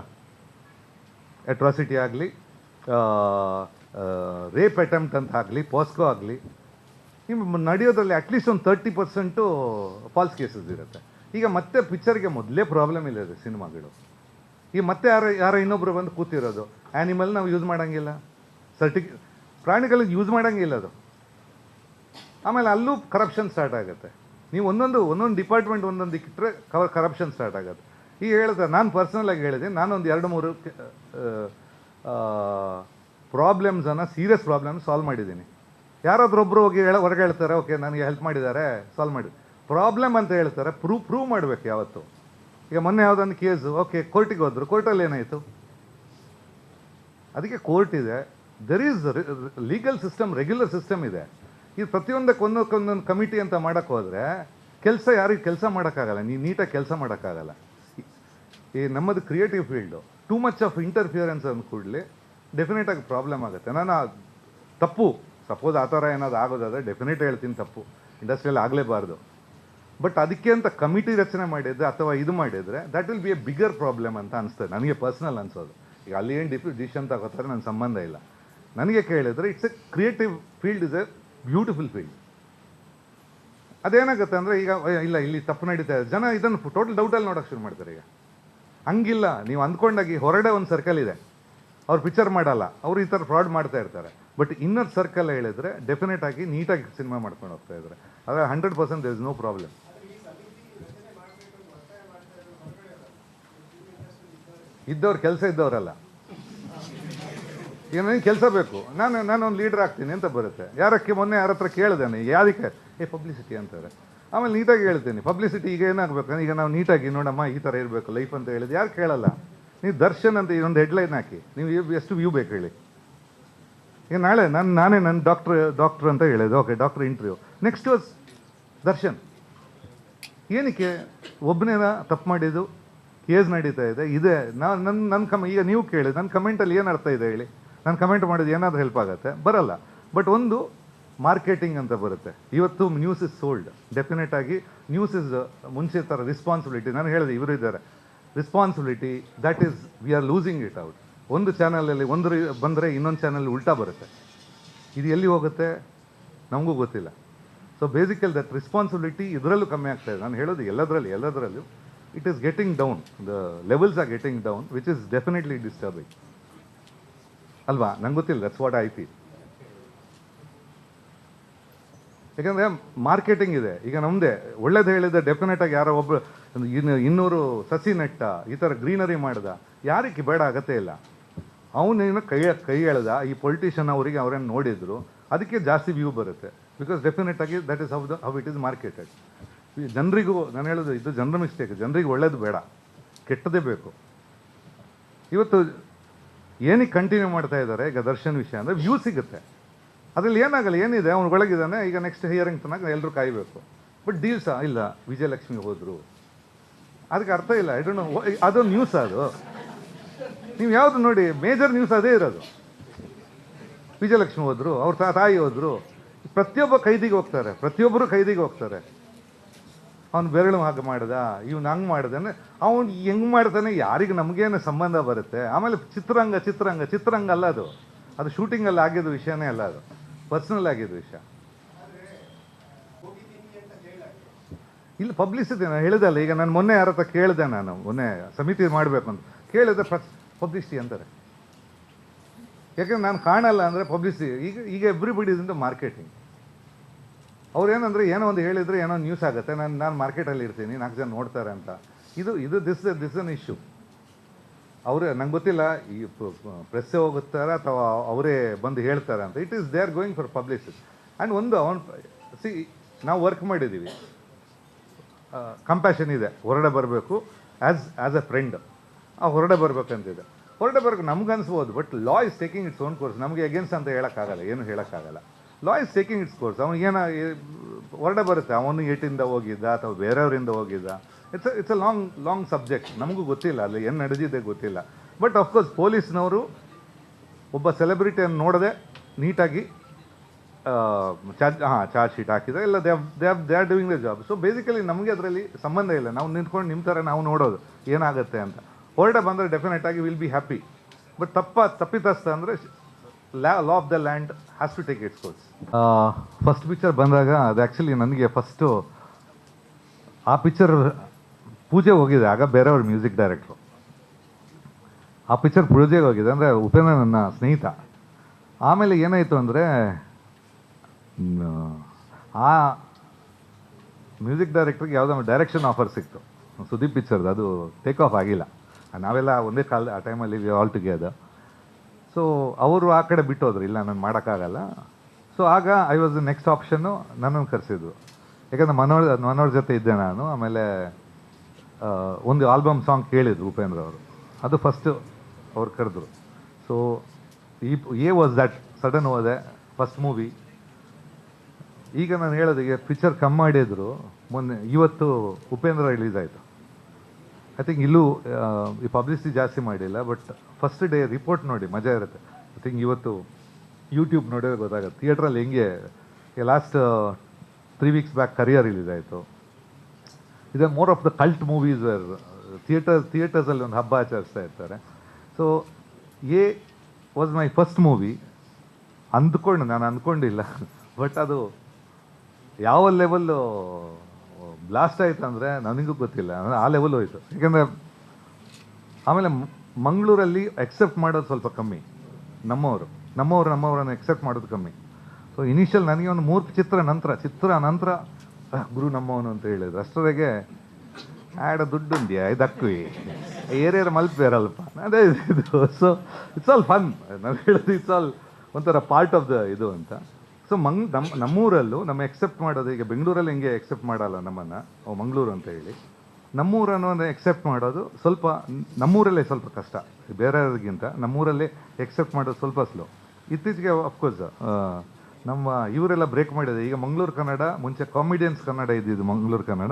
ಅಟ್ರಾಸಿಟಿ ಆಗಲಿ, ರೇಪ್ ಅಟೆಂಪ್ಟ್ ಅಂತ ಆಗಲಿ, ಪಾಸ್ಕೋ ಆಗಲಿ, ನಿಮ್ಮ ನಡೆಯೋದ್ರಲ್ಲಿ ಅಟ್ಲೀಸ್ಟ್ ಒಂದು 30% ಫಾಲ್ಸ್ ಕೇಸಸ್ ಇರುತ್ತೆ. ಈಗ ಮತ್ತೆ ಪಿಕ್ಚರ್ಗೆ ಮೊದಲೇ ಪ್ರಾಬ್ಲಮ್ ಇಲ್ಲ ಇದೆ ಸಿನಿಮಾಗಳು. ಈಗ ಮತ್ತೆ ಯಾರೋ ಇನ್ನೊಬ್ಬರು ಬಂದು ಕೂತಿರೋದು. ಆ್ಯನಿಮಲ್ ನಾವು ಯೂಸ್ ಮಾಡೋಂಗಿಲ್ಲ, ಪ್ರಾಣಿಗಳಿಗೆ ಯೂಸ್ ಮಾಡೋಂಗಿಲ್ಲ ಅದು. ಆಮೇಲೆ ಅಲ್ಲೂ ಕರಪ್ಷನ್ ಸ್ಟಾರ್ಟ್ ಆಗುತ್ತೆ. ನೀವು ಒಂದೊಂದು ಡಿಪಾರ್ಟ್ಮೆಂಟ್ ಒಂದೊಂದಕ್ಕೆ ಇಟ್ಟರೆ ಕರಪ್ಷನ್ ಸ್ಟಾರ್ಟ್ ಆಗುತ್ತೆ. ಈಗ ಹೇಳ್ತಾರೆ, ನಾನು ಪರ್ಸನಲಾಗಿ ಹೇಳಿದೆ, ನಾನೊಂದು 2-3 ಪ್ರಾಬ್ಲಮ್ಸನ್ನು, ಸೀರಿಯಸ್ ಪ್ರಾಬ್ಲಮ್ ಸಾಲ್ವ್ ಮಾಡಿದ್ದೀನಿ. ಯಾರಾದ್ರೊಬ್ಬರು ಹೋಗಿ ಹೊರಗೆ ಹೇಳ್ತಾರೆ, ಓಕೆ ನನಗೆ ಹೆಲ್ಪ್ ಮಾಡಿದ್ದಾರೆ, ಸಾಲ್ವ್ ಮಾಡಿ. ಪ್ರಾಬ್ಲಮ್ ಅಂತ ಹೇಳ್ತಾರೆ, ಪ್ರೂವ್ ಮಾಡಬೇಕು ಯಾವತ್ತು. ಈಗ ಮೊನ್ನೆ ಯಾವುದೊಂದು ಕೇಸು, ಓಕೆ ಕೋರ್ಟಿಗೆ ಹೋದ್ರು, ಕೋರ್ಟಲ್ಲಿ ಏನಾಯಿತು? ಅದಕ್ಕೆ ಕೋರ್ಟ್ ಇದೆ, there is legal system, regular system ಇದೆ. ಇದು ಪ್ರತಿಯೊಂದಕ್ಕೆ ಒಂದೊಂದು ಕಮಿಟಿ ಅಂತ ಮಾಡೋಕ್ಕೆ ಹೋದರೆ ಯಾರಿಗೆ ಕೆಲಸ ಮಾಡೋಕ್ಕಾಗಲ್ಲ, ನೀಟಾಗಿ ಕೆಲಸ ಮಾಡೋಕ್ಕಾಗಲ್ಲ. ಈ ನಮ್ಮದು creative field, too much of interference ಅಂದ ಕೂಡಲೇ ಡೆಫಿನೆಟಾಗಿ ಪ್ರಾಬ್ಲಮ್ ಆಗುತ್ತೆ. ನಾನು ತಪ್ಪು, ಸಪೋಸ್ ಆ ಥರ ಏನಾದ್ರು ಆಗೋದಾದರೆ ಡೆಫಿನೆಟ್ ಹೇಳ್ತೀನಿ, ತಪ್ಪು ಇಂಡಸ್ಟ್ರಿಯಲ್ಲಿ ಆಗಲೇಬಾರ್ದು. ಬಟ್ ಅದಕ್ಕೆ ಅಂತ ಕಮಿಟಿ ರಚನೆ ಮಾಡಿದರೆ ಅಥವಾ ಇದು ಮಾಡಿದರೆ that will be A bigger problem ಅಂತ ಅನಿಸ್ತದೆ ನನಗೆ, ಪರ್ಸ್ನಲ್ ಅನ್ಸೋದು. ಈಗ ಅಲ್ಲಿ ಏನು ಡಿಸಿಷನ್ ತಗೋತಾರೆ ನನ್ನ ಸಂಬಂಧ ಇಲ್ಲ. ನನಗೆ ಕೇಳಿದರೆ it's A creative field, is A beautiful field. ಅದೇನಾಗುತ್ತೆ ಅಂದರೆ, ಈಗ ಇಲ್ಲ ಇಲ್ಲಿ ತಪ್ಪು ನಡೀತಾ ಇದೆ, ಜನ ಇದನ್ನು ಟೋಟಲ್ ಡೌಟಲ್ಲಿ ನೋಡೋಕ್ಕೆ ಶುರು ಮಾಡ್ತಾರೆ. ಈಗ ಹಂಗಿಲ್ಲ, ನೀವು ಅಂದ್ಕೊಂಡಾಗಿ ಹೊರಗಡೆ ಒಂದು ಸರ್ಕಲ್ ಇದೆ, ಅವ್ರು ಪಿಕ್ಚರ್ ಮಾಡಲ್ಲ, ಅವರು ಈ ಥರ ಫ್ರಾಡ್ ಮಾಡ್ತಾ ಇರ್ತಾರೆ. ಬಟ್ ಇನ್ನರ್ ಸರ್ಕಲ್ ಹೇಳಿದರೆ ಡೆಫಿನೆಟ್ ಆಗಿ ನೀಟಾಗಿ ಸಿನಿಮಾ ಮಾಡ್ಕೊಂಡು ಹೋಗ್ತಾ ಇದ್ದಾರೆ. ಆದರೆ 100% ದೇರ್ ಇಸ್ ನೋ ಪ್ರಾಬ್ಲಮ್. ಇದ್ದವ್ರು ಕೆಲಸ ಇದ್ದವರಲ್ಲ. ಈಗ ನನಗೆ ಕೆಲಸ ಬೇಕು, ನಾನೊಂದು ಲೀಡರ್ ಆಗ್ತೀನಿ ಅಂತ ಬರುತ್ತೆ. ಮೊನ್ನೆ ಯಾರ ಹತ್ರ ಕೇಳಿದಾನೆ, ಯಾವುದಕ್ಕೆ? ಪಬ್ಲಿಸಿಟಿ ಅಂತಾರೆ. ಆಮೇಲೆ ನೀಟಾಗಿ ಹೇಳ್ತೀನಿ, ಪಬ್ಲಿಸಿಟಿ ಈಗ ಏನಾಗಬೇಕು, ಈಗ ನಾವು ನೀಟಾಗಿ ನೋಡಮ್ಮ ಈ ಥರ ಇರಬೇಕು ಲೈಫ್ ಅಂತ ಹೇಳಿದ್ದು ಯಾರು ಕೇಳಲ್ಲ. ನೀವು ದರ್ಶನ್ ಅಂತ ಇದೊಂದು ಹೆಡ್ಲೈನ್ ಹಾಕಿ, ನೀವು ಎಷ್ಟು ವ್ಯೂ ಬೇಕು ಹೇಳಿ. ಈಗ ನಾಳೆ ನಾನೇ ನನ್ನ ಡಾಕ್ಟ್ರ್ ಅಂತ ಹೇಳಿದೆ, okay doctor interview, next was Darshan. ಏನಕ್ಕೆ? ಒಬ್ಬನೇನ ತಪ್ಪು ಮಾಡಿದ್ದು, ಕೇಸ್ ನಡೀತಾ ಇದೆ. ಈಗ ನೀವು ಕೇಳಿ ನನ್ನ ಕಮೆಂಟಲ್ಲಿ ಏನು ಅರ್ಥ ಇದೆ ಹೇಳಿ? ನಾನು ಕಮೆಂಟ್ ಮಾಡಿದ್ದು ಏನಾದರೂ ಹೆಲ್ಪ್ ಆಗುತ್ತೆ? ಬರಲ್ಲ. ಬಟ್ ಒಂದು ಮಾರ್ಕೆಟಿಂಗ್ ಅಂತ ಬರುತ್ತೆ. ಇವತ್ತು ನ್ಯೂಸ್ ಇಸ್ ಸೋಲ್ಡ್, ಡೆಫಿನೆಟ್ ಆಗಿ ನ್ಯೂಸ್ ಇಸ್ ಮುಂಚೆ ಥರ ರೆಸ್ಪಾನ್ಸಿಬಿಲಿಟಿ. ನಾನು ಹೇಳಿದೆ, ಇವರು ಇದ್ದಾರೆ, responsibility that is we are losing it out. ಒಂದು ಚಾನಲಲ್ಲಿ ಬಂದರೆ ಇನ್ನೊಂದು ಚಾನಲ್ ಉಲ್ಟಾ ಬರುತ್ತೆ. ಇದು ಎಲ್ಲಿ ಹೋಗುತ್ತೆ ನಮಗೂ ಗೊತ್ತಿಲ್ಲ. ಸೊ ಬೇಸಿಕಲಿ ದಟ್ ರೆಸ್ಪಾನ್ಸಿಬಿಲಿಟಿ ಇದರಲ್ಲೂ ಕಮ್ಮಿ ಆಗ್ತಾ ಇದೆ. ನಾನು ಹೇಳೋದು ಎಲ್ಲದರಲ್ಲೂ it is getting down, the levels are getting down, which is definitely disturbing ಅಲ್ವಾ? ನಂಗೆ ಗೊತ್ತಿಲ್ಲ, ದಟ್ಸ್ ವಾಟ್ ಐ ಫೀಲ್. ಯಾಕಂದರೆ ಮಾರ್ಕೆಟಿಂಗ್ ಇದೆ. ಈಗ ನಮ್ಮದೇ ಒಳ್ಳೇದು ಹೇಳಿದ್ರೆ ಡೆಫಿನೆಟಾಗಿ ಯಾರೋ ಒಬ್ಬರು 200 ಸಸಿ ನೆಟ್ಟ, ಈ ಥರ ಗ್ರೀನರಿ ಮಾಡ್ದ, ಯಾರಿಗೆ ಬೇಡ ಅಗತ್ಯ ಇಲ್ಲ. ಅವನೇನು ಕೈ ಎಳ್ದ, ಈ ಪೊಲಿಟಿಷಿಯನ್ ಅವ್ರೇನು ನೋಡಿದ್ರು, ಅದಕ್ಕೆ ಜಾಸ್ತಿ ವ್ಯೂ ಬರುತ್ತೆ. ಬಿಕಾಸ್ ಡೆಫಿನೆಟಾಗಿ that is how it is marketed. ಜನರಿಗೂ ನಾನು ಹೇಳೋದು ಇದು ಜನರ ಮಿಸ್ಟೇಕ್. ಜನರಿಗೆ ಒಳ್ಳೇದು ಬೇಡ, ಕೆಟ್ಟದೇ ಬೇಕು. ಇವತ್ತು ಏನಕ್ಕೆ ಕಂಟಿನ್ಯೂ ಮಾಡ್ತಾ ಇದ್ದಾರೆ ಈಗ ದರ್ಶನ್ ವಿಷಯ ಅಂದರೆ ವ್ಯೂ ಸಿಗುತ್ತೆ. ಅದರಲ್ಲಿ ಏನಾಗಲ್ಲ, ಏನಿದೆ ಅವ್ನು ಒಳಗಿದ್ದಾನೆ, ಈಗ ನೆಕ್ಸ್ಟ್ ಹಿಯರಿಂಗ್ ತನಕ ಎಲ್ಲರೂ ಕಾಯಬೇಕು. ಬಟ್ ಡೀಲ್ಸ ಇಲ್ಲ, ವಿಜಯಲಕ್ಷ್ಮಿ ಹೋದರು, ಅದಕ್ಕೆ ಅರ್ಥ ಇಲ್ಲ. ಐ ಡೋಂಟ್ ನೋ, ಅದೊಂದು ನ್ಯೂಸ್. ಅದು ನೀವು ಯಾವುದು ನೋಡಿ, ಮೇಜರ್ ನ್ಯೂಸ್ ಅದೇ ಇರೋದು. ವಿಜಯಲಕ್ಷ್ಮಿ ಹೋದರು, ಅವ್ರ ತಾಯಿ ಹೋದರು, ಪ್ರತಿಯೊಬ್ಬ ಕೈದಿಗೆ ಹೋಗ್ತಾರೆ, ಪ್ರತಿಯೊಬ್ಬರು ಕೈದಿಗೆ ಹೋಗ್ತಾರೆ. ಅವ್ನು ಬೆರಳು ಹಾಗೆ ಮಾಡ್ದ, ಇವ್ನು ಹಂಗೆ ಮಾಡ್ದಾನೆ, ಅವ್ನು ಹೆಂಗೆ ಮಾಡ್ತಾನೆ, ಯಾರಿಗೆ ನಮಗೇನು ಸಂಬಂಧ ಬರುತ್ತೆ. ಆಮೇಲೆ ಚಿತ್ರರಂಗ ಅಲ್ಲ ಅದು, ಅದು ಶೂಟಿಂಗಲ್ಲಿ ಆಗಿದ್ದ ವಿಷಯನೇ ಅಲ್ಲ, ಅದು ಪರ್ಸನಲ್ ಆಗಿದ್ದ ವಿಷಯ. ಇಲ್ಲಿ ಪಬ್ಲಿಸಿಟಿ ನಾನು ಹೇಳಿದಲ್ಲ, ಈಗ ನಾನು ಮೊನ್ನೆ ಯಾರ ಹತ್ರ ಕೇಳಿದೆ, ನಾನು ಮೊನ್ನೆ ಸಮಿತಿ ಮಾಡಬೇಕು ಅಂತ ಕೇಳಿದ್ರೆ ಪಬ್ಲಿಸಿಟಿ ಅಂತಾರೆ. ಯಾಕೆಂದ್ರೆ ನಾನು ಕಾಣಲ್ಲ ಅಂದರೆ ಪಬ್ಲಿಸಿಟಿ. ಈಗ everybody is in the marketing. ಅವ್ರೇನಂದ್ರೆ ಏನೋ ಒಂದು ಹೇಳಿದರೆ ಏನೋ ನ್ಯೂಸ್ ಆಗುತ್ತೆ, ನಾನು ಮಾರ್ಕೆಟಲ್ಲಿ ಇರ್ತೀನಿ, 4 ಜನ ನೋಡ್ತಾರೆ ಅಂತ. ಇದು ದಿಸ್ ಅನ್ ಇಶ್ಯೂ. ಅವರೇ ನಂಗೆ ಗೊತ್ತಿಲ್ಲ, ಈ ಪ್ರೆಸ್ಸೇ ಹೋಗುತ್ತಾರ ಅಥವಾ ಅವರೇ ಬಂದು ಹೇಳ್ತಾರೆ ಅಂತ. It is they are going for publicity. And ಒಂದು ನಾವು ವರ್ಕ್ ಮಾಡಿದ್ದೀವಿ, ಕಂಪ್ಯಾಷನ್ ಇದೆ, ಹೊರಡೆ ಬರಬೇಕು ಆ್ಯಸ್ ಎ ಫ್ರೆಂಡ್. ಹೊರಡೆ ಬರಬೇಕಂತಿದೆ, ಹೊರಡೆ ಬರೋಕ್ಕೆ ನಮ್ಗೆ ಅನ್ಸ್ಬೋದು. But law is taking its own course. ನಮಗೆ ಅಗೇನ್ಸ್ಟ್ ಅಂತ ಹೇಳೋಕ್ಕಾಗಲ್ಲ, ಏನು ಹೇಳೋಕ್ಕಾಗಲ್ಲ. Law is taking its course. ಅವನಿಗೇನ ಹೊರಡೆ ಬರುತ್ತೆ, ಅವನು ಏಟಿಂದ ಹೋಗಿದ್ದ ಅಥವಾ ಬೇರೆಯವರಿಂದ ಹೋಗಿದ್ದ. It's a long subject. ನಮಗೂ ಗೊತ್ತಿಲ್ಲ ಅಲ್ಲಿ ಏನು ನಡೆದಿದೆ, ಗೊತ್ತಿಲ್ಲ. ಬಟ್ ಅಫ್ಕೋರ್ಸ್ ಪೊಲೀಸ್ನವರು ಒಬ್ಬ ಸೆಲೆಬ್ರಿಟಿಯನ್ನು ನೋಡದೆ ನೀಟಾಗಿ ಚಾರ್ಜ್ ಶೀಟ್ ಹಾಕಿದ್ರೆ ಎಲ್ಲ they are doing the job. So basically ನಮಗೆ ಅದರಲ್ಲಿ ಸಂಬಂಧ ಇಲ್ಲ. ನಾವು ನಿಂತ್ಕೊಂಡು ನಿಮ್ಮ ಥರ ನಾವು ನೋಡೋದು ಏನಾಗುತ್ತೆ ಅಂತ. ಹೊರಡೆ ಬಂದರೆ ಡೆಫಿನೆಟ್ ಆಗಿ ವಿಲ್ ಬಿ ಹ್ಯಾಪಿ. ಬಟ್ ತಪ್ಪಿತಸ್ಥ ಅಂದರೆ law of the land has to take its course. First picture ಬಂದಾಗ ಅದು ಆ್ಯಕ್ಚುಲಿ ನನಗೆ ಫಸ್ಟು ಆ ಪಿಕ್ಚರ್ ಪೂಜೆಗೆ ಹೋಗಿದೆ. ಆಗ ಬೇರೆಯವ್ರ ಮ್ಯೂಸಿಕ್ ಡೈರೆಕ್ಟ್ರು. ಆ ಪಿಕ್ಚರ್ ಪೂಜೆಗೆ ಹೋಗಿದೆ, ಅಂದರೆ ಉಪೇಂದ್ರ ನನ್ನ ಸ್ನೇಹಿತ. ಆಮೇಲೆ ಏನಾಯಿತು ಅಂದರೆ ಆ ಮ್ಯೂಸಿಕ್ ಡೈರೆಕ್ಟ್ರಿಗೆ ಯಾವುದೋ ಡೈರೆಕ್ಷನ್ ಆಫರ್ ಸಿಕ್ತು ಸುದೀಪ್ ಪಿಕ್ಚರ್ದು. ಅದು ಟೇಕ್ ಆಫ್ ಆಗಿಲ್ಲ. ನಾವೆಲ್ಲ ಒಂದೇ ಕಾಲ ಆ ಟೈಮಲ್ಲಿ ಆಲ್ ಟುಗೆದರ್. ಸೊ ಅವರು ಆ ಕಡೆ ಬಿಟ್ಟೋದ್ರು, ಇಲ್ಲ ನಾನು ಮಾಡೋಕ್ಕಾಗಲ್ಲ. ಸೊ ಆಗ I was the next option, ನನ್ನನ್ನು ಕರೆಸಿದ್ರು. ಯಾಕಂದರೆ ಮನೋರ್ ಜೊತೆ ಇದ್ದೆ ನಾನು. ಆಮೇಲೆ ಒಂದು ಆಲ್ಬಮ್ ಸಾಂಗ್ ಕೇಳಿದ್ರು ಉಪೇಂದ್ರ ಅವರು, ಅದು ಫಸ್ಟು ಅವ್ರು ಕರೆದ್ರು. ಸೊ ವಾಸ್ ದಟ್ ಸಡನ್ ಹೋದೆ, ಫಸ್ಟ್ ಮೂವಿ. ಈಗ ನಾನು ಹೇಳೋದು, ಈಗ ಪಿಕ್ಚರ್ ಕಮ್ಮಿ ಮಾಡಿದ್ರು, ಇವತ್ತು ಉಪೇಂದ್ರ ರಿಲೀಸ್ ಆಯಿತು. ಐ ಥಿಂಕ್ ಇಲ್ಲೂ ಈ ಪಬ್ಲಿಸಿಟಿ ಜಾಸ್ತಿ ಮಾಡಿಲ್ಲ, ಬಟ್ ಫಸ್ಟ್ ಡೇ ರಿಪೋರ್ಟ್ ನೋಡಿ ಮಜಾ ಇರುತ್ತೆ. ಐ ಥಿಂಕ್ ಇವತ್ತು ಯೂಟ್ಯೂಬ್ ನೋಡಿದ್ರೆ ಗೊತ್ತಾಗುತ್ತೆ ಥಿಯೇಟ್ರಲ್ಲಿ ಹೆಂಗೆ. Last 3 weeks back career release ಆಯಿತು. ಇದು more of the cult movies where ಥಿಯೇಟರ್ಸಲ್ಲಿ ಒಂದು ಹಬ್ಬ ಆಚರಿಸ್ತಾ ಇರ್ತಾರೆ. So was my first movie. ನಾನು ಅಂದ್ಕೊಂಡಿಲ್ಲ, ಬಟ್ ಅದು ಯಾವ ಲೆವೆಲ್ಲು ಬ್ಲಾಸ್ಟ್ ಆಯಿತು ಅಂದರೆ ನನಗೂ ಗೊತ್ತಿಲ್ಲ. ಅಂದರೆ ಆ ಲೆವೆಲ್ ಹೋಯಿತು. ಯಾಕೆಂದರೆ ಆಮೇಲೆ ಮಂಗಳೂರಲ್ಲಿ ಎಕ್ಸೆಪ್ಟ್ ಮಾಡೋದು ಸ್ವಲ್ಪ ಕಮ್ಮಿ. ನಮ್ಮವರನ್ನು ಎಕ್ಸೆಪ್ಟ್ ಮಾಡೋದು ಕಮ್ಮಿ. ಸೊ ಇನಿಷಿಯಲ್ ನನಗೆ ಒಂದು 3 ಚಿತ್ರ ನಂತರ ಗುರು ನಮ್ಮವನು ಅಂತ ಹೇಳಿದ್ರು. ಅಷ್ಟರವರೆಗೆ ಆ್ಯಡ ದುಡ್ಡು ಉಂದ್ಯಾ ಇದಕ್ಕೂ ಏರಿಯಾರ ಮಲ್ಪೇರಲ್ಪ ಅದೇ ಇದು. So it's all fun. ನಾನು ಹೇಳೋದು ಇಟ್ಸ್ ಆಲ್ ಒಂಥರ ಪಾರ್ಟ್ ಆಫ್ ದ ಇದು ಅಂತ. ಸೊ ನಮ್ಮೂರಲ್ಲೂ ಎಕ್ಸೆಪ್ಟ್ ಮಾಡೋದು, ಈಗ ಬೆಂಗಳೂರಲ್ಲಿ ಹೆಂಗೆ ಎಕ್ಸೆಪ್ಟ್ ಮಾಡಲ್ಲ ನಮ್ಮನ್ನು, ಮಂಗಳೂರು ಅಂತ ಹೇಳಿ, ನಮ್ಮೂರನ್ನು ಎಕ್ಸೆಪ್ಟ್ ಮಾಡೋದು ಸ್ವಲ್ಪ ನಮ್ಮೂರಲ್ಲೇ ಸ್ವಲ್ಪ ಕಷ್ಟ. ಬೇರೆಯವ್ರಿಗಿಂತ ನಮ್ಮೂರಲ್ಲೇ ಎಕ್ಸೆಪ್ಟ್ ಮಾಡೋದು ಸ್ವಲ್ಪ ಸ್ಲೋ. ಇತ್ತೀಚೆಗೆ ಅಫ್ಕೋರ್ಸ್ ನಮ್ಮ ಇವರೆಲ್ಲ ಬ್ರೇಕ್ ಮಾಡಿದೆ. ಈಗ ಮಂಗಳೂರು ಕನ್ನಡ, ಮುಂಚೆ ಕಾಮಿಡಿಯನ್ಸ್ ಕನ್ನಡ ಇದ್ದಿದ್ದು ಮಂಗಳೂರು ಕನ್ನಡ,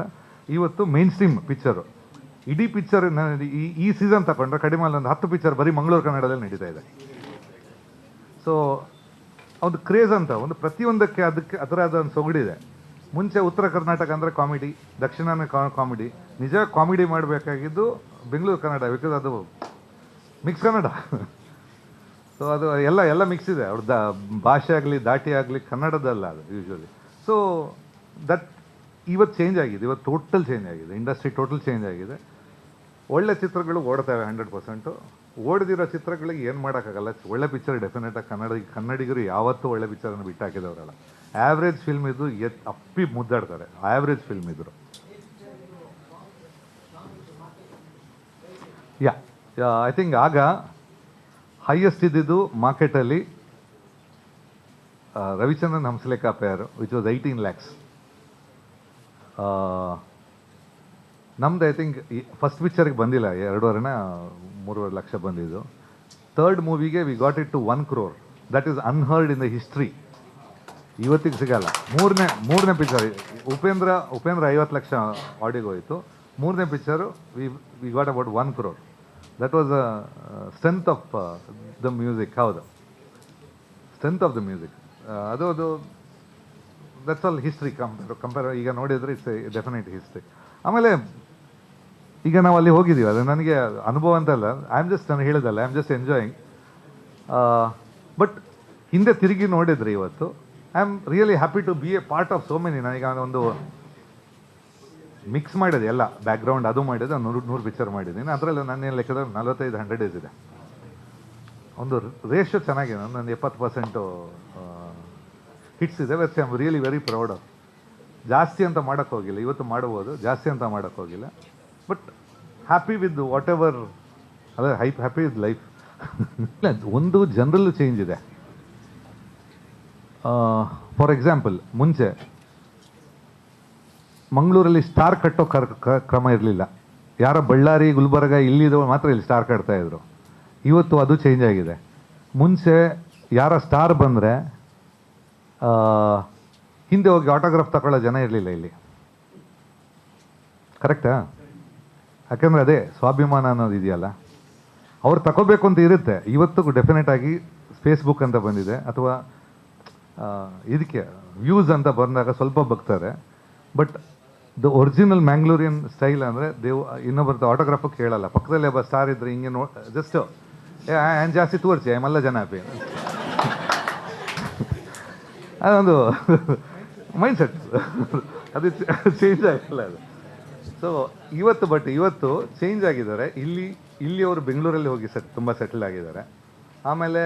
ಇವತ್ತು ಮೇನ್ ಸ್ಟ್ರೀಮ್ ಪಿಕ್ಚರು. ಇಡೀ ಪಿಕ್ಚರ್ ಈ ಸೀಸನ್ ತಗೊಂಡ್ರೆ ಕಡಿಮೆ ಒಂದು 10 ಪಿಕ್ಚರ್ ಬರೀ ಮಂಗಳೂರು ಕನ್ನಡದಲ್ಲಿ ನಡೀತಾ ಇದೆ. ಸೊ ಒಂದು ಕ್ರೇಜ್ ಅಂತ ಒಂದು ಪ್ರತಿಯೊಂದಕ್ಕೆ ಅದರಾದ ಒಂದು ಸೊಗಡಿದೆ. ಮುಂಚೆ ಉತ್ತರ ಕರ್ನಾಟಕ ಅಂದರೆ ಕಾಮಿಡಿ, ದಕ್ಷಿಣ ಕಾಮಿಡಿ. ನಿಜ ಕಾಮಿಡಿ ಮಾಡಬೇಕಾಗಿದ್ದು ಬೆಂಗಳೂರು ಕನ್ನಡ, ಬಿಕಾಸ್ ಅದು ಮಿಕ್ಸ್ ಕನ್ನಡ. ಸೊ ಅದು ಎಲ್ಲ ಮಿಕ್ಸ್ ಇದೆ. ಅವ್ರದ್ದು ಭಾಷೆ ಆಗಲಿ ದಾಟಿ ಆಗಲಿ ಕನ್ನಡದಲ್ಲ ಅದು ಯೂಶ್ವಲಿ. ಸೊ ದಟ್ ಇವತ್ತು ಚೇಂಜ್ ಆಗಿದೆ. ಇವತ್ತು ಟೋಟಲ್ ಚೇಂಜ್ ಆಗಿದೆ. ಇಂಡಸ್ಟ್ರಿ ಟೋಟಲ್ ಚೇಂಜ್ ಆಗಿದೆ. ಒಳ್ಳೆ ಚಿತ್ರಗಳು ಓಡ್ತವೆ 100%. ಓಡ್ದಿರೋ ಚಿತ್ರಗಳಿಗೆ ಏನು ಮಾಡೋಕ್ಕಾಗಲ್ಲ. ಒಳ್ಳೆ ಪಿಕ್ಚರ್ ಡೆಫಿನೆಟಾಗಿ ಕನ್ನಡಿಗರು ಯಾವತ್ತೂ ಒಳ್ಳೆ ಪಿಕ್ಚರನ್ನು ಬಿಟ್ಟಾಕಿದವರಲ್ಲ. ಆ್ಯಾವ್ರೇಜ್ ಫಿಲ್ಮ್ ಇದ್ದು ಅಪ್ಪಿ ಮುದ್ದಾಡ್ತಾರೆ. ಆ್ಯಾವ್ರೇಜ್ ಫಿಲ್ಮ್ ಇದ್ರು. ಐ ಥಿಂಕ್ ಆಗ ಹೈಯೆಸ್ಟ್ ಇದ್ದಿದ್ದು ಮಾರ್ಕೆಟಲ್ಲಿ Ravichandran Hamsalekha pair, which was 18 lakhs. ನಮ್ದು ಐ ಥಿಂಕ್ ಫಸ್ಟ್ ಪಿಕ್ಚರ್ಗೆ ಬಂದಿಲ್ಲ, 2.5-3 ಲಕ್ಷ ಬಂದಿದ್ದು. ಥರ್ಡ್ ಮೂವಿಗೆ we got it to 1 crore. That is unheard in the history. ಇವತ್ತಿಗೆ ಸಿಗಲ್ಲ. ಮೂರನೇ ಪಿಕ್ಚರ್ ಉಪೇಂದ್ರ 50 ಲಕ್ಷ ಆಡಿಗೆ ಹೋಯಿತು. ಮೂರನೇ picture we got about 1 crore. That was a strength of the music. ಹೌದು, ಸ್ಟ್ರೆಂತ್ ಆಫ್ ದ ಮ್ಯೂಸಿಕ್. ಅದು ದಟ್ಸ್ ಆಲ್ ಹಿಸ್ಟ್ರಿ. ಕಂಪೇರ್ ಈಗ ನೋಡಿದರೆ ಇಟ್ಸ್ ಎ ಡೆಫಿನೆಟ್ ಹಿಸ್ಟ್ರಿ. ಆಮೇಲೆ ಈಗ ನಾವು ಅಲ್ಲಿ ಹೋಗಿದ್ದೀವಿ, ಅದು ನನಗೆ ಅನುಭವ ಅಂತಲ್ಲ, ನಾನು ಹೇಳಿದಲ್ಲ, I am just enjoying. But ಹಿಂದೆ ತಿರುಗಿ ನೋಡಿದ್ರೆ ಇವತ್ತು I am really happy to be a part of so many. ನಾನೀಗ ಒಂದು ಮಿಕ್ಸ್ ಮಾಡಿದೆ ಎಲ್ಲ, ಬ್ಯಾಕ್ಗ್ರೌಂಡ್ ಅದು ಮಾಡಿದೆ, 100 ಪಿಕ್ಚರ್ ಮಾಡಿದ್ದೀನಿ. ಅದರಲ್ಲಿ ನನ್ನ ಲೆಕ್ಕದಲ್ಲಿ 45-100 ಡೇಸ್ ಇದೆ. ಒಂದು ರೇಷಿಯೋ ಚೆನ್ನಾಗಿದೆ. ನನ್ನ 70% ಹಿಟ್ಸ್ ಇದೆ. But I am really very proud of. ಜಾಸ್ತಿ ಅಂತ ಮಾಡೋಕ್ಕೆ ಹೋಗಿಲ್ಲ, ಇವತ್ತು ಮಾಡ್ಬೋದು, ಜಾಸ್ತಿ ಅಂತ ಮಾಡೋಕ್ಕೆ ಹೋಗಿಲ್ಲ. But happy with what ever, ಅದೇ ಹ್ಯಾಪಿ ವಿತ್ ಲೈಫ್. ಒಂದು ಜನರಲ್ ಚೇಂಜ್ ಇದೆ. ಫಾರ್ ಎಕ್ಸಾಂಪಲ್, ಮುಂಚೆ ಮಂಗಳೂರಲ್ಲಿ ಸ್ಟಾರ್ ಕಟ್ಟೋ ಕ್ರಮ ಇರಲಿಲ್ಲ. ಯಾರೋ ಬಳ್ಳಾರಿ, ಗುಲ್ಬರ್ಗ ಇಲ್ಲಿದ್ದವರು ಮಾತ್ರ ಇಲ್ಲಿ ಸ್ಟಾರ್ ಕಟ್ತಾಯಿದ್ರು. ಇವತ್ತು ಅದು ಚೇಂಜ್ ಆಗಿದೆ. ಮುಂಚೆ ಯಾರ ಸ್ಟಾರ್ ಬಂದರೆ ಹಿಂದೆ ಹೋಗಿ ಆಟೋಗ್ರಾಫ್ ತಗೊಳ್ಳೋ ಜನ ಇರಲಿಲ್ಲ ಇಲ್ಲಿ. ಕರೆಕ್ಟಾ? ಯಾಕೆಂದರೆ ಅದೇ ಸ್ವಾಭಿಮಾನ ಅನ್ನೋದು ಇದೆಯಲ್ಲ, ಅವ್ರು ತಗೋಬೇಕು ಅಂತ ಇರುತ್ತೆ. ಇವತ್ತು ಡೆಫಿನೆಟ್ ಆಗಿ ಫೇಸ್ಬುಕ್ ಅಂತ ಬಂದಿದೆ, ಅಥವಾ ಇದಕ್ಕೆ ವ್ಯೂಸ್ ಅಂತ ಬಂದಾಗ ಸ್ವಲ್ಪ ಬಗ್ತಾರೆ. But the original Mangalorean style ಅಂದರೆ ಇನ್ನೊಬ್ಬರದ್ದು ಆಟೋಗ್ರಾಫು ಕೇಳಲ್ಲ. ಪಕ್ಕದಲ್ಲೇ ಒಬ್ಬ ಸ್ಟಾರ್ ಇದ್ರೆ ಹಿಂಗೆ ಜಸ್ಟ್ ಆ್ಯನ್ ಜಾಸ್ತಿ ತೋರಿಸಿ ಮಲ್ಲ ಜನ ಹ್ಯಾಪಿ. ಅದೊಂದು ಮೈಂಡ್ ಸೆಟ್, ಅದು ಚೇಂಜ್ ಆಗಿಲ್ಲ ಅದು. ಸೊ ಇವತ್ತು ಚೇಂಜ್ ಆಗಿದ್ದಾರೆ. ಇಲ್ಲಿ ಅವರು ಬೆಂಗಳೂರಲ್ಲಿ ಹೋಗಿ ತುಂಬ ಸೆಟಲ್ ಆಗಿದ್ದಾರೆ. ಆಮೇಲೆ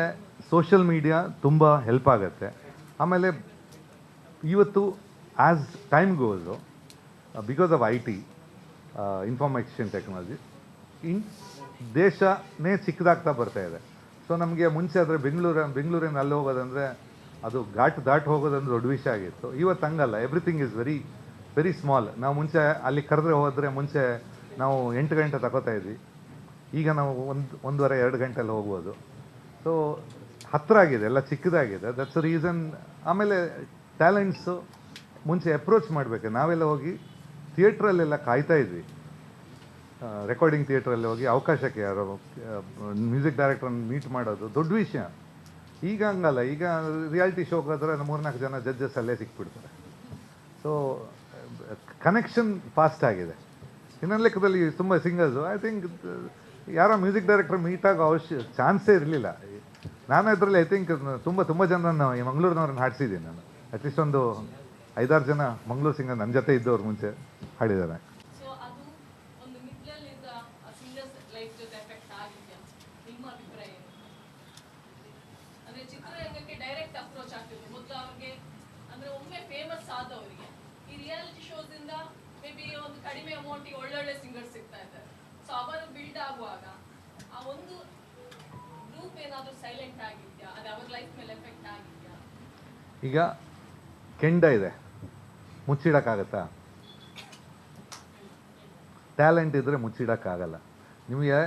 ಸೋಷಿಯಲ್ ಮೀಡಿಯಾ ತುಂಬ ಹೆಲ್ಪ್ ಆಗುತ್ತೆ. ಆಮೇಲೆ ಇವತ್ತು as time goes, because of IT, information technology, ದೇಶನೇ ಚಿಕ್ಕದಾಗ್ತಾ ಬರ್ತಾ ಇದೆ. ಸೊ ನಮಗೆ ಮುಂಚೆ ಆದರೆ ಬೆಂಗಳೂರಿನ ಅಲ್ಲಿ ಹೋಗೋದಂದರೆ ಅದು ದಾಟ್ ಹೋಗೋದಂದ್ರೆ ದೊಡ್ಡ ವಿಷಯ ಆಗಿತ್ತು. ಇವತ್ತು ಹಂಗಲ್ಲ, everything is very very small. ನಾವು ಮುಂಚೆ ಅಲ್ಲಿ ಹೋದರೆ ಮುಂಚೆ ನಾವು 8 ಗಂಟೆ ತಗೋತಾ ಇದ್ವಿ. ಈಗ ನಾವು 1.5-2 ಗಂಟೆಯಲ್ಲಿ ಹೋಗ್ಬೋದು. ಸೊ ಹತ್ತಿರ ಆಗಿದೆ, ಎಲ್ಲ ಚಿಕ್ಕದಾಗಿದೆ. That's reason. ಆಮೇಲೆ ಟ್ಯಾಲೆಂಟ್ಸು ಮುಂಚೆ ಅಪ್ರೋಚ್ ಮಾಡಬೇಕು. ನಾವೆಲ್ಲ ಹೋಗಿ ಥಿಯೇಟ್ರಲ್ಲೆಲ್ಲ ಕಾಯ್ತಾ ಇದ್ವಿ, ರೆಕಾರ್ಡಿಂಗ್ ಥಿಯೇಟ್ರಲ್ಲಿ ಹೋಗಿ ಅವಕಾಶಕ್ಕೆ ಯಾರೋ ಮ್ಯೂಸಿಕ್ ಡೈರೆಕ್ಟ್ರನ್ನ ಮೀಟ್ ಮಾಡೋದು ದೊಡ್ಡ ವಿಷಯ. ಈಗ ಹಂಗಲ್ಲ. ಈಗ ರಿಯಾಲಿಟಿ ಶೋಗೆ ಹೋದ್ರೆ 3-4 ಜನ ಜಡ್ಜಸ್ ಅಲ್ಲೇ ಸಿಕ್ಬಿಡ್ತಾರೆ. ಸೊ ಕನೆಕ್ಷನ್ ಫಾಸ್ಟ್ ಆಗಿದೆ. ಇನ್ನೊಂದು ಲೆಕ್ಕದಲ್ಲಿ ತುಂಬ ಸಿಂಗರ್ಸು ಐ ಥಿಂಕ್ ಯಾರೋ ಮ್ಯೂಸಿಕ್ ಡೈರೆಕ್ಟರ್ ಮೀಟ್ ಆಗೋ ಚಾನ್ಸೇ ಇರಲಿಲ್ಲ. ನಾನು ಅದರಲ್ಲಿ ಐ ಥಿಂಕ್ ತುಂಬ ಜನರನ್ನು ಈ ಮಂಗಳೂರಿನವ್ರನ್ನ ಹಾಡಿಸಿದ್ದೀನಿ. ನಾನು ಅಟ್ಲೀಸ್ಟ್ ಒಂದು 5-6 ಜನ ಮಂಗಳೂರು ಸಿಂಗರ್ ನನ್ನ ಜೊತೆ ಇದ್ದವ್ರು ಮುಂಚೆ ಹಾಡಿದ್ದಾರೆ. ಒಳ್ಳೊಳ್ಳೆ ಸಿಂಗರ್ಸ್ ಸಿಗ್ತಾ ಇದ್ದಾರೆ. ಸೊ ಅವರು ಬಿಲ್ಡ್ ಆಗುವಾಗ ಆ ಒಂದು ಗ್ರೂಪ್ ಏನಾದರೂ ಸೈಲೆಂಟ್ ಆಗಿದ್ಯಾ? ಅದು ಅವ್ರ ಲೈಫ್ ಮೇಲೆ ಎಫೆಕ್ಟ್ ಆಗಿದ್ಯಾ? ಈಗ ಕೆಂಡ ಇದೆ, ಮುಚ್ಚಿಡೋಕ್ಕಾಗತ್ತಾ? ಟ್ಯಾಲೆಂಟ್ ಇದ್ದರೆ ಮುಚ್ಚಿಡೋಕ್ಕಾಗಲ್ಲ. ನಿಮಗೆ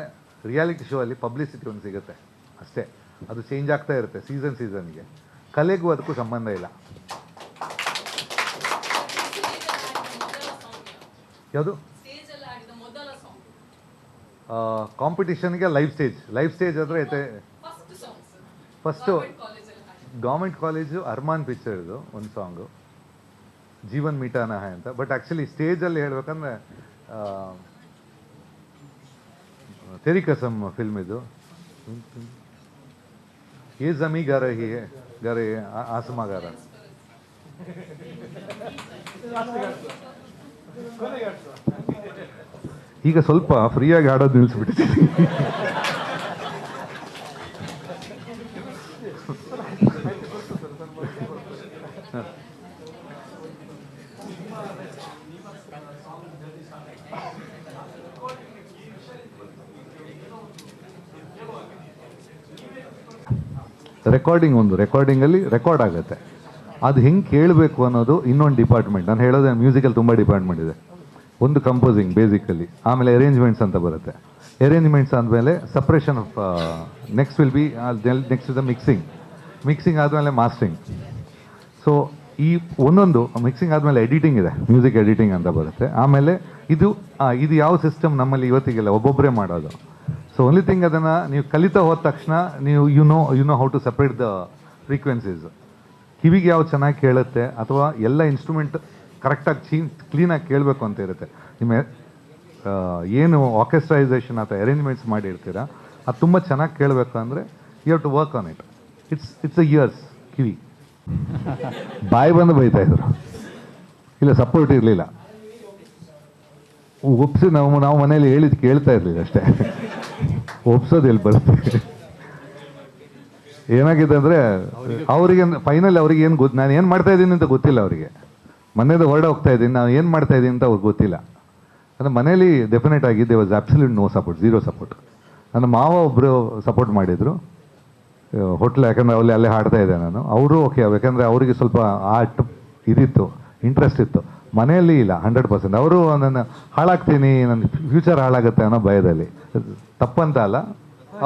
ರಿಯಾಲಿಟಿ ಶೋ ಅಲ್ಲಿ ಪಬ್ಲಿಸಿಟಿ ಒಂದು ಸಿಗುತ್ತೆ ಅಷ್ಟೇ. ಅದು ಚೇಂಜ್ ಆಗ್ತಾ ಇರುತ್ತೆ ಸೀಸನ್ಗೆ. ಕಲೆಗೂ ಅದಕ್ಕೂ ಸಂಬಂಧ ಇಲ್ಲ. ಯಾವುದು ಕಾಂಪಿಟಿಷನ್ಗೆ ಲೈವ್ ಸ್ಟೇಜ್ ಆದರೆ ಐತೆ. ಫಸ್ಟು ಗೌರ್ಮೆಂಟ್ ಕಾಲೇಜು ಅರ್ಮಾನ್ ಪಿಕ್ಚರ್ದು ಒಂದು ಸಾಂಗು, ಜೀವನ್ ಮೀಟಾನ ಹೈ ಅಂತ. ಬಟ್ ಆ್ಯಕ್ಚುಲಿ ಸ್ಟೇಜಲ್ಲಿ ಹೇಳ್ಬೇಕಂದ್ರೆ ತೆರಿ ಕಸಮ್ ಫಿಲ್ಮ್ ಇದು. ಏ ಜಮೀ ಗಾರ ಆಸಮಾಗಾರ. ಈಗ ಸ್ವಲ್ಪ ಫ್ರೀಯಾಗಿ ಆಡೋದು ನಿಲ್ಲಿಸ್ಬಿಟ್ಟಿದ್ದೀನಿ. ರೆಕಾರ್ಡಿಂಗಲ್ಲಿ ರೆಕಾರ್ಡ್ ಆಗುತ್ತೆ. ಅದು ಹೆಂಗೆ ಕೇಳಬೇಕು ಅನ್ನೋದು ಇನ್ನೊಂದು ಡಿಪಾರ್ಟ್ಮೆಂಟ್. ನಾನು ಹೇಳೋದು ಮ್ಯೂಸಿಕಲ್ಲಿ ತುಂಬ ಡಿಪಾರ್ಟ್ಮೆಂಟ್ ಇದೆ. ಒಂದು ಕಂಪೋಸಿಂಗ್ ಬೇಸಿಕಲಿ, ಆಮೇಲೆ ಅರೇಂಜ್ಮೆಂಟ್ಸ್ ಅಂತ ಬರುತ್ತೆ. ಅರೇಂಜ್ಮೆಂಟ್ಸ್ ಆದಮೇಲೆ separation of next will be next the mixing ಆದಮೇಲೆ ಮಾಸ್ಟರಿಂಗ್. ಸೊ ಈ ಒಂದೊಂದು ಮಿಕ್ಸಿಂಗ್ ಆದಮೇಲೆ ಎಡಿಟಿಂಗ್ ಇದೆ, ಮ್ಯೂಸಿಕ್ ಎಡಿಟಿಂಗ್ ಅಂತ ಬರುತ್ತೆ. ಆಮೇಲೆ ಇದು ಯಾವ ಸಿಸ್ಟಮ್ ನಮ್ಮಲ್ಲಿ ಇವತ್ತಿಗೆಲ್ಲ ಒಬ್ಬೊಬ್ಬರೇ ಮಾಡೋದು. ಸೊ ಓನ್ಲಿ ಥಿಂಗ್ ಅದನ್ನು ನೀವು ಕಲಿತಾ ಹೋದ ತಕ್ಷಣ ನೀವು you know how to separate the frequencies. ಕಿವಿಗೆ ಯಾವ ಚೆನ್ನಾಗಿ ಕೇಳುತ್ತೆ ಅಥವಾ ಎಲ್ಲ ಇನ್ಸ್ಟ್ರೂಮೆಂಟ್ ಕರೆಕ್ಟಾಗಿ ಕ್ಲೀನಾಗಿ ಕೇಳಬೇಕು ಅಂತ ಇರುತ್ತೆ. ನಿಮ್ಮ ಏನು ಆರ್ಕೆಸ್ಟ್ರೈಸೇಷನ್ ಅಥವಾ ಅರೇಂಜ್ಮೆಂಟ್ಸ್ ಮಾಡಿರ್ತೀರ ಅದು ತುಂಬ ಚೆನ್ನಾಗಿ ಕೇಳಬೇಕು ಅಂದರೆ you have to work on it. It's a ears. ಕಿವಿ ಬಾಯಿ ಬಂದು ಬೈತಾ ಇದ್ರು, ಇಲ್ಲ ಸಪೋರ್ಟ್ ಇರಲಿಲ್ಲ. ಒಪ್ಸಿ ನಾವು ಮನೇಲಿ ಹೇಳಿದ್ದು ಕೇಳ್ತಾ ಇರಲಿಲ್ಲ ಅಷ್ಟೇ. ಒಪ್ಸೋದು ಎಲ್ಲಿ ಬರುತ್ತೆ. ಏನಾಗಿದೆ ಅಂದರೆ ಅವರಿಗೆ ಫೈನಲ್ ಅವ್ರಿಗೆ ಏನು ನಾನು ಏನು ಮಾಡ್ತಾ ಇದ್ದೀನಿ ಅಂತ ಗೊತ್ತಿಲ್ಲ ಅವರಿಗೆ. ಮನೇದು ಹೊರಡೆ ಹೋಗ್ತಾ ಇದ್ದೀನಿ, ನಾನು ಏನು ಮಾಡ್ತಾ ಇದ್ದೀನಿ ಅಂತ ಅವ್ರಿಗೆ ಗೊತ್ತಿಲ್ಲ. ಅಂದರೆ ಮನೇಲಿ ಡೆಫಿನೆಟ್ ಆಗಿ they was absolute no support, zero support. ನನ್ನ ಮಾವ ಒಬ್ಬರು ಸಪೋರ್ಟ್ ಮಾಡಿದರು ಹೋಟ್ಲ್, ಯಾಕಂದರೆ ಅಲ್ಲೇ ಹಾಡ್ತಾ ಇದ್ದೆ ನಾನು. ಅವರು ಓಕೆ, ಯಾಕಂದರೆ ಅವರಿಗೆ ಸ್ವಲ್ಪ ಆರ್ಟ್ ಇದಿತ್ತು, ಇಂಟ್ರೆಸ್ಟ್ ಇತ್ತು. ಮನೆಯಲ್ಲಿ ಇಲ್ಲ 100%. ಅವರು ನನ್ನ ಹಾಳಾಗ್ತೀನಿ, ನನ್ನ ಫ್ಯೂಚರ್ ಹಾಳಾಗುತ್ತೆ ಅನ್ನೋ ಭಯದಲ್ಲಿ. ತಪ್ಪಂತ ಅಲ್ಲ,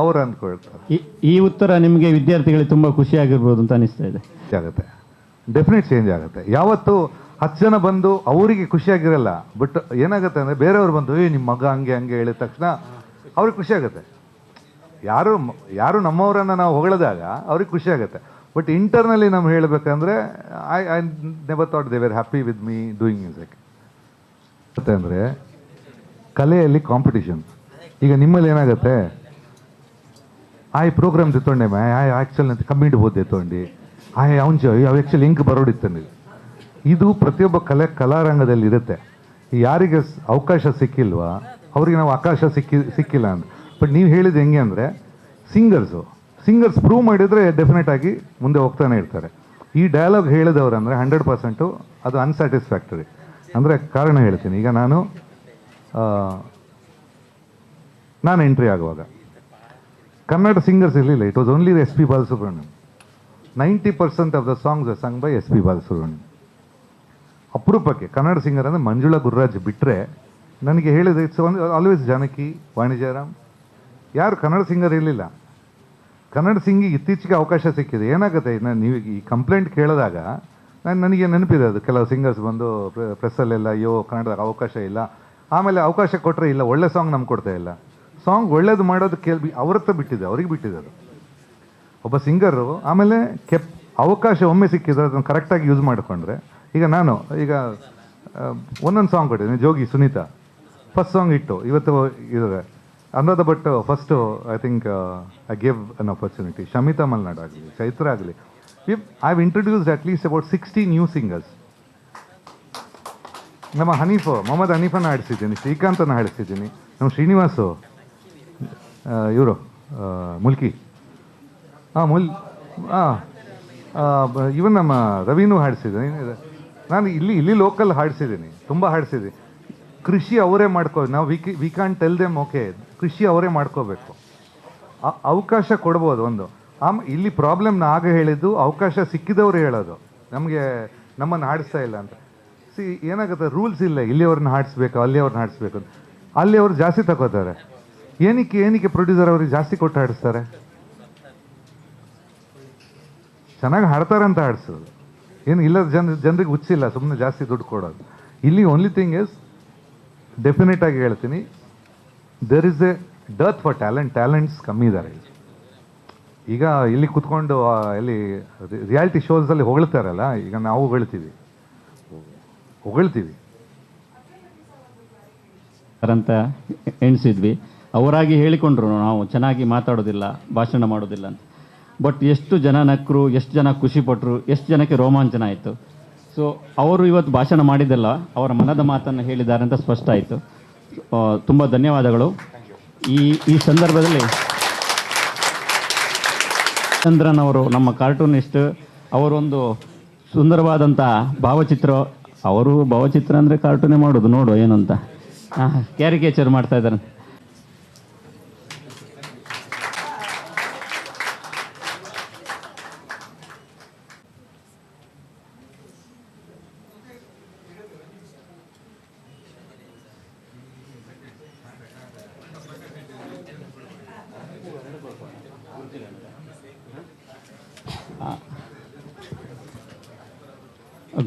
ಅವರು ಅಂದ್ಕೊಳ್ತಾರೆ. ಈ ಉತ್ತರ ನಿಮಗೆ ವಿದ್ಯಾರ್ಥಿಗಳಿಗೆ ತುಂಬ ಖುಷಿಯಾಗಿರ್ಬೋದು ಅಂತ ಅನಿಸ್ತಾ ಇದೆ. ಆಗುತ್ತೆ, ಡೆಫಿನೆಟ್ ಚೇಂಜ್ ಆಗುತ್ತೆ. ಯಾವತ್ತು 10 ಜನ ಬಂದು ಅವರಿಗೆ ಖುಷಿಯಾಗಿರಲ್ಲ, ಬಟ್ ಏನಾಗುತ್ತೆ ಅಂದರೆ ಬೇರೆಯವ್ರು ಬಂದು ನಿಮ್ಮ ಮಗ ಹಂಗೆ ಹೇಳಿದ ತಕ್ಷಣ ಅವ್ರಿಗೆ ಖುಷಿ ಆಗುತ್ತೆ. ಯಾರು ನಮ್ಮವರನ್ನು ನಾವು ಹೊಗಳಿದಾಗ ಅವ್ರಿಗೆ ಖುಷಿ ಆಗುತ್ತೆ. ಬಟ್ ಇಂಟರ್ನಲಿ ನಾವು ಹೇಳಬೇಕಂದ್ರೆ I never thought they were happy with me doing music. ಮತ್ತೆ ಅಂದರೆ ಕಲೆಯಲ್ಲಿ ಕಾಂಪಿಟಿಷನ್. ಈಗ ನಿಮ್ಮಲ್ಲಿ ಏನಾಗುತ್ತೆ, ಪ್ರೋಗ್ರಾಮ್ ತಿತ್ತೊಂಡೆ ಆ್ಯಕ್ಚುಲಿ ಅಂತ ಕಮ್ಮಿಟ್ ಬೋದು ಎತ್ತೊಂಡು ಅವು ಆ್ಯಕ್ಚುಲಿ ಇಂಕ್ ಬರೋಡಿತ್ತಂడి. ಇದು ಪ್ರತಿಯೊಬ್ಬ ಕಲಾರಂಗದಲ್ಲಿ ಇರುತ್ತೆ. ಯಾರಿಗೆ ಅವಕಾಶ ಸಿಕ್ಕಿಲ್ವಾ ಅವ್ರಿಗೆ ನಾವು ಅವಕಾಶ ಸಿಕ್ಕಿಲ್ಲ ಅಂತ. ಬಟ್ ನೀವು ಹೇಳಿದ್ದು ಹೆಂಗೆ ಅಂದರೆ ಸಿಂಗರ್ಸ್ ಪ್ರೂವ್ ಮಾಡಿದರೆ ಡೆಫಿನೆಟ್ ಆಗಿ ಮುಂದೆ ಹೋಗ್ತಾನೆ ಇರ್ತಾರೆ. ಈ ಡಯಲಾಗ್ ಹೇಳಿದವರು ಅಂದರೆ 100% ಅದು ಅನ್ಸ್ಯಾಟಿಸ್ಫ್ಯಾಕ್ಟರಿ. ಅಂದರೆ ಕಾರಣ ಹೇಳ್ತೀನಿ. ಈಗ ನಾನು ಎಂಟ್ರಿ ಆಗುವಾಗ ಕನ್ನಡ ಸಿಂಗರ್ಸ್ ಇರಲಿಲ್ಲ. It was only S P Balasubrahmanyam. 90% of the songs are sung by S P Balasubrahmanyam. ಅಪರೂಪಕ್ಕೆ ಕನ್ನಡ ಸಿಂಗರ್ ಅಂದರೆ ಮಂಜುಳಾ ಗುರುರಾಜ್ ಬಿಟ್ಟರೆ ನನಗೆ ಹೇಳಿದೆ ಇಟ್ಸ್ ಆಲ್ವೇಸ್ ಜಾನಕಿ, ವಾಣಿಜ್ಯರಾಮ್. ಯಾರು ಕನ್ನಡ ಸಿಂಗರ್ ಇರಲಿಲ್ಲ. ಕನ್ನಡ ಸಿಂಗಿಗೆ ಇತ್ತೀಚೆಗೆ ಅವಕಾಶ ಸಿಕ್ಕಿದೆ. ಏನಾಗುತ್ತೆ, ನೀವು ಈ ಕಂಪ್ಲೇಂಟ್ ಕೇಳಿದಾಗ ನನಗೆ ನೆನಪಿದೆ ಅದು. ಕೆಲವು ಸಿಂಗರ್ಸ್ ಬಂದು ಪ್ರೆಸ್ಸಲ್ಲೆಲ್ಲ ಅಯ್ಯೋ ಕನ್ನಡದಾಗ ಅವಕಾಶ ಇಲ್ಲ, ಆಮೇಲೆ ಅವಕಾಶ ಕೊಟ್ಟರೆ ಇಲ್ಲ, ಒಳ್ಳೆ ಸಾಂಗ್ ನಮ್ಗೆ ಕೊಡ್ತಾ ಇಲ್ಲ. ಸಾಂಗ್ ಒಳ್ಳೇದು ಮಾಡೋದು ಅವ್ರ ಹತ್ರ ಬಿಟ್ಟಿದೆ, ಅವ್ರಿಗೆ ಬಿಟ್ಟಿದ್ದಾರೆ ಒಬ್ಬ ಸಿಂಗರು. ಆಮೇಲೆ ಅವಕಾಶ ಒಮ್ಮೆ ಸಿಕ್ಕಿದ್ರೆ ಅದನ್ನು ಕರೆಕ್ಟಾಗಿ ಯೂಸ್ ಮಾಡಿಕೊಂಡ್ರೆ, ಈಗ ನಾನು ಒಂದೊಂದು ಸಾಂಗ್ ಕೊಟ್ಟಿದ್ದೀನಿ. ಜೋಗಿ ಸುನೀತಾ ಫಸ್ಟ್ ಸಾಂಗ್ ಇಟ್ಟು ಇವತ್ತು ಇದೆ ಅನ್ನೋದು. But first I think I gave an opportunity. Shamita Malnad ಆಗಲಿ, ಚೈತ್ರ ಆಗಲಿ, I have introduced at least about 60 new singers. ನಮ್ಮ ಮೊಹಮ್ಮದ್ ಹನೀಫನ ಹಾಡಿಸಿದ್ದೀನಿ, ಶ್ರೀಕಾಂತನ ಹಾಡಿಸಿದ್ದೀನಿ, ನಮ್ಮ ಶ್ರೀನಿವಾಸು, ಇವರು ಮುಲ್ಕಿ, ಇವನ್ ನಮ್ಮ ರವಿನೂ ಹಾಡಿಸಿದ್ದೀನಿ. ನಾನು ಇಲ್ಲಿ ಲೋಕಲ್ ಹಾಡಿಸಿದ್ದೀನಿ, ತುಂಬ ಹಾಡಿಸಿದ್ದೀನಿ. ಕೃಷಿ ಅವರೇ ನಾವು we can tell them okay, ಕೃಷಿ ಅವರೇ ಮಾಡ್ಕೋಬೇಕು. ಅವಕಾಶ ಕೊಡ್ಬೋದು ಒಂದು. ಇಲ್ಲಿ ಪ್ರಾಬ್ಲಮ್ ಆಗ ಹೇಳಿದ್ದು ಅವಕಾಶ ಸಿಕ್ಕಿದವರು ಹೇಳೋದು ನಮ್ಮನ್ನು ಹಾಡಿಸ್ತಾ ಇಲ್ಲ ಅಂತ. ಏನಾಗುತ್ತೆ, ರೂಲ್ಸ್ ಇಲ್ಲ, ಇಲ್ಲಿಯವ್ರನ್ನ ಹಾಡಿಸ್ಬೇಕು, ಅಲ್ಲಿಯವ್ರನ್ನ ಹಾಡಿಸ್ಬೇಕು ಅಂತ. ಅಲ್ಲಿ ಅವ್ರು ಜಾಸ್ತಿ ತಗೋತಾರೆ. ಏನಕ್ಕೆ ಪ್ರೊಡ್ಯೂಸರ್ ಅವ್ರಿಗೆ ಜಾಸ್ತಿ ಕೊಟ್ಟು ಹಾಡಿಸ್ತಾರೆ? ಚೆನ್ನಾಗಿ ಹಾಡ್ತಾರೆ ಅಂತ ಹಾಡಿಸೋದು. ಇಲ್ಲ ಜನರಿಗೆ ಹುಚ್ಚಿಲ್ಲ, ಸುಮ್ಮನೆ ಜಾಸ್ತಿ ದುಡ್ಡು ಕೊಡೋದು. ಇಲ್ಲಿ ಓನ್ಲಿ ಥಿಂಗ್ ಇಸ್, ಡೆಫಿನೆಟ್ ಆಗಿ ಹೇಳ್ತೀನಿ, there is a dearth for talents ಕಮ್ಮಿ ಇದ್ದಾರೆ. ಈಗ ಇಲ್ಲಿ ಕುತ್ಕೊಂಡು ಇಲ್ಲಿ ರಿಯಾಲಿಟಿ ಶೋಸಲ್ಲಿ ಹೊಗಳ್ತಾರಲ್ಲ, ಈಗ ನಾವು ಹೊಗಳ್ತೀವಿ ಅಂತ ಎಣಿಸಿದ್ವಿ. ಅವರಾಗಿ ಹೇಳಿಕೊಂಡ್ರು ನಾವು ಚೆನ್ನಾಗಿ ಮಾತಾಡೋದಿಲ್ಲ, ಭಾಷಣ ಮಾಡೋದಿಲ್ಲ ಅಂತ. ಬಟ್ ಎಷ್ಟು ಜನ ನಕ್ಕರು, ಎಷ್ಟು ಜನ ಖುಷಿಪಟ್ಟರು, ಎಷ್ಟು ಜನಕ್ಕೆ ರೋಮಾಂಚನ ಆಯಿತು. ಸೊ ಅವರು ಇವತ್ತು ಭಾಷಣ ಮಾಡಿದ್ದಲ್ಲ, ಅವರ ಮನದ ಮಾತನ್ನು ಹೇಳಿದ್ದಾರೆ ಅಂತ ಸ್ಪಷ್ಟ ಆಯಿತು. ತುಂಬ ಧನ್ಯವಾದಗಳು. ಈ ಸಂದರ್ಭದಲ್ಲಿ ಚಂದ್ರನ್ ಅವರು ನಮ್ಮ ಕಾರ್ಟೂನಿಸ್ಟ್, ಅವರೊಂದು ಸುಂದರವಾದಂಥ ಭಾವಚಿತ್ರ, ಅವರು ಭಾವಚಿತ್ರ ಅಂದರೆ ಕಾರ್ಟೂನೇ ಮಾಡೋದು, ನೋಡು ಏನು ಅಂತ ಕ್ಯಾರಿಕೇಚರ್ ಮಾಡ್ತಾ ಇದ್ದಾರೆ.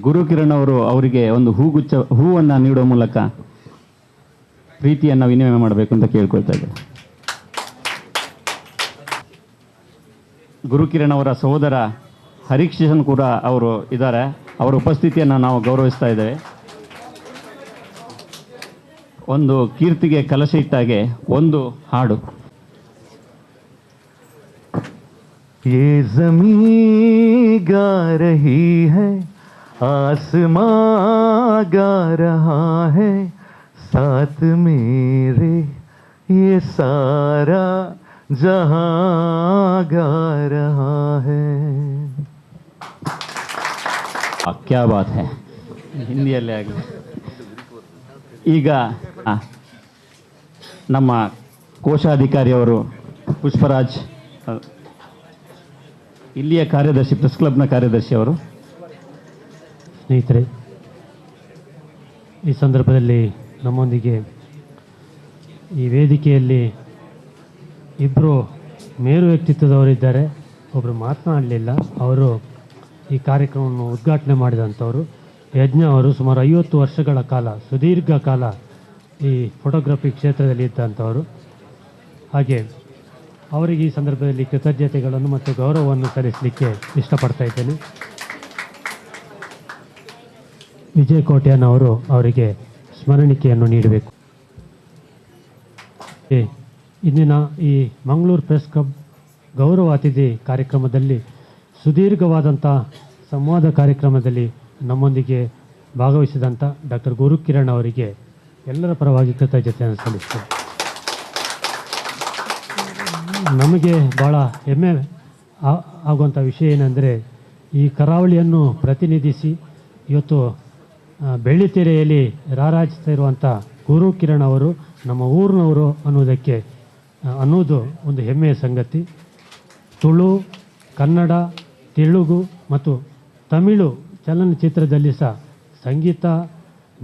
ಗುರುಕಿರಣ್ ಅವರು ಅವರಿಗೆ ಒಂದು ಹೂವನ್ನು ನೀಡುವ ಮೂಲಕ ಪ್ರೀತಿಯನ್ನು ವಿನಿಮಯ ಮಾಡಬೇಕು ಅಂತ ಕೇಳ್ಕೊಳ್ತಾ ಇದ್ದೆ. ಗುರುಕಿರಣ್ ಅವರ ಸಹೋದರ ಹರಿಕಿಶನ್ ಕೂಡ ಅವರು ಇದ್ದಾರೆ. ಅವರ ಉಪಸ್ಥಿತಿಯನ್ನು ನಾವು ಗೌರವಿಸ್ತಾ ಇದ್ದೇವೆ. ಒಂದು ಕೀರ್ತಿಗೆ ಕಲಶ ಇಟ್ಟಾಗೆ ಒಂದು ಹಾಡು. ये ज़मीं गा रही है, आसमां गा रहा है, साथ मेरे ये सारा जहां गा रहा है. ಕ್ಯಾ ಬಾತ್ ಹೈ, ಹಿಂದಿಯಲ್ಲೇ ಆಗಲಿ. ಈಗ ನಮ್ಮ ಕೋಶಾಧಿಕಾರಿಯವರು ಪುಷ್ಪರಾಜ್, ಇಲ್ಲಿಯ ಕಾರ್ಯದರ್ಶಿ, ಪ್ರೆಸ್ ಕ್ಲಬ್ನ ಕಾರ್ಯದರ್ಶಿ ಅವರು. ಸ್ನೇಹಿತರೆ, ಈ ಸಂದರ್ಭದಲ್ಲಿ ನಮ್ಮೊಂದಿಗೆ ಈ ವೇದಿಕೆಯಲ್ಲಿ ಇಬ್ಬರು ಮೇರು ವ್ಯಕ್ತಿತ್ವದವರಿದ್ದಾರೆ. ಒಬ್ಬರು ಮಾತನಾಡಲಿಲ್ಲ. ಅವರು ಈ ಕಾರ್ಯಕ್ರಮವನ್ನು ಉದ್ಘಾಟನೆ ಮಾಡಿದಂಥವರು ಯಜ್ಞ ಅವರು. ಸುಮಾರು 50 ವರ್ಷಗಳ ಕಾಲ, ಸುದೀರ್ಘ ಕಾಲ ಈ ಫೋಟೋಗ್ರಫಿ ಕ್ಷೇತ್ರದಲ್ಲಿ ಇದ್ದಂಥವರು. ಹಾಗೆ ಅವರಿಗೆ ಈ ಸಂದರ್ಭದಲ್ಲಿ ಕೃತಜ್ಞತೆಗಳನ್ನು ಮತ್ತು ಗೌರವವನ್ನು ಸಲ್ಲಿಸಲಿಕ್ಕೆ ಇಷ್ಟಪಡ್ತಾ ಇದ್ದೇನೆ. ವಿಜಯ್ ಕೋಟ್ಯಾನ್ ಅವರು ಅವರಿಗೆ ಸ್ಮರಣಿಕೆಯನ್ನು ನೀಡಬೇಕು. ಇಂದಿನ ಈ ಮಂಗಳೂರು ಪ್ರೆಸ್ ಕ್ಲಬ್ ಗೌರವ ಅತಿಥಿ ಕಾರ್ಯಕ್ರಮದಲ್ಲಿ, ಸುದೀರ್ಘವಾದಂಥ ಸಂವಾದ ಕಾರ್ಯಕ್ರಮದಲ್ಲಿ ನಮ್ಮೊಂದಿಗೆ ಭಾಗವಹಿಸಿದಂಥ ಡಾಕ್ಟರ್ ಗುರುಕಿರಣ್ ಅವರಿಗೆ ಎಲ್ಲರ ಪರವಾಗಿ ಕೃತಜ್ಞತೆಯನ್ನು ಸಲ್ಲಿಸ್ತೇನೆ. ನಮಗೆ ಭಾಳ ಹೆಮ್ಮೆ ಆಗುವಂಥ ವಿಷಯ ಏನೆಂದರೆ, ಈ ಕರಾವಳಿಯನ್ನು ಪ್ರತಿನಿಧಿಸಿ ಇವತ್ತು ಬೆಳ್ಳಿತೆರೆಯಲ್ಲಿ ರಾರಾಜಿಸ್ತಾ ಇರುವಂಥ ಗುರುಕಿರಣ್ ಅವರು ನಮ್ಮ ಊರಿನವರು ಅನ್ನೋದು ಒಂದು ಹೆಮ್ಮೆಯ ಸಂಗತಿ. ತುಳು, ಕನ್ನಡ, ತೆಲುಗು ಮತ್ತು ತಮಿಳು ಚಲನಚಿತ್ರದಲ್ಲಿ ಸಹ ಸಂಗೀತ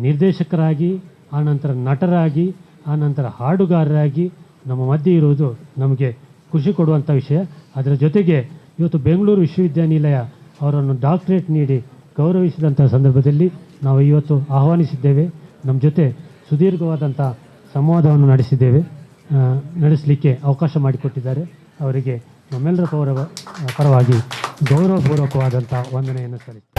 ನಿರ್ದೇಶಕರಾಗಿ, ಆನಂತರ ನಟರಾಗಿ, ಆನಂತರ ಹಾಡುಗಾರರಾಗಿ ನಮ್ಮ ಮಧ್ಯೆ ಇರುವುದು ನಮಗೆ ಖುಷಿ ಕೊಡುವಂಥ ವಿಷಯ. ಅದರ ಜೊತೆಗೆ ಇವತ್ತು ಬೆಂಗಳೂರು ವಿಶ್ವವಿದ್ಯಾನಿಲಯ ಅವರನ್ನು ಡಾಕ್ಟರೇಟ್ ನೀಡಿ ಗೌರವಿಸಿದಂಥ ಸಂದರ್ಭದಲ್ಲಿ ನಾವು ಇವತ್ತು ಆಹ್ವಾನಿಸಿದ್ದೇವೆ. ನಮ್ಮ ಜೊತೆ ಸುದೀರ್ಘವಾದಂಥ ಸಂವಾದವನ್ನು ನಡೆಸಲಿಕ್ಕೆ ಅವಕಾಶ ಮಾಡಿಕೊಟ್ಟಿದ್ದಾರೆ. ಅವರಿಗೆ ನಮ್ಮೆಲ್ಲರ ಪರವಾಗಿ ಗೌರವಪೂರ್ವಕವಾದಂಥ ವಂದನೆಯನ್ನು ಸಲ್ಲಿಸ್ತೇನೆ.